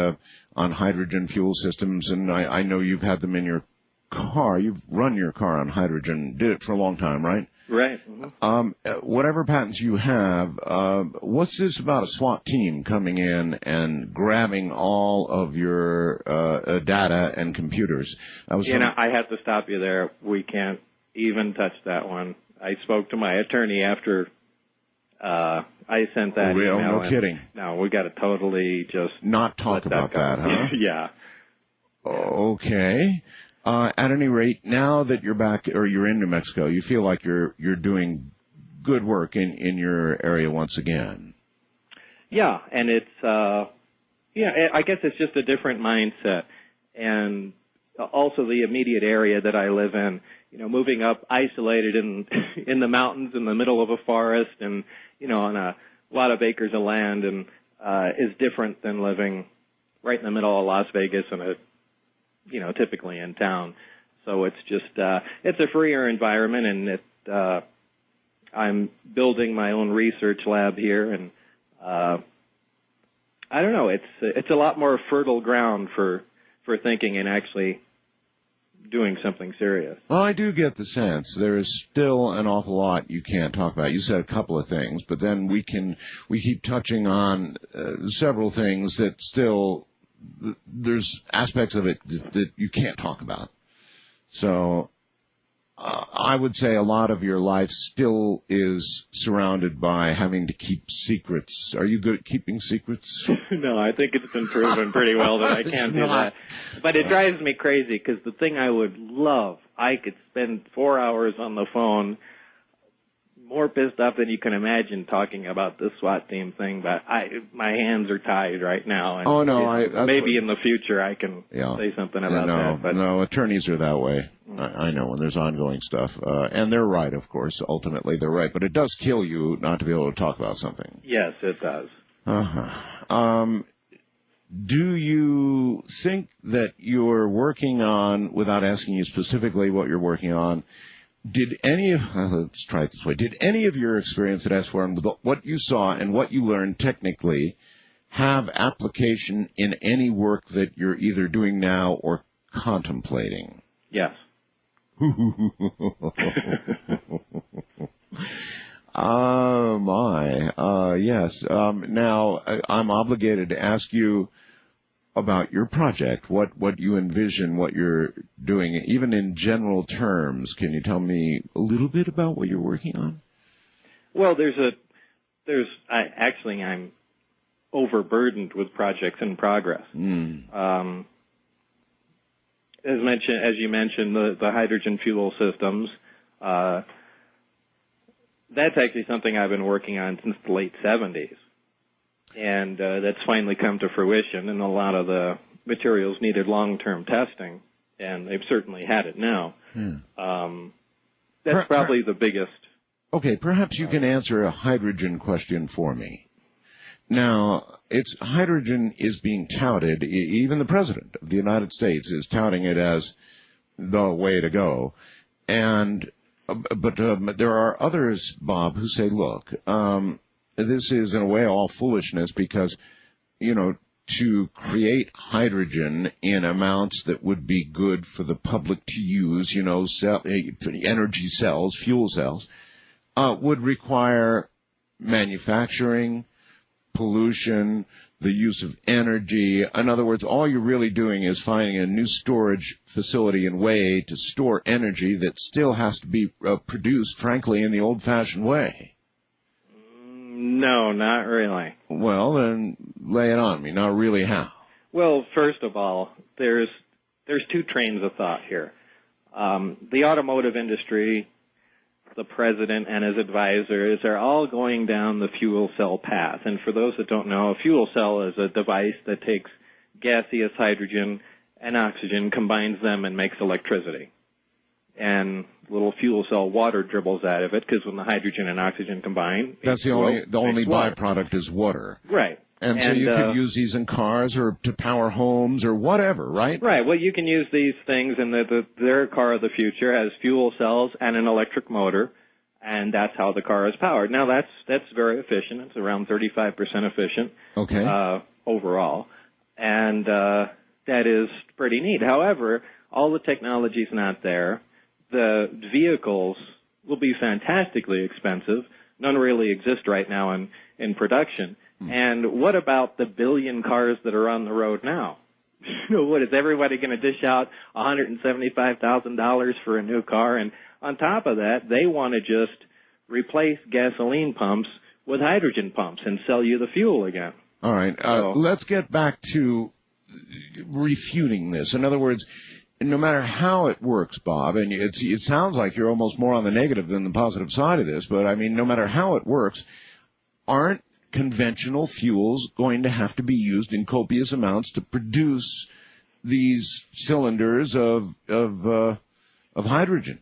on hydrogen fuel systems, and I know you've had them in your car. You've run your car on hydrogen. Did it for a long time, right? Right. Whatever patents you have, what's this about a SWAT team coming in and grabbing all of your data and computers? I have to stop you there. We can't even touch that one. I spoke to my attorney after I sent that email. No kidding. No, we got to totally just not talk about that, huh? Yeah. Okay. At any rate, now that you're back or you're in New Mexico, you feel like you're doing good work in your area once again. Yeah, and it's I guess it's just a different mindset. And also the immediate area that I live in. You know, moving up isolated in the mountains in the middle of a forest and, you know, on a lot of acres of land and is different than living right in the middle of Las Vegas and typically in town. So it's just it's a freer environment, and I'm building my own research lab here, and I don't know, it's a lot more fertile ground for thinking and actually doing something serious. Well, I do get the sense there is still an awful lot you can't talk about. You said a couple of things, but then we keep touching on several things that still there's aspects of it that you can't talk about. So I would say a lot of your life still is surrounded by having to keep secrets. Are you good at keeping secrets? No, I think it's been proven pretty well that I can't do that. But it drives me crazy because the thing I would love, I could spend 4 hours on the phone, more pissed off than you can imagine talking about this SWAT team thing, but my hands are tied right now. And maybe in the future I can say something about that. But no, attorneys are that way. I know when there's ongoing stuff. And they're right, of course. Ultimately, they're right. But it does kill you not to be able to talk about something. Yes, it does. Do you think that you're working on, without asking you specifically what you're working on, let's try it this way. Did any of your experience at S4M, with what you saw and what you learned technically, have application in any work that you're either doing now or contemplating? Yes. Oh, my. Yes. Now, I'm obligated to ask you about your project, what you envision, what you're doing, even in general terms. Can you tell me a little bit about what you're working on? Well, I'm overburdened with projects in progress. As you mentioned, the hydrogen fuel systems, that's actually something I've been working on since the late 70s. And that's finally come to fruition, and a lot of the materials needed long-term testing, and they've certainly had it now. That's probably the biggest. Okay, perhaps you can answer a hydrogen question for me. Now, hydrogen is being touted, even the President of the United States is touting it as the way to go. But there are others, Bob, who say, look, this is in a way all foolishness because, to create hydrogen in amounts that would be good for the public to use, energy cells, fuel cells, would require manufacturing, pollution, the use of energy. In other words, all you're really doing is finding a new storage facility and way to store energy that still has to be produced, frankly, in the old-fashioned way. No, not really. Well, then lay it on me. Not really how? Well, first of all, there's two trains of thought here. The automotive industry, the president and his advisors are all going down the fuel cell path. And for those that don't know, a fuel cell is a device that takes gaseous hydrogen and oxygen, combines them, and makes electricity. And little fuel cell water dribbles out of it because when the hydrogen and oxygen combine, that's the only byproduct is water. Right. And so you could use these in cars or to power homes or whatever, right? Right. Well, you can use these things, and their car of the future has fuel cells and an electric motor, and that's how the car is powered. Now, that's very efficient. It's around 35% efficient overall, and that is pretty neat. However, all the technology's not there. The vehicles will be fantastically expensive. None really exist right now in production. And what about the billion cars that are on the road now? What, is everybody going to dish out $175,000 for a new car? And on top of that, they want to just replace gasoline pumps with hydrogen pumps and sell you the fuel again. All right. Let's get back to refuting this. In other words, no matter how it works, Bob, and it sounds like you're almost more on the negative than the positive side of this, but I mean, no matter how it works, aren't conventional fuels going to have to be used in copious amounts to produce these cylinders of hydrogen.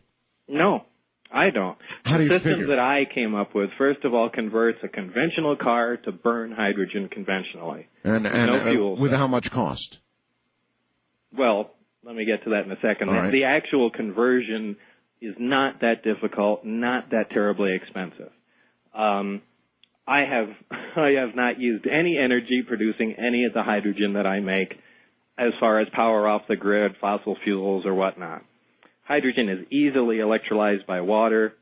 No, I don't. How do you the system figure? that I came up with, first of all, converts a conventional car to burn hydrogen conventionally. And no fuel with cell. how much cost? Well, let me get to that in a second. All right. The actual conversion is not that difficult, not that terribly expensive. I have not used any energy producing any of the hydrogen that I make as far as power off the grid, fossil fuels, or whatnot. Hydrogen is easily electrolyzed by water.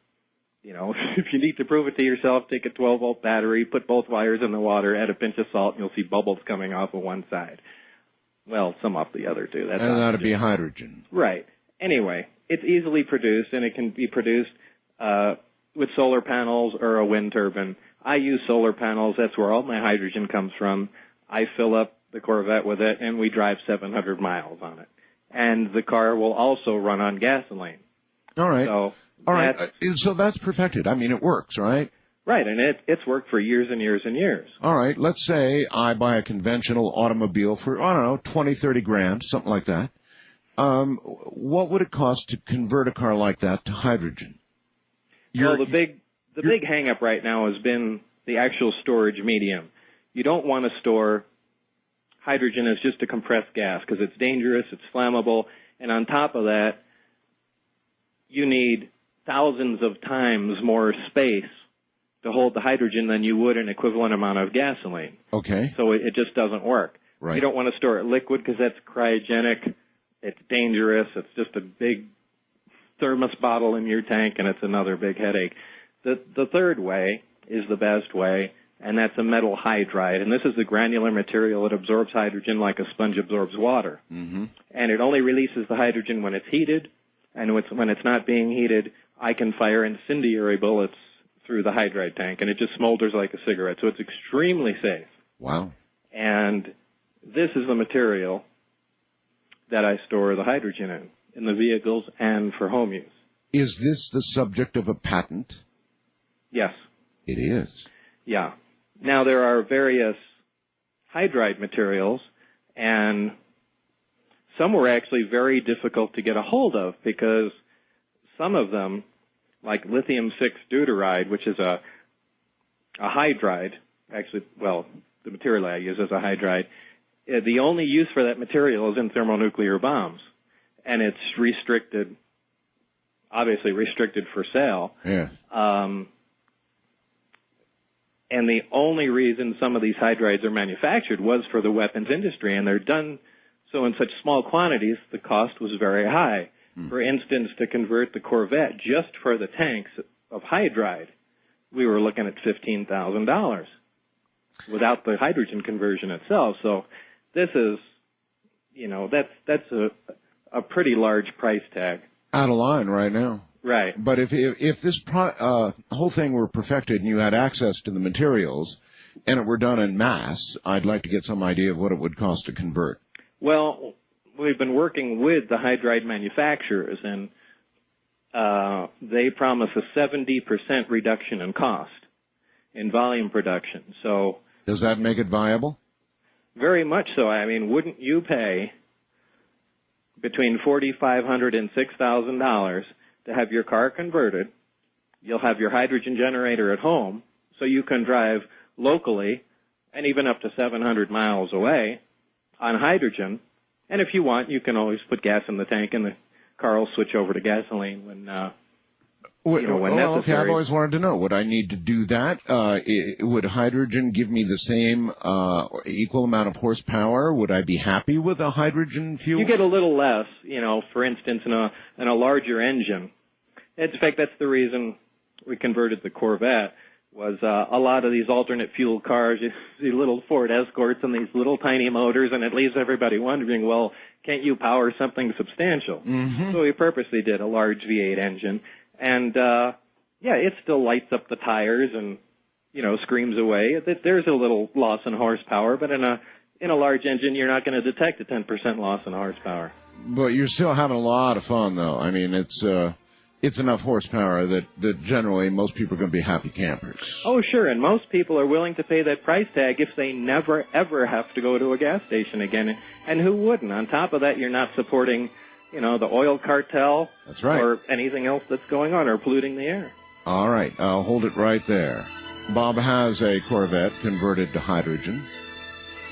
You know, if you need to prove it to yourself, take a 12-volt battery, put both wires in the water, add a pinch of salt, and you'll see bubbles coming off of one side. Well, some off the other, too. That's And that'd oxygen. be hydrogen. Right. Anyway, it's easily produced, and it can be produced with solar panels or a wind turbine. I use solar panels. That's where all my hydrogen comes from. I fill up the Corvette with it, and we drive 700 miles on it. And the car will also run on gasoline. All right. So All right. So that's perfected. I mean, it works, right? Right, and it's worked for years and years and years. All right. Let's say I buy a conventional automobile for, I don't know, 20, 30 grand, something like that. What would it cost to convert a car like that to hydrogen? Well, the big hang-up right now has been the actual storage medium. You don't want to store hydrogen as just a compressed gas because it's dangerous, it's flammable, and on top of that, you need thousands of times more space to hold the hydrogen than you would an equivalent amount of gasoline. Okay. So it just doesn't work. Right. You don't want to store it liquid because that's cryogenic. It's dangerous. It's just a big thermos bottle in your tank, and it's another big headache. The third way is the best way, and that's a metal hydride. And this is the granular material that absorbs hydrogen like a sponge absorbs water. Mm-hmm. And it only releases the hydrogen when it's heated, and when it's not being heated, I can fire incendiary bullets through the hydride tank, and it just smolders like a cigarette. So it's extremely safe. Wow. And this is the material that I store the hydrogen in the vehicles and for home use. Is this the subject of a patent? Yes. It is. Yeah. Now, there are various hydride materials, and some were actually very difficult to get a hold of because some of them, like lithium-6 deuteride, which is a hydride, actually, well, the material I use is a hydride, the only use for that material is in thermonuclear bombs, and it's restricted, obviously restricted for sale. Yeah. And the only reason some of these hydrides are manufactured was for the weapons industry, and they're done so in such small quantities, the cost was very high. For instance, to convert the Corvette just for the tanks of hydride, we were looking at $15,000 without the hydrogen conversion itself. So this is, you know, that's a pretty large price tag. Out of line right now. Right. But if this whole thing were perfected and you had access to the materials and it were done en masse, I'd like to get some idea of what it would cost to convert. Well, we've been working with the hydride manufacturers, and they promise a 70% reduction in cost in volume production. So does that make it viable? Very much so. I mean, wouldn't you pay between $4,500 and $6,000 to have your car converted? You'll have your hydrogen generator at home, so you can drive locally and even up to 700 miles away on hydrogen. And if you want, you can always put gas in the tank, and the car will switch over to gasoline when necessary. Okay, I've always wanted to know, would I need to do that? Would hydrogen give me the same equal amount of horsepower? Would I be happy with a hydrogen fuel? You get a little less, for instance, in a larger engine. In fact, that's the reason we converted the Corvette, was a lot of these alternate fuel cars, you see little Ford Escorts and these little tiny motors, and it leaves everybody wondering, well, can't you power something substantial? Mm-hmm. So we purposely did a large V8 engine. And, it still lights up the tires and, screams away. There's a little loss in horsepower, but in a large engine, you're not going to detect a 10% loss in horsepower. But you're still having a lot of fun, though. I mean, it's it's enough horsepower that generally most people are going to be happy campers. Oh, sure, and most people are willing to pay that price tag if they never, ever have to go to a gas station again. And who wouldn't? On top of that, you're not supporting, the oil cartel. That's right. Or anything else that's going on or polluting the air. All right, I'll hold it right there. Bob has a Corvette converted to hydrogen,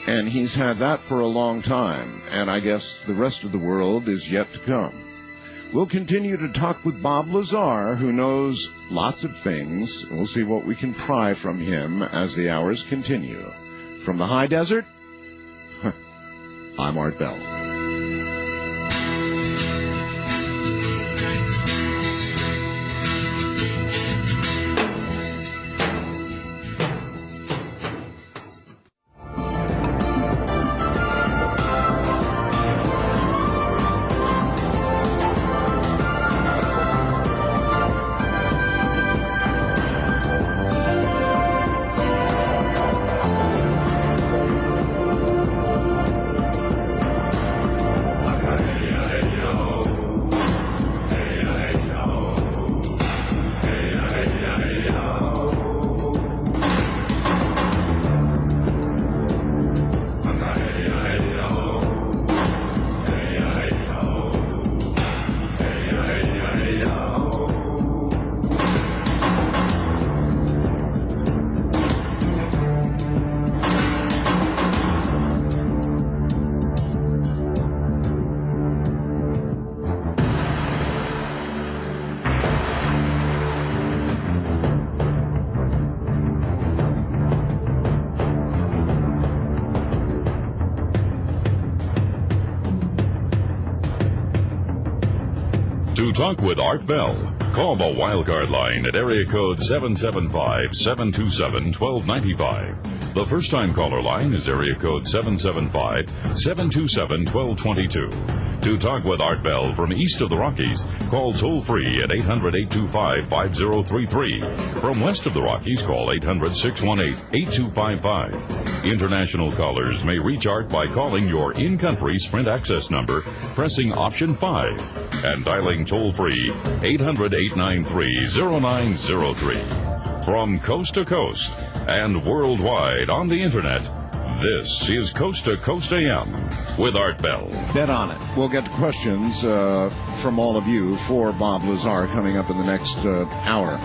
and he's had that for a long time, and I guess the rest of the world is yet to come. We'll continue to talk with Bob Lazar, who knows lots of things. We'll see what we can pry from him as the hours continue. From the high desert, I'm Art Bell. To talk with Art Bell, call the Wildcard line at area code 775-727-1295. The first-time caller line is area code 775-727-1222. To talk with Art Bell from east of the Rockies, call toll-free at 800-825-5033. From west of the Rockies, call 800-618-8255. International callers may reach Art by calling your in-country Sprint access number, pressing option 5, and dialing toll-free 800-893-0903. From coast to coast and worldwide on the Internet, this is Coast to Coast AM with Art Bell. Bet on it. We'll get to questions from all of you for Bob Lazar coming up in the next hour.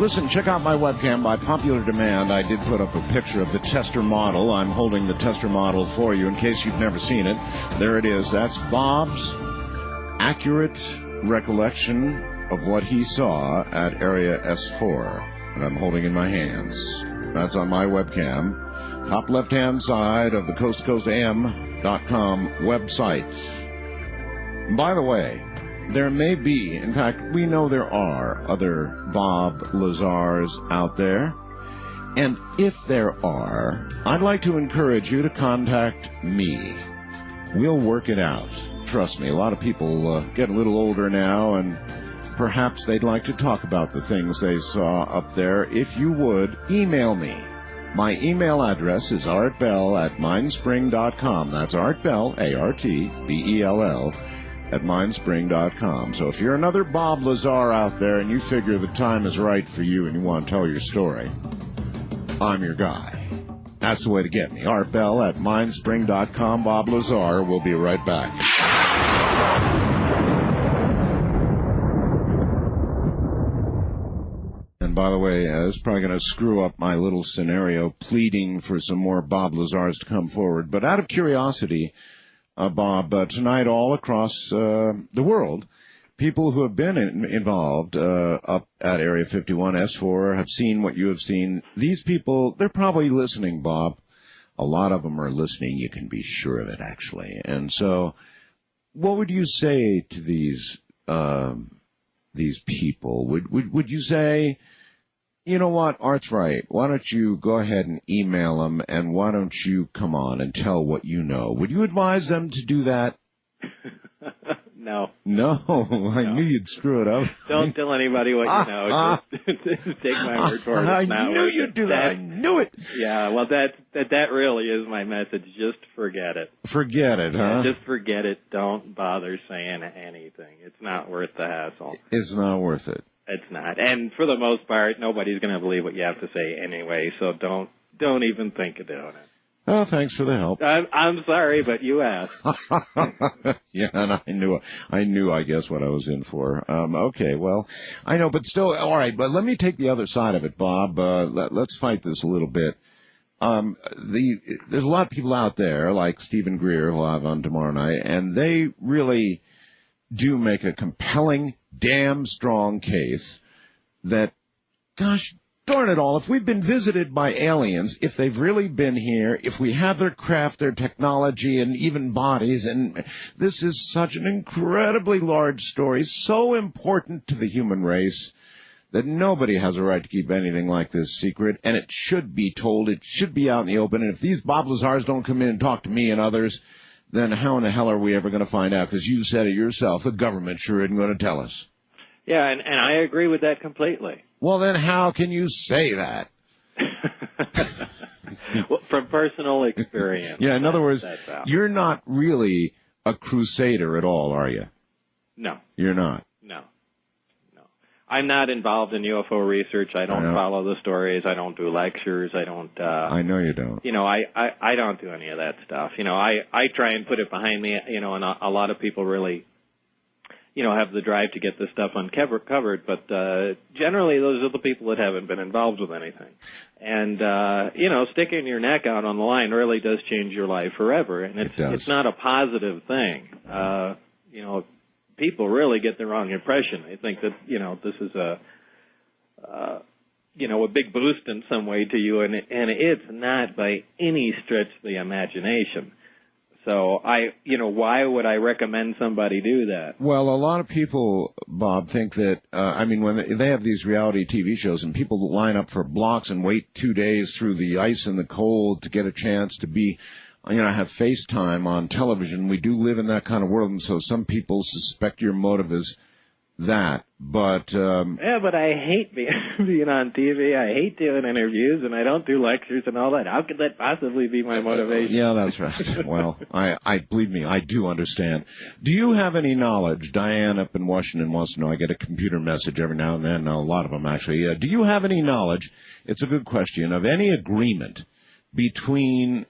Listen, check out my webcam. By popular demand, I did put up a picture of the tester model. I'm holding the tester model for you in case you've never seen it. There it is. That's Bob's accurate recollection of what he saw at Area S4 that I'm holding in my hands. That's on my webcam. Top left-hand side of the coasttocoastam.com website. By the way, there may be, in fact, we know there are other Bob Lazars out there. And if there are, I'd like to encourage you to contact me. We'll work it out. Trust me, a lot of people get a little older now, and perhaps they'd like to talk about the things they saw up there. If you would, email me. My email address is artbell@mindspring.com. That's artbell, A-R-T-B-E-L-L, at mindspring.com. So if you're another Bob Lazar out there and you figure the time is right for you and you want to tell your story, I'm your guy. That's the way to get me. artbell@mindspring.com. Bob Lazar. We'll be right back. And by the way, it's probably going to screw up my little scenario pleading for some more Bob Lazars to come forward. But out of curiosity, Bob, tonight all across the world, people who have been involved up at Area 51, S4, have seen what you have seen. These people, they're probably listening, Bob. A lot of them are listening. You can be sure of it, actually. And so what would you say to these people? Would you say, you know what, Art's right. Why don't you go ahead and email them, and why don't you come on and tell what you know? Would you advise them to do that? No. No, I knew you'd screw it up. Don't tell anybody what you know. Just take my word for it. I It's not knew worth you'd it. do that. I knew it. Yeah, well, that really is my message. Just forget it. Forget it, huh? Yeah, just forget it. Don't bother saying anything. It's not worth the hassle. It's not worth it. It's not. And for the most part, nobody's going to believe what you have to say anyway, so don't even think of doing it. Oh, thanks for the help. I'm sorry, but you asked. Yeah, and I knew, I guess, what I was in for. Okay, well, I know, but still, all right, but let me take the other side of it, Bob. Let's fight this a little bit. There's a lot of people out there, like Stephen Greer, who I'll have on tomorrow night, and they really do make a compelling, damn strong case that, gosh, darn it all, if we've been visited by aliens, if they've really been here, if we have their craft, their technology, and even bodies, and this is such an incredibly large story, so important to the human race, that nobody has a right to keep anything like this secret, and it should be told, it should be out in the open, and if these Bob Lazars don't come in and talk to me and others, then how in the hell are we ever going to find out? Because you said it yourself, the government sure isn't going to tell us. Yeah, and I agree with that completely. Well, then how can you say that? Well, from personal experience. Yeah, in other words, that's how. You're not really a crusader at all, are you? No. You're not. No. I'm not involved in UFO research. I don't follow the stories. I don't do lectures. I don't. I know you don't. I don't do any of that stuff. I try and put it behind me. And a lot of people really, have the drive to get this stuff uncovered. But generally, those are the people that haven't been involved with anything. And sticking your neck out on the line really does change your life forever. And it's not a positive thing. People really get the wrong impression. They think that, this is a big boost in some way to you, and it's not by any stretch of the imagination. So why would I recommend somebody do that? Well, a lot of people, Bob, think that, when they have these reality TV shows and people line up for blocks and wait 2 days through the ice and the cold to get a chance to be have FaceTime on television. We do live in that kind of world, and so some people suspect your motive is that. But yeah, but I hate being on TV. I hate doing interviews, and I don't do lectures and all that. How could that possibly be my motivation? Yeah, that's right. Well, I believe me, I do understand. Do you have any knowledge? Diane up in Washington wants to know. I get a computer message every now and then, a lot of them actually. Do you have any knowledge? It's a good question. Of any agreement between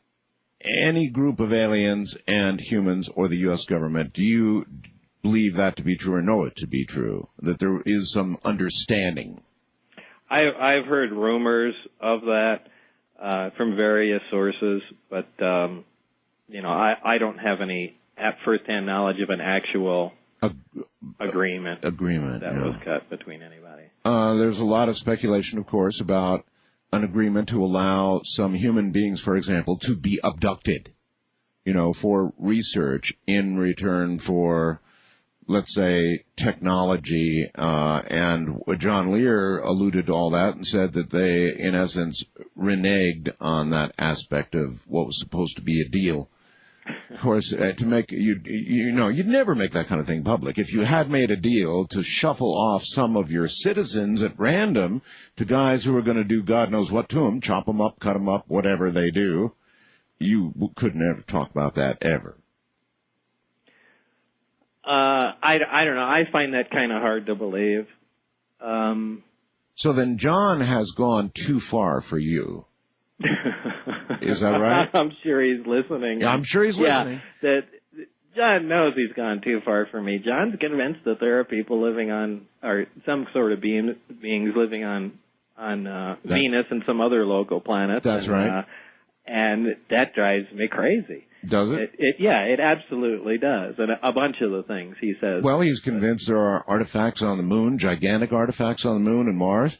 any group of aliens and humans or the U.S. government, do you believe that to be true or know it to be true, that there is some understanding? I've heard rumors of that from various sources, but, I don't have any first-hand knowledge of an actual agreement that was cut between anybody. There's a lot of speculation, of course, about an agreement to allow some human beings, for example, to be abducted, for research in return for, let's say, technology. And John Lear alluded to all that and said that they, in essence, reneged on that aspect of what was supposed to be a deal. Of course, to make you'd never make that kind of thing public. If you had made a deal to shuffle off some of your citizens at random to guys who are going to do God knows what to them, chop them up, cut them up, whatever they do, you could never talk about that ever. I don't know. I find that kind of hard to believe. So then John has gone too far for you. Is that right? I'm sure he's listening. Yeah, I'm sure he's listening. Yeah, that John knows he's gone too far for me. John's convinced that there are people living on, or some sort of beings living on Venus and some other local planets. That's right. And that drives me crazy. Does it? It absolutely does. And a bunch of the things he says. Well, he's convinced there are artifacts on the moon, gigantic artifacts on the moon and Mars.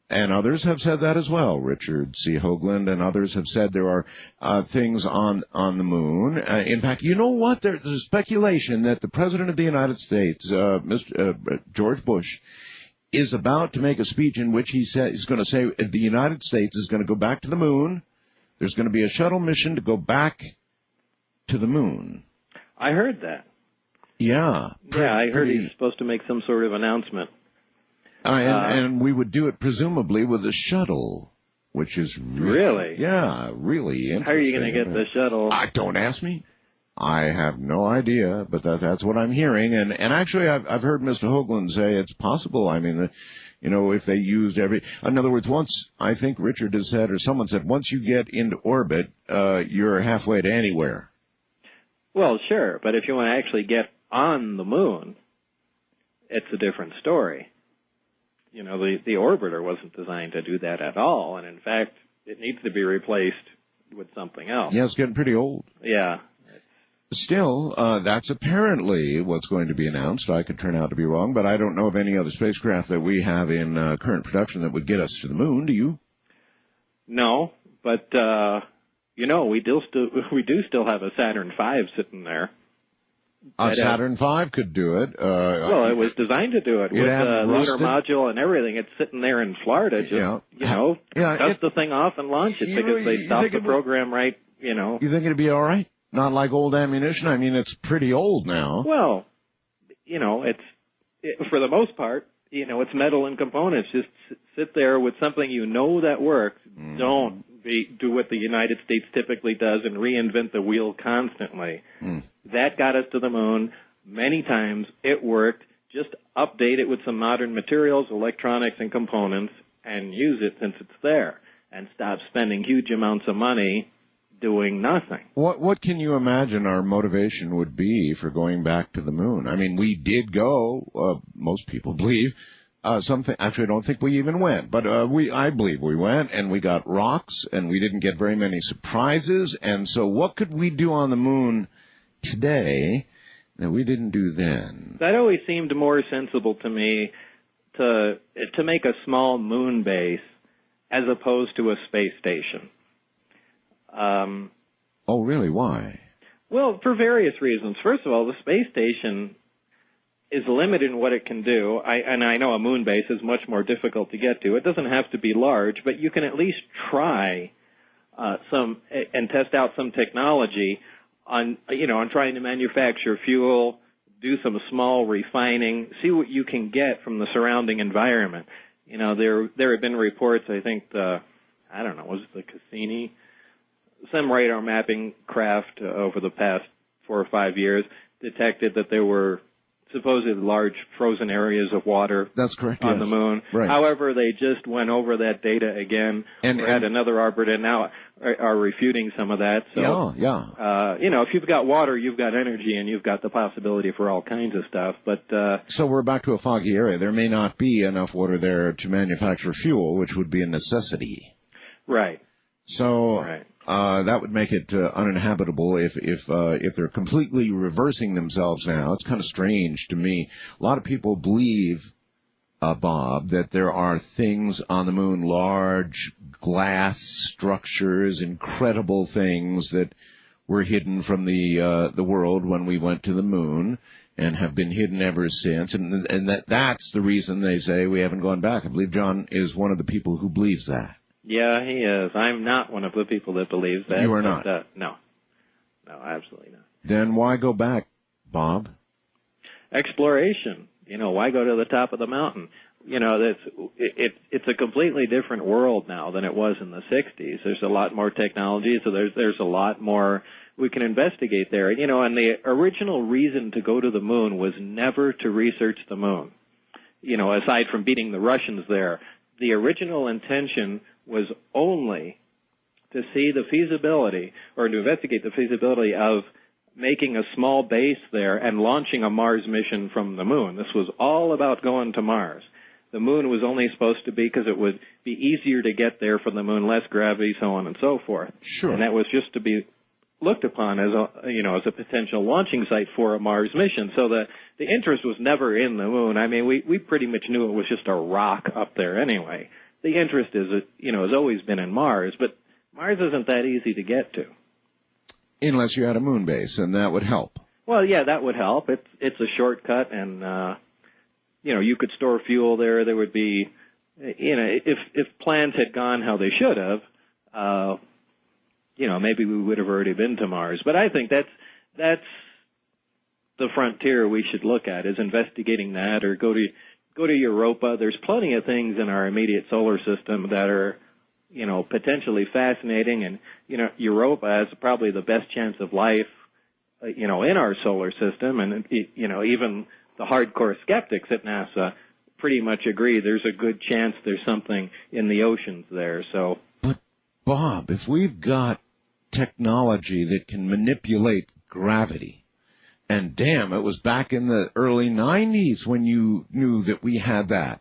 And others have said that as well. Richard C. Hoagland and others have said there are things on the moon. In fact, you know what? There's speculation that the President of the United States, George Bush, is about to make a speech in which he's going to say the United States is going to go back to the moon. There's going to be a shuttle mission to go back to the moon. I heard that. Yeah. Yeah, I heard he's supposed to make some sort of announcement. And we would do it presumably with a shuttle, which is really, really interesting. How are you going to get the shuttle? Don't ask me. I have no idea, but that's what I'm hearing. And actually, I've heard Mr. Hoagland say it's possible. I mean, if they used in other words, once, I think Richard has said, or someone said, once you get into orbit, you're halfway to anywhere. Well, sure, but if you want to actually get on the moon, it's a different story. The orbiter wasn't designed to do that at all, and in fact, it needs to be replaced with something else. Yeah, it's getting pretty old. Yeah. Still, that's apparently what's going to be announced. I could turn out to be wrong, but I don't know of any other spacecraft that we have in current production that would get us to the moon. Do you? No, but we do still have a Saturn V sitting there. Saturn V could do it. Well, it was designed to do it with the lunar module and everything. It's sitting there in Florida. Dust the thing off and launch it because they stopped the program right. You think it'd be all right? Not like old ammunition? I mean, it's pretty old now. Well, for the most part, it's metal and components. Just sit there with something that works. Don't do what the United States typically does and reinvent the wheel constantly. That got us to the moon many times. It worked. Just update it with some modern materials, electronics, and components, and use it since it's there. And stop spending huge amounts of money doing nothing. What can you imagine our motivation would be for going back to the moon? I mean, we did go, most people believe, actually I don't think we even went, but I believe we went, and we got rocks, and we didn't get very many surprises, and so what could we do on the moon today that we didn't do then? That always seemed more sensible to me to make a small moon base as opposed to a space station. Oh, really? Why? Well, for various reasons. First of all, the space station is limited in what it can do. I know a moon base is much more difficult to get to. It doesn't have to be large, but you can at least try and test out some technology on trying to manufacture fuel, do some small refining, see what you can get from the surrounding environment. There have been reports, I think was it the Cassini? Some radar mapping craft over the past 4 or 5 years detected that there were supposedly large frozen areas of water. That's correct, on the moon. Right. However, they just went over that data again and had another arbiter and now are refuting some of that. So, if you've got water, you've got energy, and you've got the possibility for all kinds of stuff. But so we're back to a foggy area. There may not be enough water there to manufacture fuel, which would be a necessity. Right. So that would make it uninhabitable if they're completely reversing themselves now. It's kind of strange to me. A lot of people believe, Bob, that there are things on the moon, large glass structures, incredible things that were hidden from the world when we went to the moon and have been hidden ever since. And that's the reason they say we haven't gone back. I believe John is one of the people who believes that. Yeah, he is. I'm not one of the people that believes that. You are not? No, absolutely not. Then why go back, Bob? Exploration. Why go to the top of the mountain? It's a completely different world now than it was in the 60s. There's a lot more technology, so there's a lot more we can investigate there. And the original reason to go to the moon was never to research the moon. Aside from beating the Russians there, the original intention was only to see the feasibility, or to investigate the feasibility of making a small base there and launching a Mars mission from the moon. This was all about going to Mars. The moon was only supposed to be because it would be easier to get there from the moon, less gravity, so on and so forth. Sure. And that was just to be looked upon as a potential launching site for a Mars mission. So the interest was never in the moon. I mean, we pretty much knew it was just a rock up there anyway. The interest has always been in Mars, but Mars isn't that easy to get to. Unless you had a moon base, and that would help. Well, yeah, that would help. It's a shortcut, and you could store fuel there. There would be, if plans had gone how they should have, maybe we would have already been to Mars. But I think that's the frontier we should look at, is investigating that, or go to Europa. There's plenty of things in our immediate solar system that are, potentially fascinating, and, Europa has probably the best chance of life, in our solar system, and, even the hardcore skeptics at NASA pretty much agree there's a good chance there's something in the oceans there, so. But, Bob, if we've got technology that can manipulate gravity, and damn, it was back in the early 90s when you knew that we had that.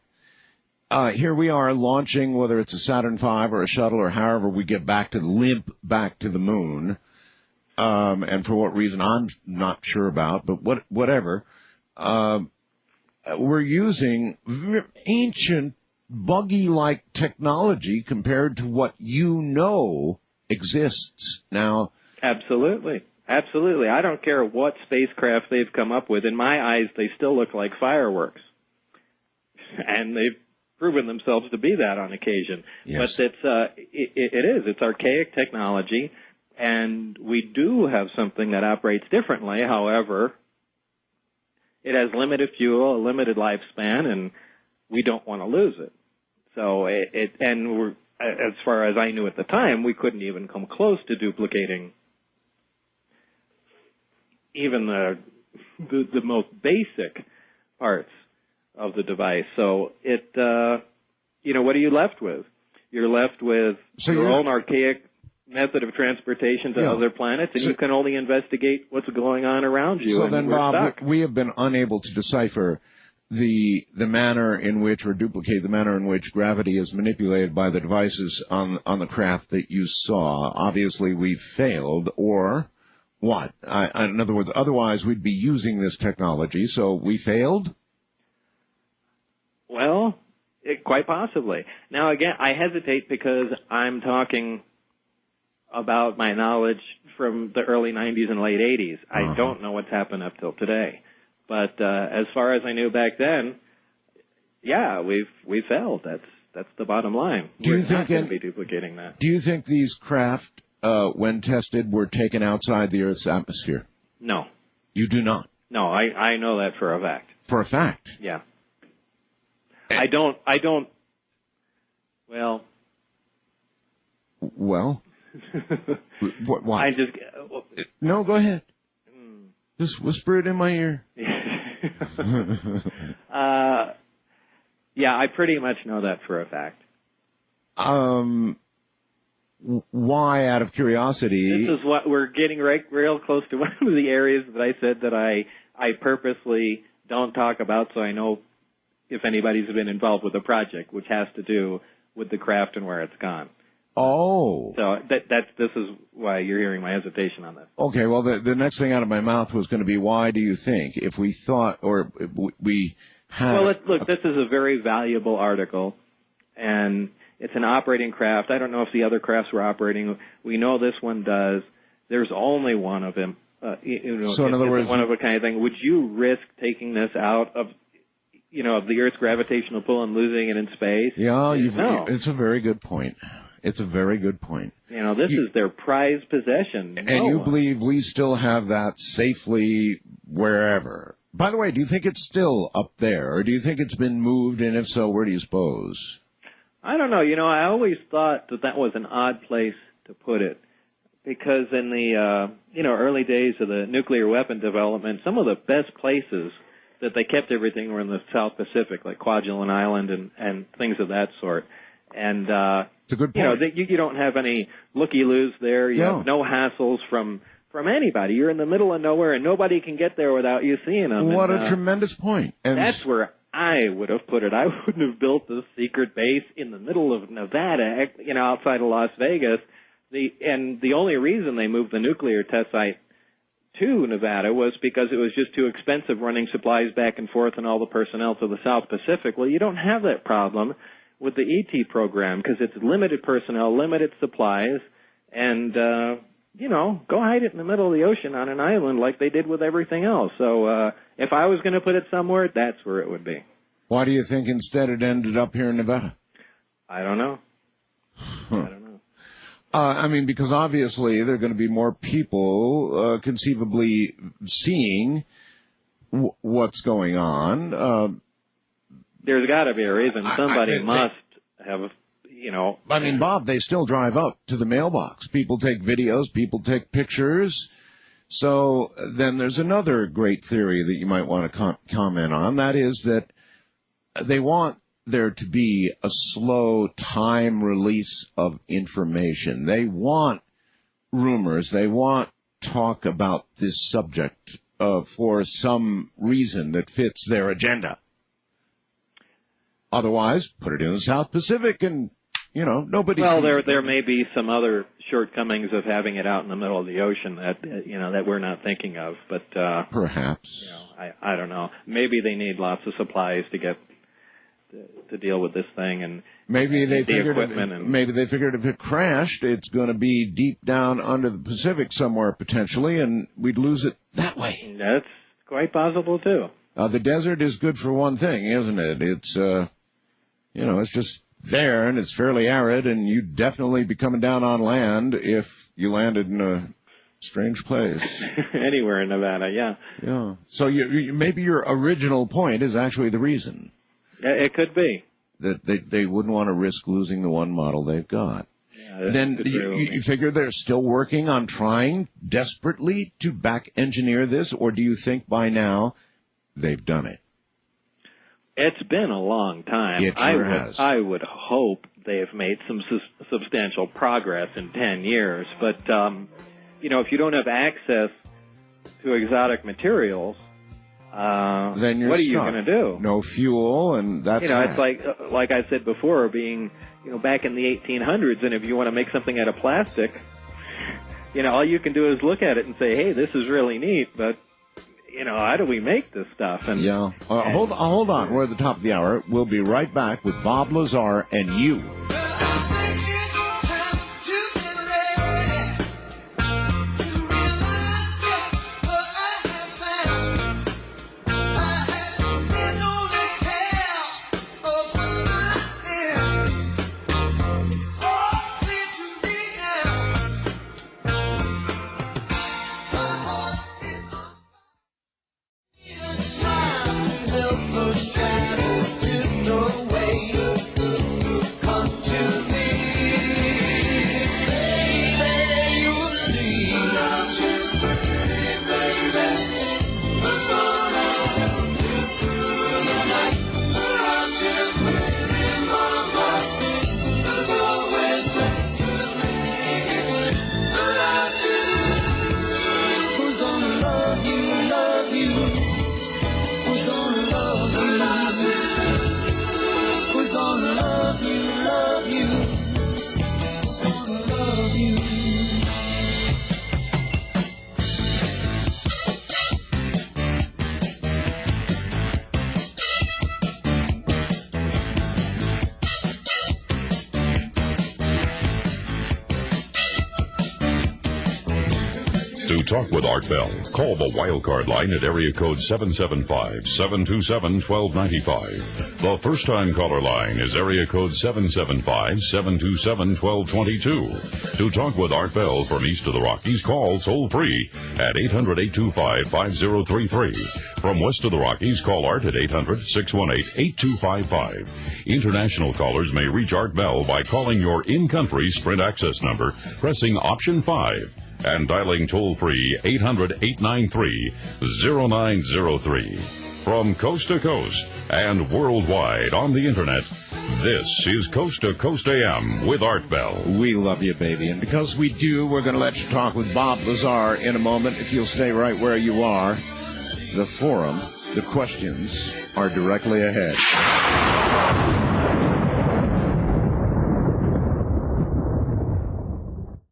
Here we are launching, whether it's a Saturn V or a shuttle or however we get back to the moon. And for what reason, I'm not sure about, but whatever. We're using ancient, buggy-like technology compared to what exists now. Absolutely. Absolutely. I don't care what spacecraft they've come up with. In my eyes, they still look like fireworks. And they've proven themselves to be that on occasion. Yes. But it's archaic technology, and we do have something that operates differently. However, it has limited fuel, a limited lifespan, and we don't want to lose it. So as far as I knew at the time, we couldn't even come close to duplicating even the most basic parts of the device. So what are you left with? You're left with your own archaic method of transportation to other planets, and you can only investigate what's going on around you. So then, Bob, we have been unable to decipher the manner in which, or duplicate the manner in which gravity is manipulated by the devices on the craft that you saw. Obviously, we've failed, or what? In other words, otherwise we'd be using this technology, so we failed? Well, quite possibly. Now, again, I hesitate because I'm talking about my knowledge from the early 90s and late 80s. I don't know what's happened up till today. But as far as I knew back then, yeah, we failed. That's the bottom line. We're not going to be duplicating that. Do you think these craft, when tested, were taken outside the Earth's atmosphere? No. You do not? No, I know that for a fact. For a fact? Yeah. I don't, well. Well? Why? No, go ahead. Just whisper it in my ear. Yeah, I pretty much know that for a fact. Why, out of curiosity? This is what we're getting real close to one of the areas that I said that I purposely don't talk about, so I know if anybody's been involved with the project, which has to do with the craft and where it's gone. Oh. So this is why you're hearing my hesitation on this. Okay, well, the next thing out of my mouth was going to be, why do you think, if we thought, or we had... Well, look, this is a very valuable article, and it's an operating craft. I don't know if the other crafts were operating. We know this one does. There's only one of them. So in other words... one of a kind of thing. Would you risk taking this out of the Earth's gravitational pull and losing it in space? Yeah, no. It's a very good point. It's a very good point. This is their prized possession. And you believe we still have that safely wherever. By the way, do you think it's still up there, or do you think it's been moved, and if so, where do you suppose? I don't know. I always thought that was an odd place to put it, because in the early days of the nuclear weapon development, some of the best places that they kept everything were in the South Pacific, like Kwajalein Island and things of that sort. And it's a good point. You don't have any looky-loos there. You have no hassles from anybody. You're in the middle of nowhere, and nobody can get there without you seeing them. What a tremendous point. And that's where I would have put it. I wouldn't have built this secret base in the middle of Nevada, outside of Las Vegas. The only reason they moved the nuclear test site to Nevada was because it was just too expensive running supplies back and forth and all the personnel to the South Pacific. Well, you don't have that problem with the ET program because it's limited personnel, limited supplies, and, go hide it in the middle of the ocean on an island like they did with everything else. So if I was going to put it somewhere, that's where it would be. Why do you think instead it ended up here in Nevada? I don't know. I don't know. Because obviously there are going to be more people conceivably seeing what's going on. There's got to be a reason. Somebody must have, I mean, Bob, they still drive up to the mailbox. People take videos. People take pictures. So then there's another great theory that you might want to comment on. That is that they want there to be a slow time release of information. They want rumors. They want talk about this subject for some reason that fits their agenda. Otherwise, put it in the South Pacific and, nobody... Well, there may be some other shortcomings of having it out in the middle of the ocean that we're not thinking of, but... Perhaps. I don't know. Maybe they need lots of supplies to deal with this thing, and maybe they figured if it crashed, it's going to be deep down under the Pacific somewhere potentially, and we'd lose it that way. That's quite possible too. The desert is good for one thing, isn't it? It's it's just there and it's fairly arid, and you'd definitely be coming down on land if you landed in a strange place. Anywhere in Nevada, yeah. Yeah. So maybe your original point is actually the reason. It could be. That they wouldn't want to risk losing the one model they've got. Yeah, then you figure they're still working on trying desperately to back engineer this, or do you think by now they've done it? It's been a long time. It sure has. I would hope they have made some substantial progress in 10 years. But, if you don't have access to exotic materials, then you're what are stuck. you going to do? No fuel, and that's it's like I said before, being back in the 1800s, and if you want to make something out of plastic, all you can do is look at it and say, hey, this is really neat, but how do we make this stuff? And hold on. We're at the top of the hour. We'll be right back with Bob Lazar and you. To talk with Art Bell, call the wildcard line at area code 775-727-1295. The first-time caller line is area code 775-727-1222. To talk with Art Bell from east of the Rockies, call toll-free at 800-825-5033. From west of the Rockies, call Art at 800-618-8255. International callers may reach Art Bell by calling your in-country Sprint access number, pressing option 5. And dialing toll-free 800-893-0903. From coast to coast and worldwide on the Internet, this is Coast to Coast AM with Art Bell. We love you, baby. And because we do, we're going to let you talk with Bob Lazar in a moment. If you'll stay right where you are, the forum, the questions are directly ahead.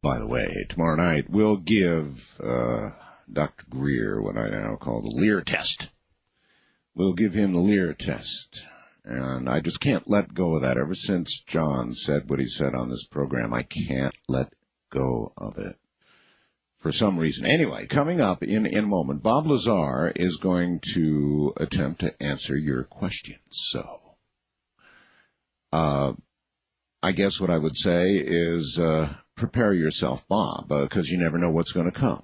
By the way, tomorrow night we'll give Dr. Greer what I now call the Lear test. We'll give him the Lear test. And I just can't let go of that. Ever since John said what he said on this program, I can't let go of it for some reason. Anyway, coming up in a moment, Bob Lazar is going to attempt to answer your questions. So, I guess what I would say is prepare yourself, Bob, because you never know what's going to come.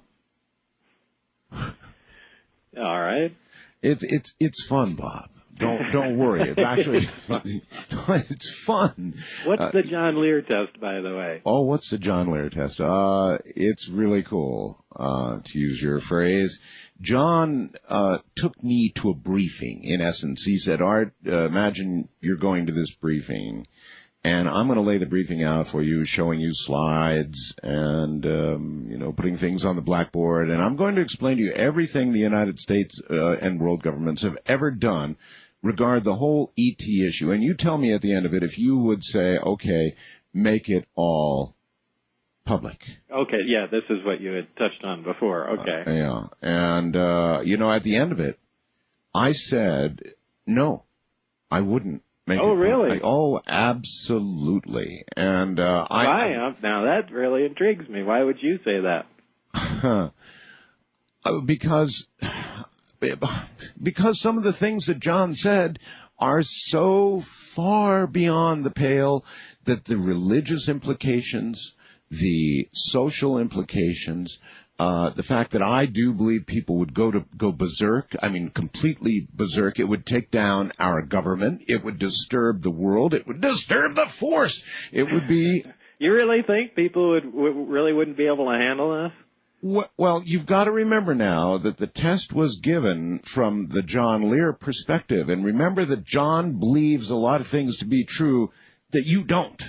All right. It's fun, Bob. Don't worry. It's actually it's fun. What's the John Lear test, by the way? Oh, what's the John Lear test? It's really cool, to use your phrase. John took me to a briefing, in essence. He said, Art, imagine you're going to this briefing, and I'm going to lay the briefing out for you, showing you slides and, putting things on the blackboard, and I'm going to explain to you everything the United States and world governments have ever done regard the whole ET issue. And you tell me at the end of it if you would say, okay, make it all public. Okay, yeah, this is what you had touched on before. Okay. Yeah. And, at the end of it, I said, no, I wouldn't make it. Oh, really? Oh, absolutely. And, now that really intrigues me. Why would you say that? Because some of the things that John said are so far beyond the pale that the religious implications, the social implications, the fact that I do believe people would go berserk, completely berserk. It would take down our government. It would disturb the world. It would disturb the force. It would be... You really think people really wouldn't be able to handle this? Well, you've got to remember now that the test was given from the John Lear perspective. And remember that John believes a lot of things to be true that you don't,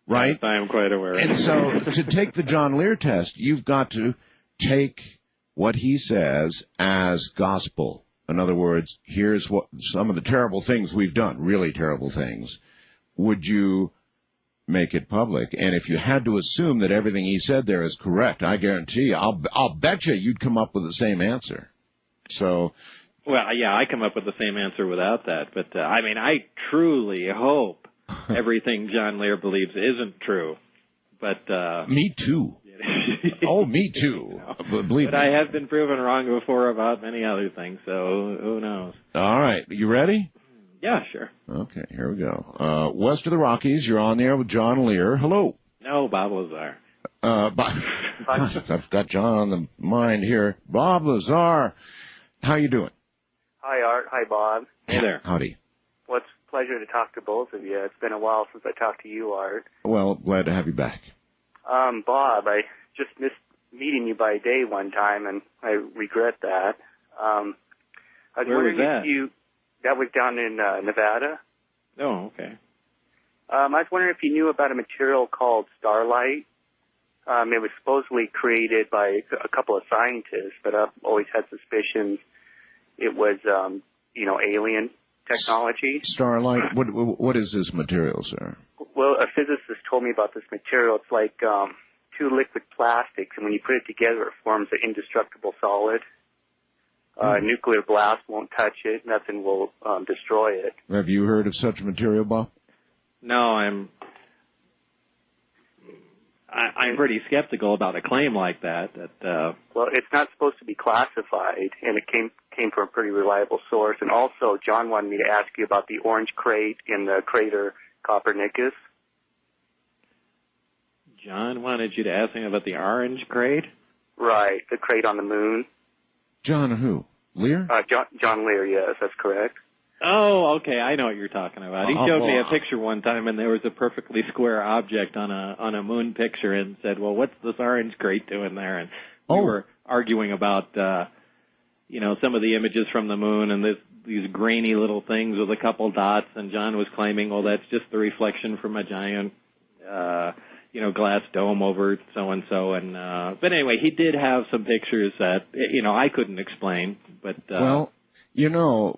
right? Yes, I am quite aware. And so to take the John Lear test, you've got to take what he says as gospel. In other words, here's what some of the terrible things we've done, really terrible things. Would you make it public? And if you had to assume that everything he said there is correct, I guarantee you, I'll bet you'd come up with the same answer. So, well, yeah, I come up with the same answer without that. But I truly hope everything John Lear believes isn't true. But me too. Oh, me too. Believe but me. I have been proven wrong before about many other things. So who knows? All right, you ready? Yeah, sure. Okay, here we go. West of the Rockies, you're on there with John Lear. Hello. No, Bob Lazar. I've got John on the mind here. Bob Lazar, how you doing? Hi, Art. Hi, Bob. Hey there. Howdy. Well, it's a pleasure to talk to both of you. It's been a while since I talked to you, Art. Well, glad to have you back. Bob, I just missed meeting you by day one time, and I regret that. I was Where was wondering that? if that was down in Nevada. Oh, okay. I was wondering if you knew about a material called starlight. It was supposedly created by a couple of scientists, but I've always had suspicions it was, alien technology. Starlight, what is this material, sir? Well, a physicist told me about this material. It's like two liquid plastics, and when you put it together, it forms an indestructible solid. Nuclear blast won't touch it. Nothing will destroy it. Have you heard of such material, Bob? No, I'm pretty skeptical about a claim like that. Well, it's not supposed to be classified, and it came from a pretty reliable source. And also, John wanted me to ask you about the orange crate in the crater Copernicus. John wanted you to ask him about the orange crate? Right, the crate on the moon. John who? Lear? John Lear, yes, that's correct. Oh, okay, I know what you're talking about. He showed me a picture one time, and there was a perfectly square object on a moon picture, and said, "Well, what's this orange crate doing there?" And we were arguing about, some of the images from the moon and these grainy little things with a couple dots, and John was claiming, "Well, that's just the reflection from a giant, glass dome over so and so." And but anyway, he did have some pictures that I couldn't explain, but. Well,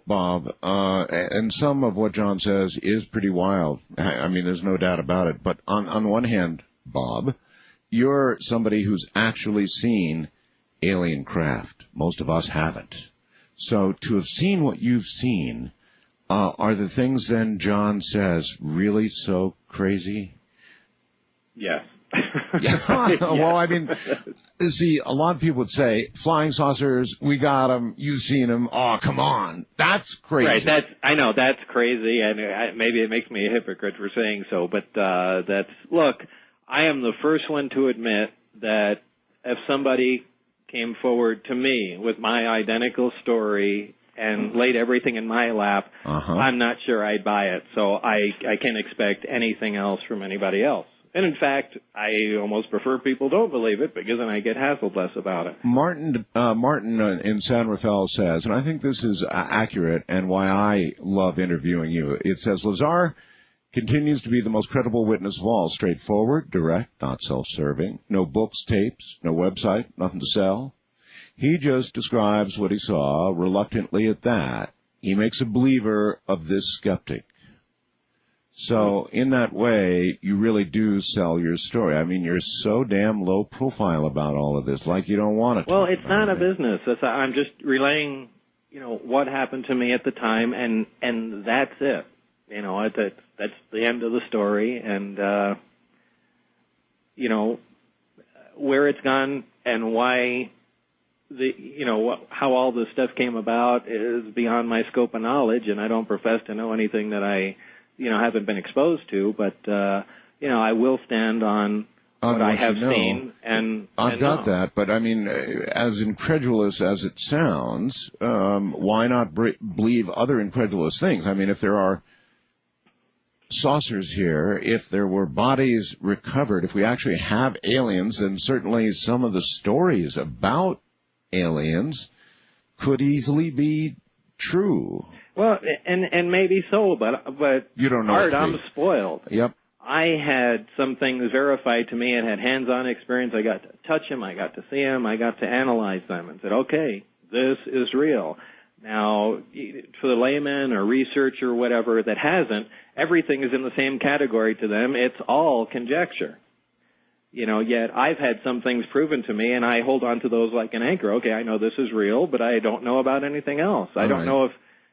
Bob, and some of what John says is pretty wild. I mean, there's no doubt about it. But on one hand, Bob, you're somebody who's actually seen alien craft. Most of us haven't. So to have seen what you've seen, are the things then John says really so crazy? Yes. Well, I mean, see, a lot of people would say, flying saucers, we got them, you've seen them, oh, come on, that's crazy. Right, I know, that's crazy, and maybe it makes me a hypocrite for saying so, but look, I am the first one to admit that if somebody came forward to me with my identical story and laid everything in my lap, I'm not sure I'd buy it. So I can't expect anything else from anybody else. And in fact, I almost prefer people don't believe it because then I get hassled less about it. Martin in San Rafael says, and I think this is accurate and why I love interviewing you. It says, Lazar continues to be the most credible witness of all, straightforward, direct, not self-serving, no books, tapes, no website, nothing to sell. He just describes what he saw, reluctantly at that. He makes a believer of this skeptic. So in that way, you really do sell your story. I mean, you're so damn low profile about all of this, like you don't want to. Well, it's not a business. I'm just relaying, what happened to me at the time, and that's it. That's the end of the story, and where it's gone and why how all this stuff came about is beyond my scope of knowledge, and I don't profess to know anything that I haven't been exposed to, but, I will stand on what I have seen. And I've got that, but I mean, as incredulous as it sounds, why not believe other incredulous things? I mean, if there are saucers here, if there were bodies recovered, if we actually have aliens, then certainly some of the stories about aliens could easily be true. Well, and maybe so, but you don't know. Art, I'm spoiled. Yep. I had some things verified to me and had hands-on experience. I got to touch them, I got to see them, I got to analyze them and said, okay, this is real. Now, for the layman or researcher or whatever that hasn't, everything is in the same category to them. It's all conjecture. Yet I've had some things proven to me, and I hold on to those like an anchor. Okay, I know this is real, but I don't know about anything else. I don't know if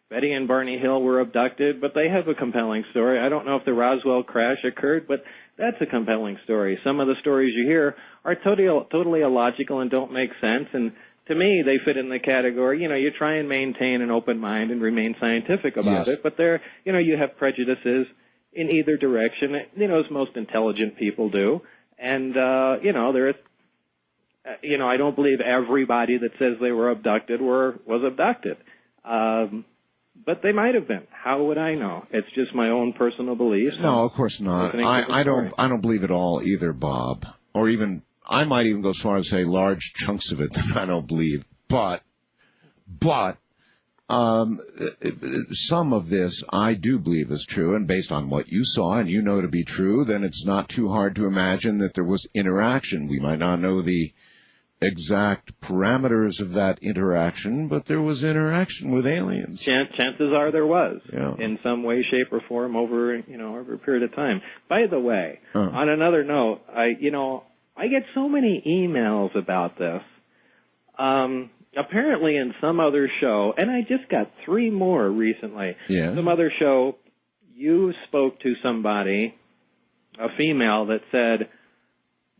Betty and Barney Hill were abducted, but they have a compelling story. I don't know if the Roswell crash occurred, but that's a compelling story. Some of the stories you hear are totally illogical and don't make sense, and to me, they fit in the category, you try and maintain an open mind and remain scientific about it, but there, you have prejudices in either direction, as most intelligent people do. And, there is, I don't believe everybody that says they were abducted was abducted. But they might have been. How would I know? It's just my own personal beliefs. No, of course not. I don't believe it all either, Bob. Or even, I might even go as far as say large chunks of it that I don't believe. But some of this I do believe is true, and based on what you saw and you know to be true, then it's not too hard to imagine that there was interaction. We might not know the exact parameters of that interaction, but there was interaction with aliens. Chances are there was, in some way, shape, or form over a period of time. By the way, on another note, I get so many emails about this. Apparently in some other show, and I just got 3 more recently. Yeah. Some other show, you spoke to somebody, a female, that said,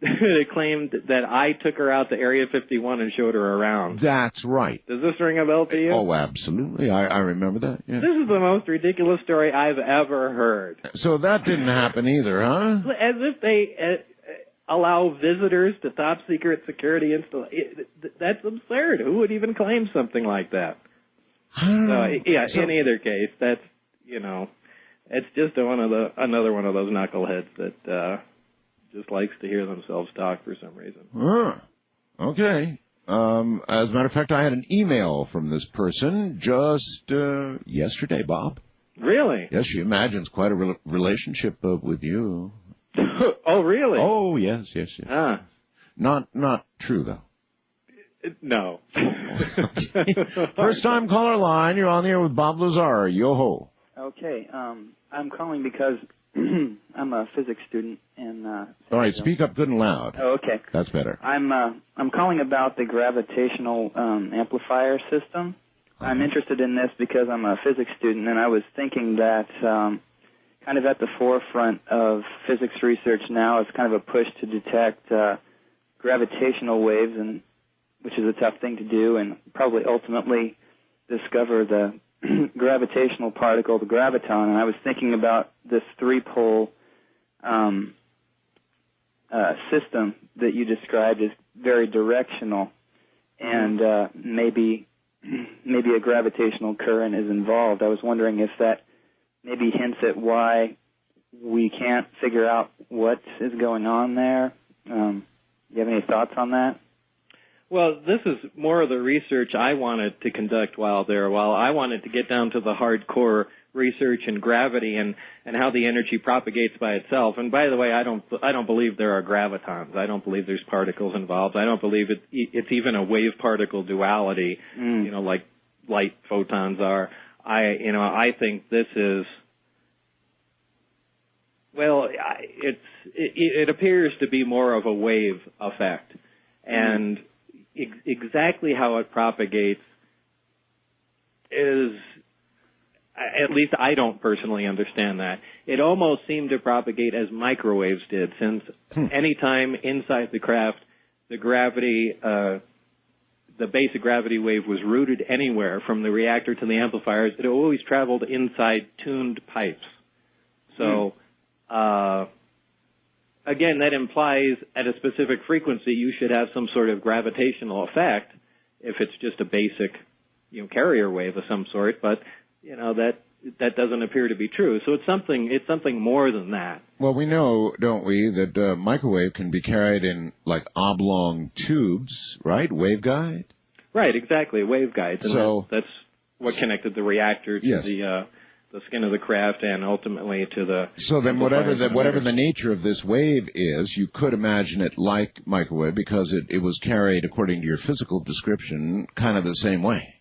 they claimed that I took her out to Area 51 and showed her around. That's right. Does this ring a bell to you? Oh, absolutely. I remember that. Yeah. This is the most ridiculous story I've ever heard. So that didn't happen either, huh? As if they allow visitors to top-secret security installations. That's absurd. Who would even claim something like that? In either case, that's, it's just another one of those knuckleheads that just likes to hear themselves talk for some reason. Okay. As a matter of fact, I had an email from this person just yesterday, Bob. Really? Yes, she imagines quite a relationship with you. Oh, really? Oh, yes. Ah. Not true, though. No. First time caller line, you're on the air with Bob Lazar. Yo-ho. Okay, I'm calling because I'm a physics student in all right, speak up good and loud. Oh, okay. That's better. I'm calling about the gravitational amplifier system. I'm interested in this because I'm a physics student, and I was thinking that kind of at the forefront of physics research now is kind of a push to detect gravitational waves, and which is a tough thing to do, and probably ultimately discover the gravitational particle, the graviton. And I was thinking about this 3-pole system that you described as very directional, and maybe maybe a gravitational current is involved. I was wondering if that maybe hints at why we can't figure out what is going on there. Do you have any thoughts on that? Well, this is more of the research I wanted to conduct while I wanted to get down to the hardcore research in gravity and how the energy propagates by itself. And by the way, I don't believe there are gravitons. I don't believe there's particles involved. I don't believe it's even a wave-particle duality, like light photons are. I think this is, well, it appears to be more of a wave effect. And exactly how it propagates is, at least I don't personally understand that. It almost seemed to propagate as microwaves did, since any time inside the craft, the gravity, the basic gravity wave was routed anywhere from the reactor to the amplifiers. It always traveled inside tuned pipes. So, again, that implies at a specific frequency you should have some sort of gravitational effect if it's just a basic, carrier wave of some sort. But that doesn't appear to be true. So it's something more than that. Well, we know, don't we, that microwave can be carried in like oblong tubes, right? Waveguide. Right, exactly, waveguides. And So that's what connected the reactor to the skin of the craft and ultimately to the. So then, whatever the nature of this wave is, you could imagine it like microwave because it was carried, according to your physical description, kind of the same way.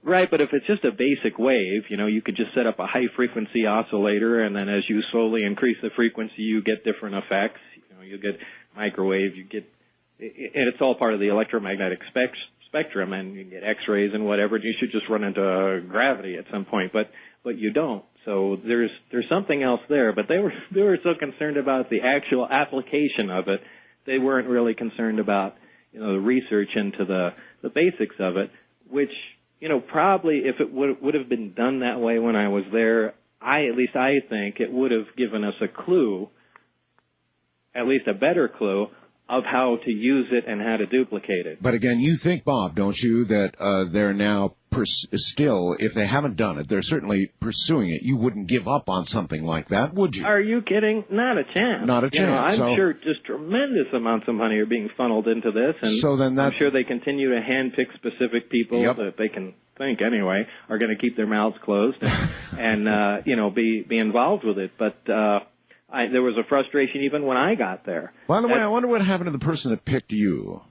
Right, but if it's just a basic wave, you could just set up a high-frequency oscillator, and then as you slowly increase the frequency, you get different effects. You get microwave, and it's all part of the electromagnetic spectrum, and you get X-rays and whatever. You should just run into gravity at some point, but you don't. So there's something else there. But they were so concerned about the actual application of it, they weren't really concerned about the research into the basics of it, which. Probably if it would have been done that way when I was there, I think it would have given us a clue, at least a better clue, of how to use it and how to duplicate it. But again, you think, Bob, don't you, that they're now still, if they haven't done it, they're certainly pursuing it. You wouldn't give up on something like that, would you? Are you kidding? Not a chance. Not a chance. I'm sure just tremendous amounts of money are being funneled into this, and so then I'm sure they continue to handpick specific people that they can think anyway are going to keep their mouths closed and be involved with it. But there was a frustration even when I got there. By the way, I wonder what happened to the person that picked you.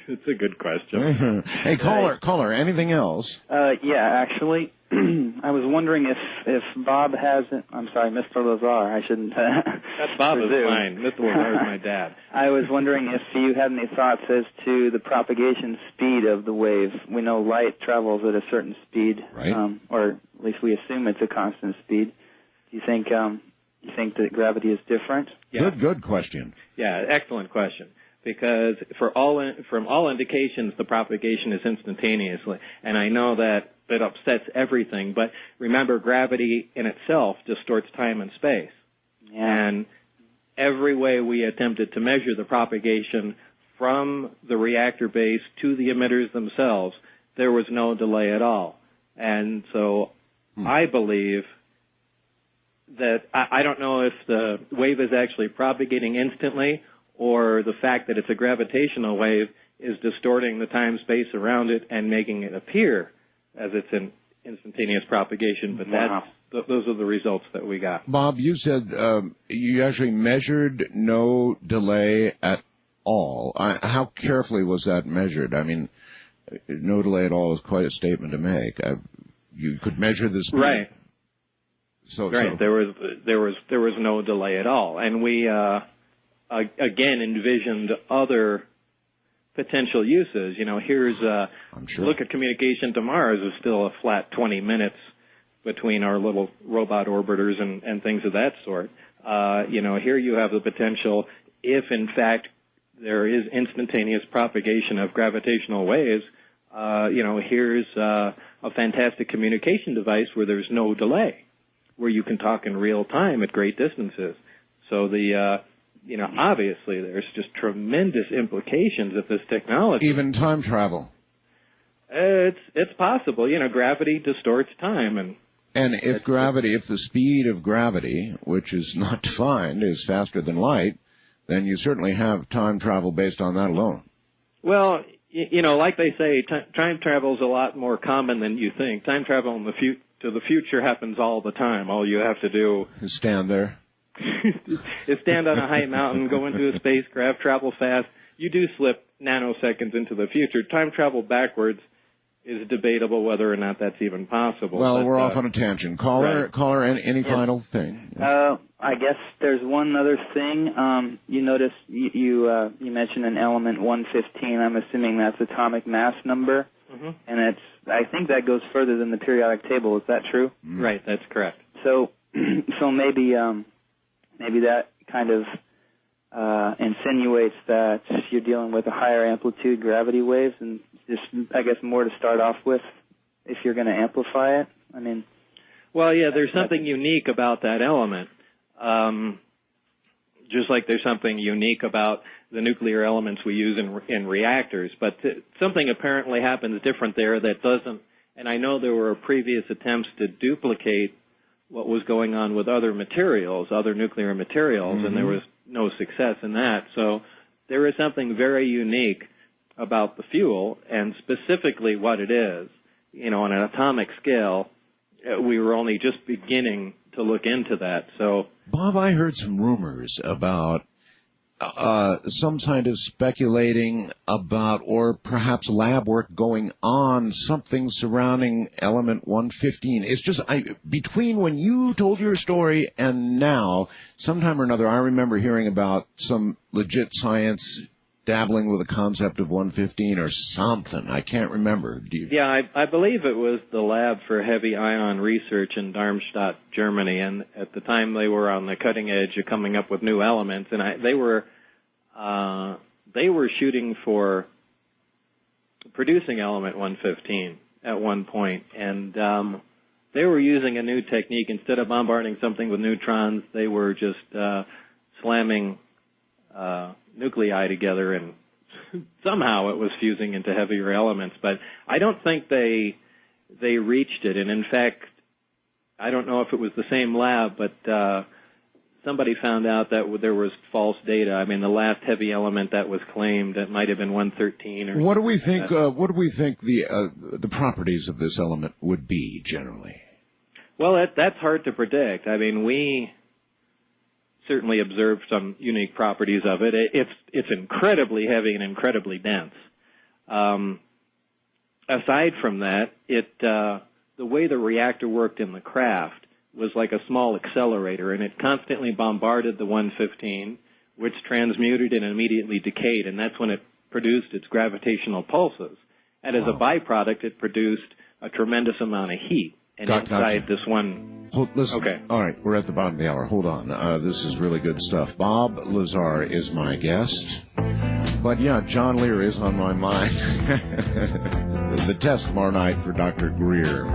It's a good question. Hey, caller, anything else? Yeah, actually, I was wondering if Bob hasn't. I'm sorry, Mr. Lazar. I shouldn't. That's Bob is fine. Mr. Lazar is my dad. I was wondering if you had any thoughts as to the propagation speed of the wave. We know light travels at a certain speed, right? Or at least we assume it's a constant speed. Do you think that gravity is different? Yeah. Good question. Yeah, excellent question. Because from all indications, the propagation is instantaneously, and I know that it upsets everything. But remember, gravity in itself distorts time and space, and every way we attempted to measure the propagation from the reactor base to the emitters themselves, there was no delay at all. And so, I believe that I don't know if the wave is actually propagating instantly, or the fact that it's a gravitational wave is distorting the time-space around it and making it appear as it's an instantaneous propagation. But those are the results that we got. Bob, you said you actually measured no delay at all. How carefully was that measured? I mean, no delay at all is quite a statement to make. You could measure the speed. Right. So there was no delay at all, and we again envisioned other potential uses. Here's look at communication to Mars is still a flat 20 minutes between our little robot orbiters and things of that sort. Here you have the potential, if in fact there is instantaneous propagation of gravitational waves, here's a fantastic communication device where there's no delay, where you can talk in real time at great distances. So obviously there's just tremendous implications of this technology. Even time travel. It's possible. Gravity distorts time, and if the speed of gravity, which is not defined, is faster than light, then you certainly have time travel based on that alone. Well, like they say, time travel is a lot more common than you think. Time travel to the future happens all the time. All you have to do is stand there. is stand on a high mountain, go into a spacecraft, travel fast. You do slip nanoseconds into the future. Time travel backwards is debatable whether or not that's even possible. Well, we're off on a tangent. Caller, any final thing? I guess there's one other thing. You notice you mentioned an element 115. I'm assuming that's atomic mass number, and I think that goes further than the periodic table. Is that true? Right, that's correct. So maybe that kind of insinuates that you're dealing with a higher amplitude gravity waves, and just, I guess, more to start off with if you're going to amplify it. I mean, well, yeah, there's something unique about that element. Just like there's something unique about the nuclear elements we use in reactors, but something apparently happens different there that doesn't. And I know there were previous attempts to duplicate what was going on with other materials, other nuclear materials, and there was no success in that. So there is something very unique about the fuel, and specifically what it is. On an atomic scale, we were only just beginning to look into that. So, Bob, I heard some rumors about some scientists speculating about, or perhaps lab work going on, something surrounding element 115. It's just, between when you told your story and now, sometime or another, I remember hearing about some legit science dabbling with the concept of 115 or something. I can't remember. Yeah, I believe it was the Lab for Heavy Ion Research in Darmstadt, Germany, and at the time they were on the cutting edge of coming up with new elements, and they were shooting for producing element 115 at one point, and they were using a new technique. Instead of bombarding something with neutrons, they were just slamming nuclei together, and somehow it was fusing into heavier elements. But I don't think they reached it. And in fact, I don't know if it was the same lab, but somebody found out that there was false data. I mean, the last heavy element that was claimed, that might have been 113. Or what do we think? What do we think the properties of this element would be generally? Well, that's hard to predict. I mean, we certainly observed some unique properties of it. It's incredibly heavy and incredibly dense. Aside from that, the way the reactor worked in the craft was like a small accelerator, and it constantly bombarded the 115, which transmuted and immediately decayed, and that's when it produced its gravitational pulses. And as a byproduct, it produced a tremendous amount of heat. And inside this one... Listen. Okay. All right, we're at the bottom of the hour. Hold on. This is really good stuff. Bob Lazar is my guest. But, yeah, John Lear is on my mind. The test tomorrow night for Dr. Greer.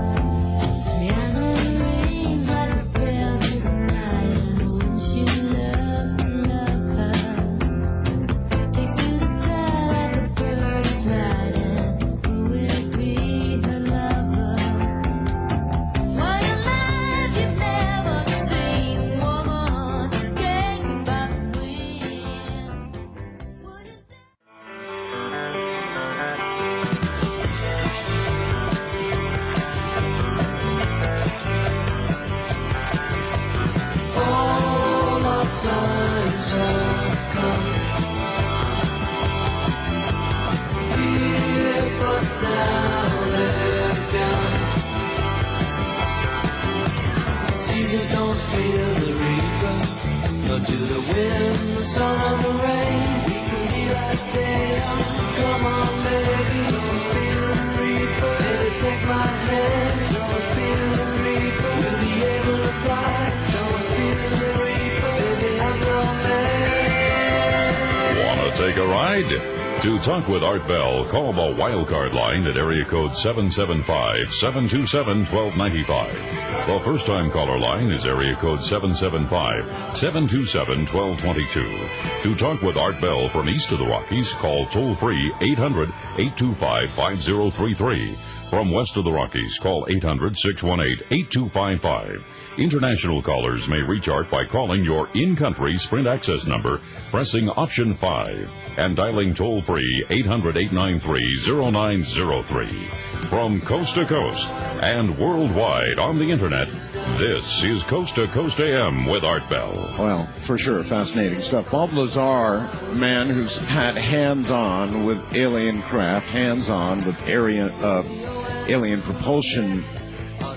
Take a ride? To talk with Art Bell, call the wildcard line at area code 775-727-1295. The first-time caller line is area code 775-727-1222. To talk with Art Bell from east of the Rockies, call toll-free 800-825-5033. From west of the Rockies, call 800-618-8255. International callers may reach Art by calling your in-country Sprint access number, pressing option 5, and dialing toll-free 800-893-0903. From coast to coast and worldwide on the Internet, this is Coast to Coast AM with Art Bell. Well, for sure, fascinating stuff. Bob Lazar, man who's had hands-on with alien craft, hands-on with alien propulsion,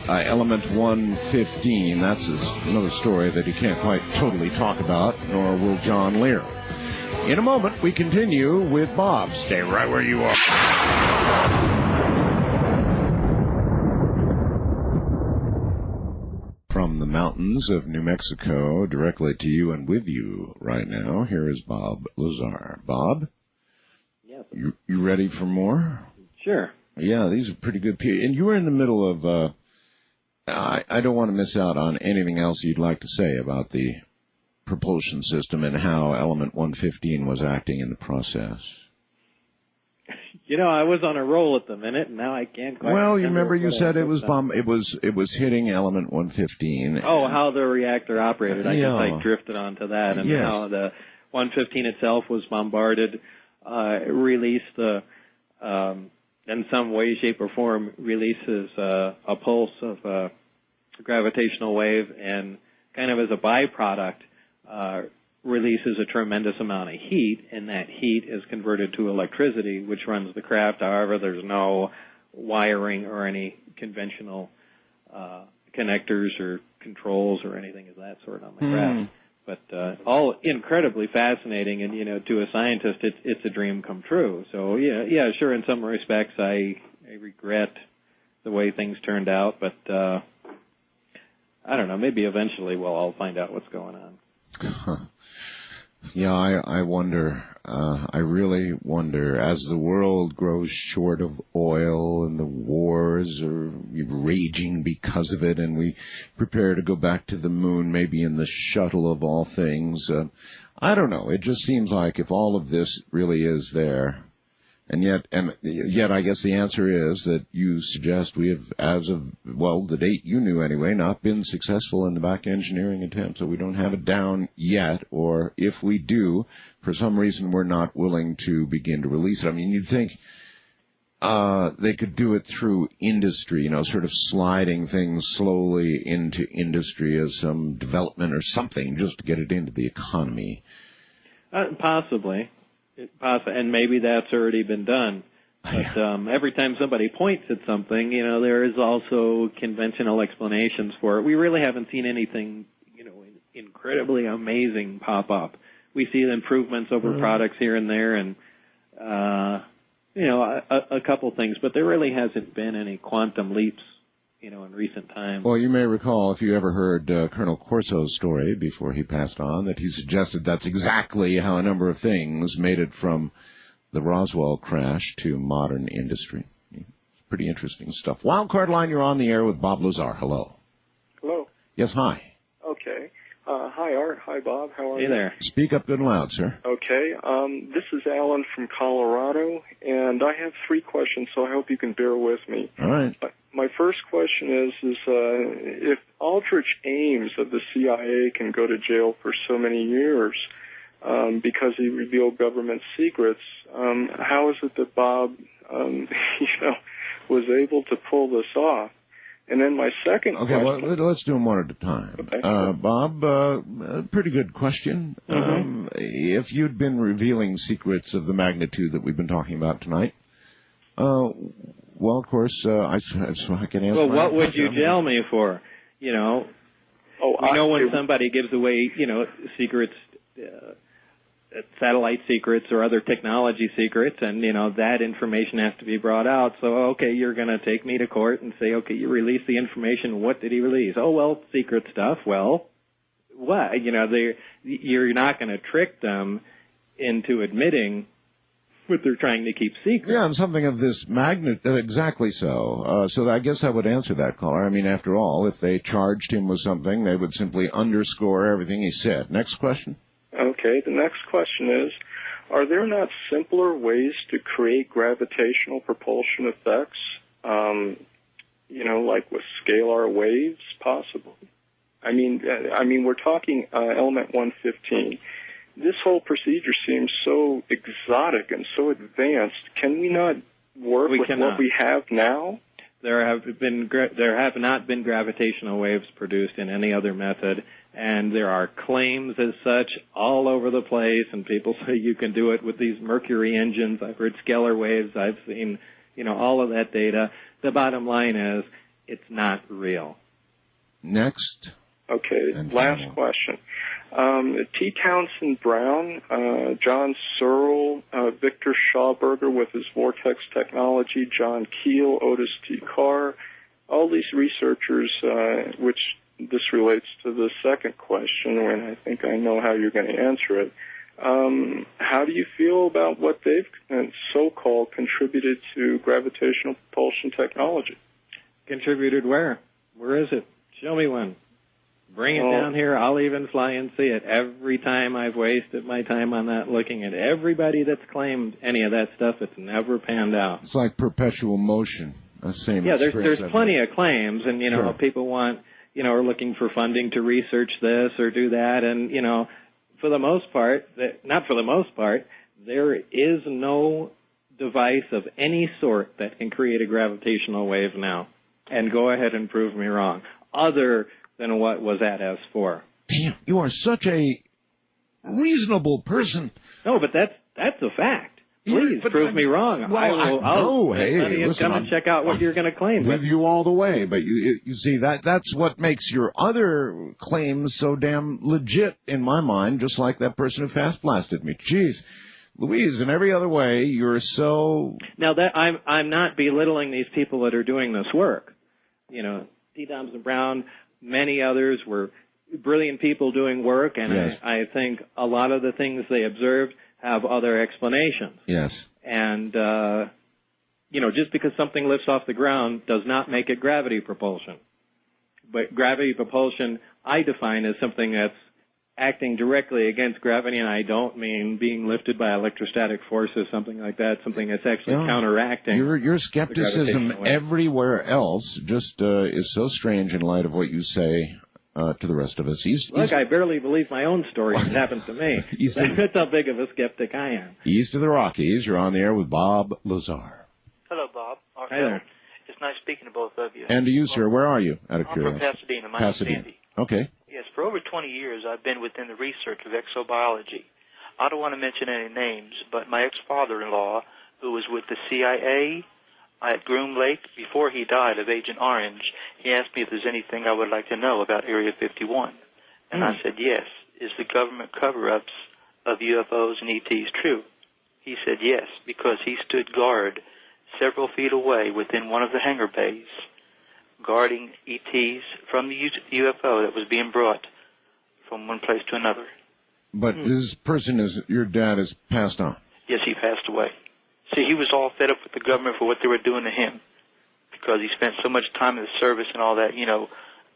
Element 115. That's another story that he can't quite totally talk about, nor will John Lear. In a moment, we continue with Bob. Stay right where you are. From the mountains of New Mexico, directly to you and with you right now, here is Bob Lazar. Bob? Yes. You ready for more? Sure. Yeah, these are pretty good. And you were in the middle of, I don't want to miss out on anything else you'd like to say about the propulsion system and how Element 115 was acting in the process. You know, I was on a roll at the minute, and now I can't quite Well, you remember you what said I it was on. it was hitting Element 115. Oh, how the reactor operated. I guess I drifted onto that, and Yes. how the 115 itself was bombarded, released in some way, shape, or form, releases a pulse of a gravitational wave, and kind of as a byproduct, releases a tremendous amount of heat, and that heat is converted to electricity, which runs the craft. However, there's no wiring or any conventional connectors or controls or anything of that sort on the craft. But all incredibly fascinating, and, you know, to a scientist, it's a dream come true. So, yeah, sure, in some respects, I regret the way things turned out, but I don't know, maybe eventually we'll all find out what's going on. Yeah, I wonder. I really wonder, as the world grows short of oil and the wars are raging because of it, and we prepare to go back to the moon, maybe in the shuttle of all things. I don't know. It just seems like if all of this really is there, and yet I guess the answer is that you suggest we have, as of, well, the date you knew anyway, not been successful in the back engineering attempt, so we don't have it down yet, or if we do, for some reason we're not willing to begin to release it. I mean, you'd think they could do it through industry, you know, sort of sliding things slowly into industry as some development or something, just to get it into the economy. Possibly. And maybe that's already been done. But every time somebody points at something, you know, there is also conventional explanations for it. We really haven't seen anything, you know, incredibly amazing pop up. We see improvements over products here and there, and you know, a couple things, but there really hasn't been any quantum leaps, you know, in recent times. Well, you may recall, if you ever heard Colonel Corso's story before he passed on, that he suggested that's exactly how a number of things made it from the Roswell crash to modern industry. It's pretty interesting stuff. Wildcard line, you're on the air with Bob Lazar. Hello. Hello. Yes, hi. Okay. Hi, Art. Hi, Bob. How are you? Hey there. Speak up good and loud, sir. Okay. This is Alan from Colorado, and I have 3 questions, so I hope you can bear with me. All right. My first question is if Aldrich Ames of the CIA can go to jail for so many years because he revealed government secrets, how is it that Bob, was able to pull this off? And then my second question... Okay, well, let's do them one at a time. Okay. Bob, pretty good question. If you'd been revealing secrets of the magnitude that we've been talking about tonight, well, of course, I can answer. Well, what would you jail me for? You know, when somebody gives away, you know, secrets, satellite secrets or other technology secrets, and, you know, that information has to be brought out. So, okay, you're going to take me to court and say, okay, you release the information. What did he release? Oh, well, secret stuff. Well, what? You know, you're not going to trick them into admitting what they're trying to keep secret. Yeah, and something of this magnitude, exactly so. So I guess I would answer that caller. I mean, after all, if they charged him with something, they would simply underscore everything he said. Next question. Okay, the next question is, are there not simpler ways to create gravitational propulsion effects, like with scalar waves, possibly? I mean, we're talking element 115. This whole procedure seems so exotic and so advanced. Can we not work with what we have now? There have not been gravitational waves produced in any other method, and there are claims as such all over the place, and people say you can do it with these Mercury engines. I've heard scalar waves. I've seen, all of that data. The bottom line is it's not real. Next. Okay, last question. T. Townsend Brown, John Searle, Victor Schauberger with his vortex technology, John Keel, Otis T. Carr, all these researchers, which this relates to the second question, and I think I know how you're going to answer it. How do you feel about what they've so-called contributed to gravitational propulsion technology? Contributed where? Where is it? Show me one. Bring it down here. I'll even fly and see it. Every time I've wasted my time on that, looking at everybody that's claimed any of that stuff, it's never panned out. It's like perpetual motion. The same. Yeah, there's plenty of claims, and Sure. people want, are looking for funding to research this or do that, and for the most part, there is no device of any sort that can create a gravitational wave now. And go ahead and prove me wrong. Other than what was at S4. Damn, you are such a reasonable person. No, but that's a fact. Please prove me wrong. Well, I'll hey, listen, come and check out what you're going to claim. With you all the way, but you see that's what makes your other claims so damn legit in my mind. Just like that person who fast blasted me. Jeez, Louise, in every other way, you're so. Now that I'm not belittling these people that are doing this work. T. Thompson Brown. Many others were brilliant people doing work, and yes. I think a lot of the things they observed have other explanations. Yes. And, just because something lifts off the ground does not make it gravity propulsion. But gravity propulsion, I define as something that's acting directly against gravity, and I don't mean being lifted by electrostatic forces, something like that, something that's actually counteracting. Your skepticism everywhere else just is so strange in light of what you say to the rest of us. Look, I barely believe my own story. It happened to me. That's how big of a skeptic I am. East of the Rockies, you're on the air with Bob Lazar. Hello, Bob. Hi there. It's nice speaking to both of you. And to you, sir, where are you, out of I'm curiosity? from Pasadena. My name's Sandy. Okay. Yes, for over 20 years I've been within the research of exobiology. I don't want to mention any names, but my ex-father-in-law, who was with the CIA at Groom Lake before he died of Agent Orange, he asked me if there's anything I would like to know about Area 51. And I said, yes. Is the government cover-ups of UFOs and ETs true? He said yes, because he stood guard several feet away within one of the hangar bays, guarding ETs from the UFO that was being brought from one place to another. But this person your dad is passed on. Yes, he passed away. See, he was all fed up with the government for what they were doing to him because he spent so much time in the service and all that,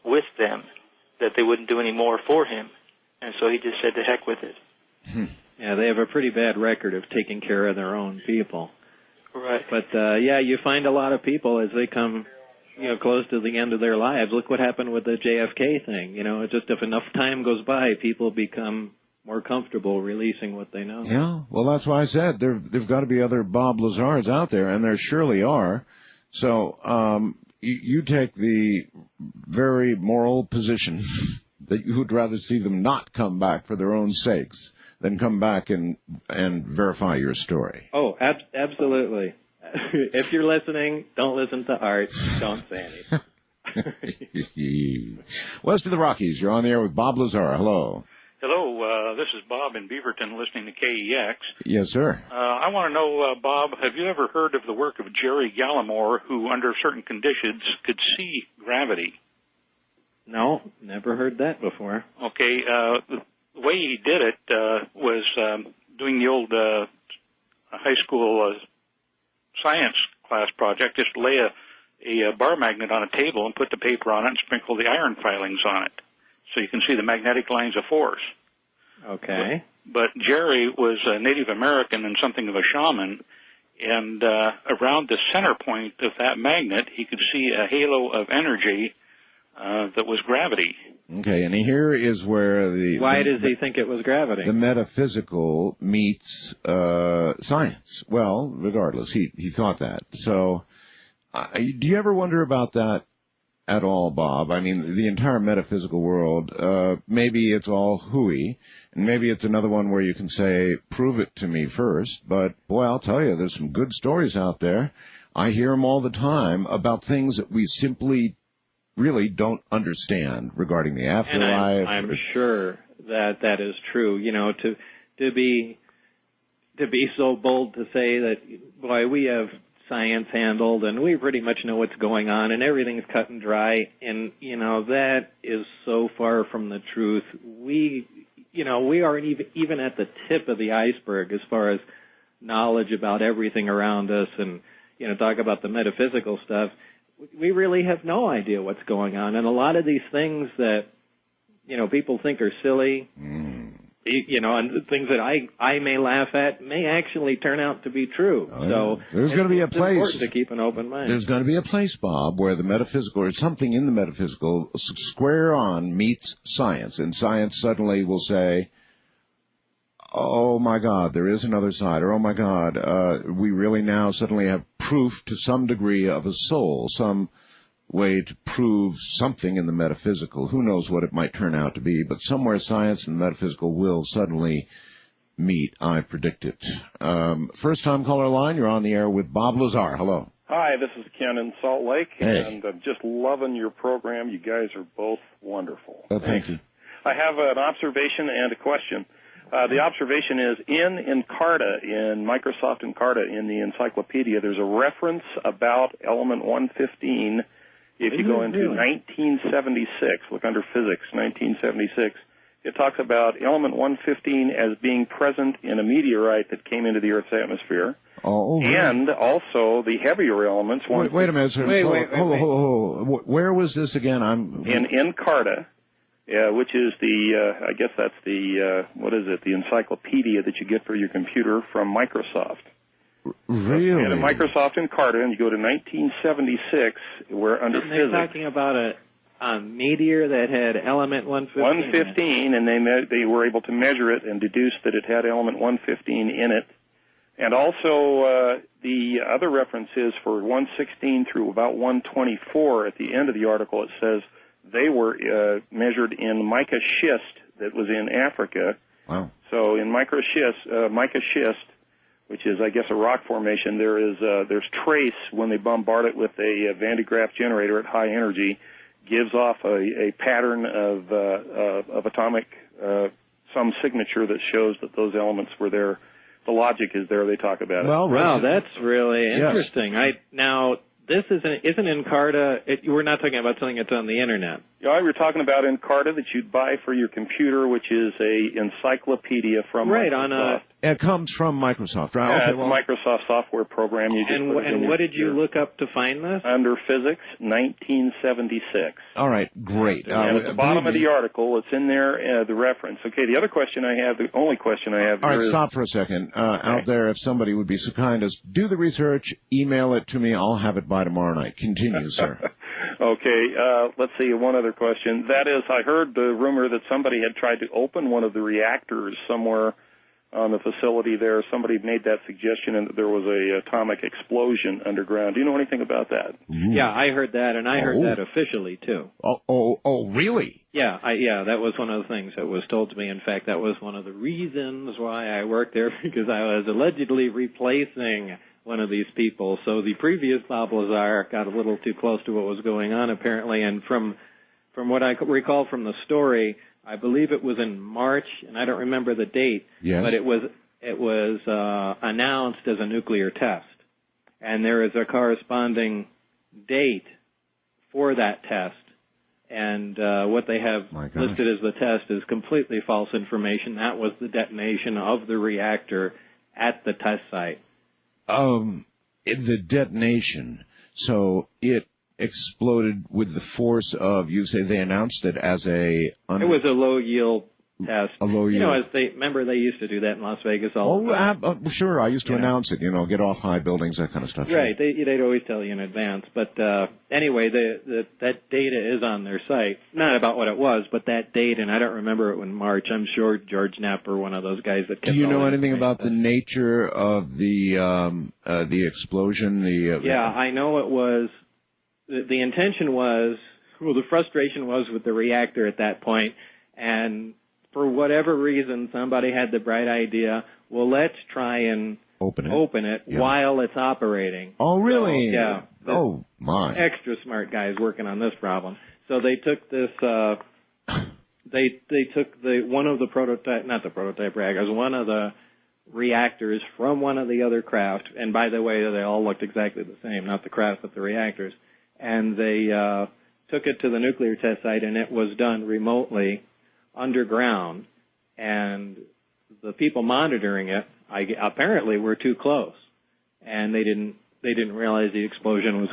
with them that they wouldn't do any more for him. And so he just said to heck with it. Yeah, they have a pretty bad record of taking care of their own people. Right. But, you find a lot of people as they come close to the end of their lives. Look what happened with the JFK thing. Just if enough time goes by, people become more comfortable releasing what they know. Yeah, well, that's why I said there've got to be other Bob Lazars out there, and there surely are. So you take the very moral position that you would rather see them not come back for their own sakes than come back and verify your story. Oh, absolutely. If you're listening, don't listen to Art. Don't say anything. West of the Rockies, you're on the air with Bob Lazar. Hello. Hello, this is Bob in Beaverton listening to KEX. Yes, sir. I want to know, Bob, have you ever heard of the work of Jerry Gallimore, who under certain conditions could see gravity? No, never heard that before. Okay, the way he did it was doing the old high school science class project, just lay a bar magnet on a table and put the paper on it and sprinkle the iron filings on it, so you can see the magnetic lines of force. Okay. But Jerry was a Native American and something of a shaman, and around the center point of that magnet, he could see a halo of energy that was gravity. Okay, and here is where Why does he think it was gravity? The metaphysical meets science. Well, regardless, he thought that. So, do you ever wonder about that at all, Bob? I mean, the entire metaphysical world, maybe it's all hooey, and maybe it's another one where you can say, prove it to me first, but boy, I'll tell you, there's some good stories out there. I hear them all the time about things that we simply really don't understand regarding the afterlife. And I'm sure that is true. You know, to be so bold to say that, boy, we have science handled and we pretty much know what's going on and everything's cut and dry, and you know that is so far from the truth. We aren't even at the tip of the iceberg as far as knowledge about everything around us, and talk about the metaphysical stuff. We really have no idea what's going on, and a lot of these things that people think are silly, and things that I may laugh at may actually turn out to be true. So there's going to be a place. It's important to keep an open mind. There's going to be a place, Bob, where the metaphysical or something in the metaphysical square on meets science, and science suddenly will say, oh my God, there is another side, or oh my God, we really now suddenly have proof to some degree of a soul, some way to prove something in the metaphysical. Who knows what it might turn out to be, but somewhere science and metaphysical will suddenly meet. I predict it. First time caller line, you're on the air with Bob Lazar. Hello. Hi, this is Ken in Salt Lake, hey. And I'm just loving your program. You guys are both wonderful. Thank you. I have an observation and a question. The observation is in Encarta, in Microsoft Encarta, in the encyclopedia, there's a reference about element 115. If you go into 1976, look under physics, 1976, it talks about element 115 as being present in a meteorite that came into the Earth's atmosphere. Oh, really? And also the heavier elements. Wait a minute, sir. Wait. Where was this again? In Encarta. Which is I guess that's the encyclopedia that you get for your computer from Microsoft. Really? And in Microsoft Encarta, and you go to 1976, where under and physics. They're talking about a meteor that had element 115. 115, and they were able to measure it and deduce that it had element 115 in it. And also, the other reference is for 116 through about 124. At the end of the article, it says they were measured in mica schist that was in Africa. Wow. So in mica schist, which is, I guess, a rock formation, there's trace when they bombard it with a Van de Graaff generator at high energy, gives off a pattern of atomic, some signature that shows that those elements were there. The logic is there. They talk about it. Wow, that's really interesting. Yes. This isn't Encarta. We're not talking about something that's on the internet. Yeah, we're talking about Encarta that you'd buy for your computer, which is a encyclopedia from Microsoft. It comes from Microsoft, right? Yeah, Okay, it's a Microsoft software program. And what did you look up to find this? Under physics, 1976. All right, great. And at the bottom of the article, it's in there, the reference. Okay, the only question I have All here right, is... stop for a second. Out there, if somebody would be so kind as do the research, email it to me. I'll have it by tomorrow night. Continue, sir. Okay, let's see, one other question. That is, I heard the rumor that somebody had tried to open one of the reactors somewhere on the facility there. Somebody made that suggestion and that there was a atomic explosion underground. Do you know anything about that? Yeah, I heard that, and I heard that officially, too. Oh, really? Yeah, that was one of the things that was told to me. In fact, that was one of the reasons why I worked there, because I was allegedly replacing one of these people. So the previous Bob Lazar got a little too close to what was going on, apparently, and from what I recall from the story, I believe it was in March, and I don't remember the date, but it was announced as a nuclear test. And there is a corresponding date for that test. And what they have listed as the test is completely false information. That was the detonation of the reactor at the test site? The detonation. So it exploded with the force of, you say they announced it as It was a low yield test. A low You know, yield. as they used to do that in Las Vegas all the time. Sure, I used to Yeah. announce it, get off high buildings, that kind of stuff. Right, they'd always tell you in advance. But anyway, that data is on their site. Not about what it was, but that date, and I don't remember it in March. I'm sure George Knapp or one of those guys that Do kept you all know that anything information. about the nature of the explosion? Yeah, I know it was, the intention was, well, the frustration was with the reactor at that point, and for whatever reason, somebody had the bright idea, well, let's try and open it Yeah. while it's operating. Oh, really? So, yeah. Oh, my. Extra smart guys working on this problem. So they took this, they took one of the prototype, not the prototype reactors, one of the reactors from one of the other craft, and by the way, they all looked exactly the same, not the craft, but the reactors, and they took it to the nuclear test site, and it was done remotely underground, and the people monitoring it apparently were too close, and they didn't realize the explosion was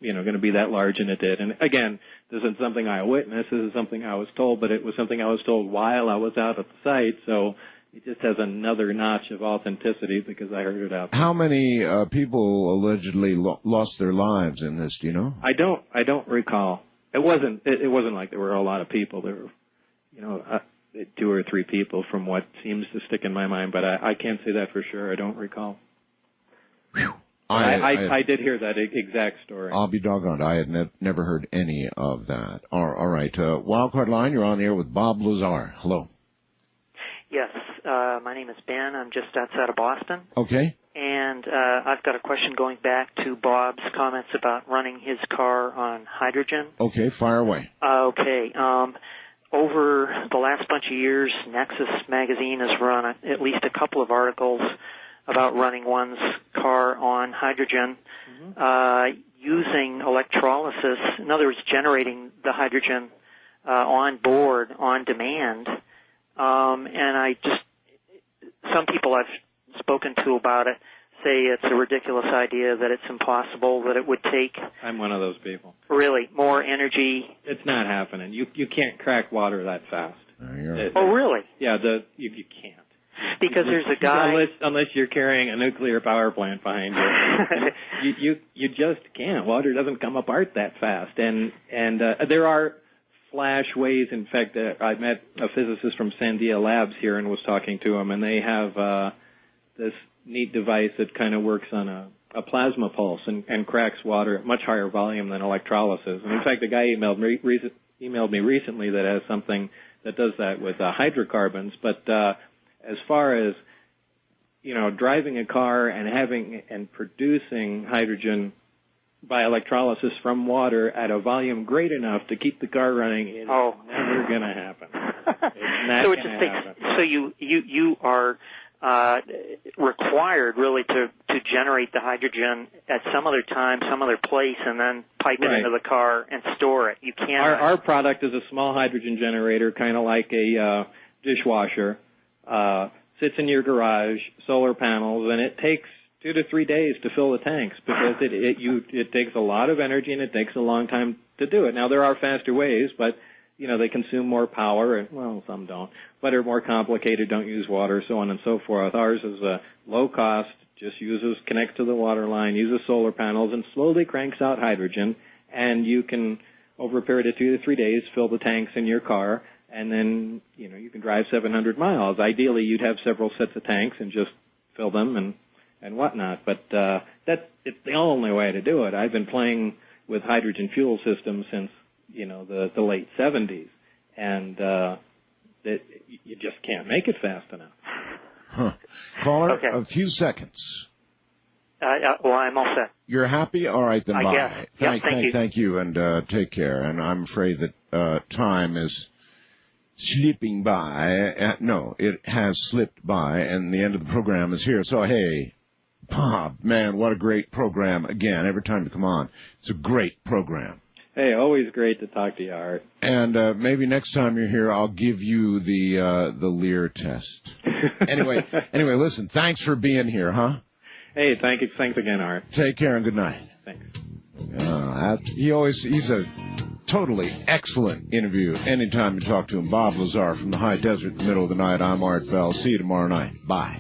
going to be that large, and it did. And again, this isn't something I witnessed, this is something I was told, but it was something I was told while I was out at the site, so it just has another notch of authenticity because I heard it out there. How many people allegedly lost their lives in this, do you know? I don't recall. It wasn't like there were a lot of people. There were, 2 or 3 people from what seems to stick in my mind, but I can't say that for sure. I don't recall. I did hear that exact story. I'll be doggone. I had never heard any of that. All right. Wildcard line, you're on the air with Bob Lazar. Hello. Yes, my name is Ben. I'm just outside of Boston. Okay. And I've got a question going back to Bob's comments about running his car on hydrogen. Okay, fire away. Okay. Over the last bunch of years, Nexus magazine has run at least a couple of articles about running one's car on hydrogen using electrolysis. In other words, generating the hydrogen on board, on demand. And some people I've spoken to about it say it's a ridiculous idea, that it's impossible, that it would take I'm one of those people. really more energy. It's not happening. You can't crack water that fast. Oh, really? Yeah, you can't. Because there's a guy... Unless you're carrying a nuclear power plant behind you. you just can't. Water doesn't come apart that fast. And there are flash ways. In fact, I met a physicist from Sandia Labs here and was talking to him, and they have this neat device that kind of works on a plasma pulse and cracks water at much higher volume than electrolysis. And in fact, a guy emailed me recently that has something that does that with hydrocarbons. But as far as driving a car and producing hydrogen by electrolysis from water at a volume great enough to keep the car running is never going to happen. It's not going to happen. So you are required really to generate the hydrogen at some other time, some other place, and then pipe it into the car and store it. You can't. Our product is a small hydrogen generator, kind of like a dishwasher. Sits in your garage, solar panels, and it takes 2 to 3 days to fill the tanks because it takes a lot of energy and it takes a long time to do it. Now there are faster ways, but they consume more power, and well, some don't, but are more complicated, don't use water, so on and so forth. Ours is low cost, just connects to the water line, uses solar panels, and slowly cranks out hydrogen, and you can, over a period of 2 to 3 days, fill the tanks in your car, and then, you can drive 700 miles. Ideally, you'd have several sets of tanks and just fill them and whatnot, but it's the only way to do it. I've been playing with hydrogen fuel systems since the late 70s, and you just can't make it fast enough. Huh. Caller, a few seconds. Well, I'm all set. You're happy? All right, then. I bye. guess. Yeah, thank you. Thank you, and take care. And I'm afraid that time is slipping by. No, it has slipped by, and the end of the program is here. So, hey, Bob, man, what a great program. Again, every time you come on, it's a great program. Hey, always great to talk to you, Art. And maybe next time you're here, I'll give you the Lear test. Anyway, listen, thanks for being here, huh? Hey, thanks again, Art. Take care and good night. Thanks. He's a totally excellent interview. Anytime you talk to him, Bob Lazar from the high desert in the middle of the night. I'm Art Bell. See you tomorrow night. Bye.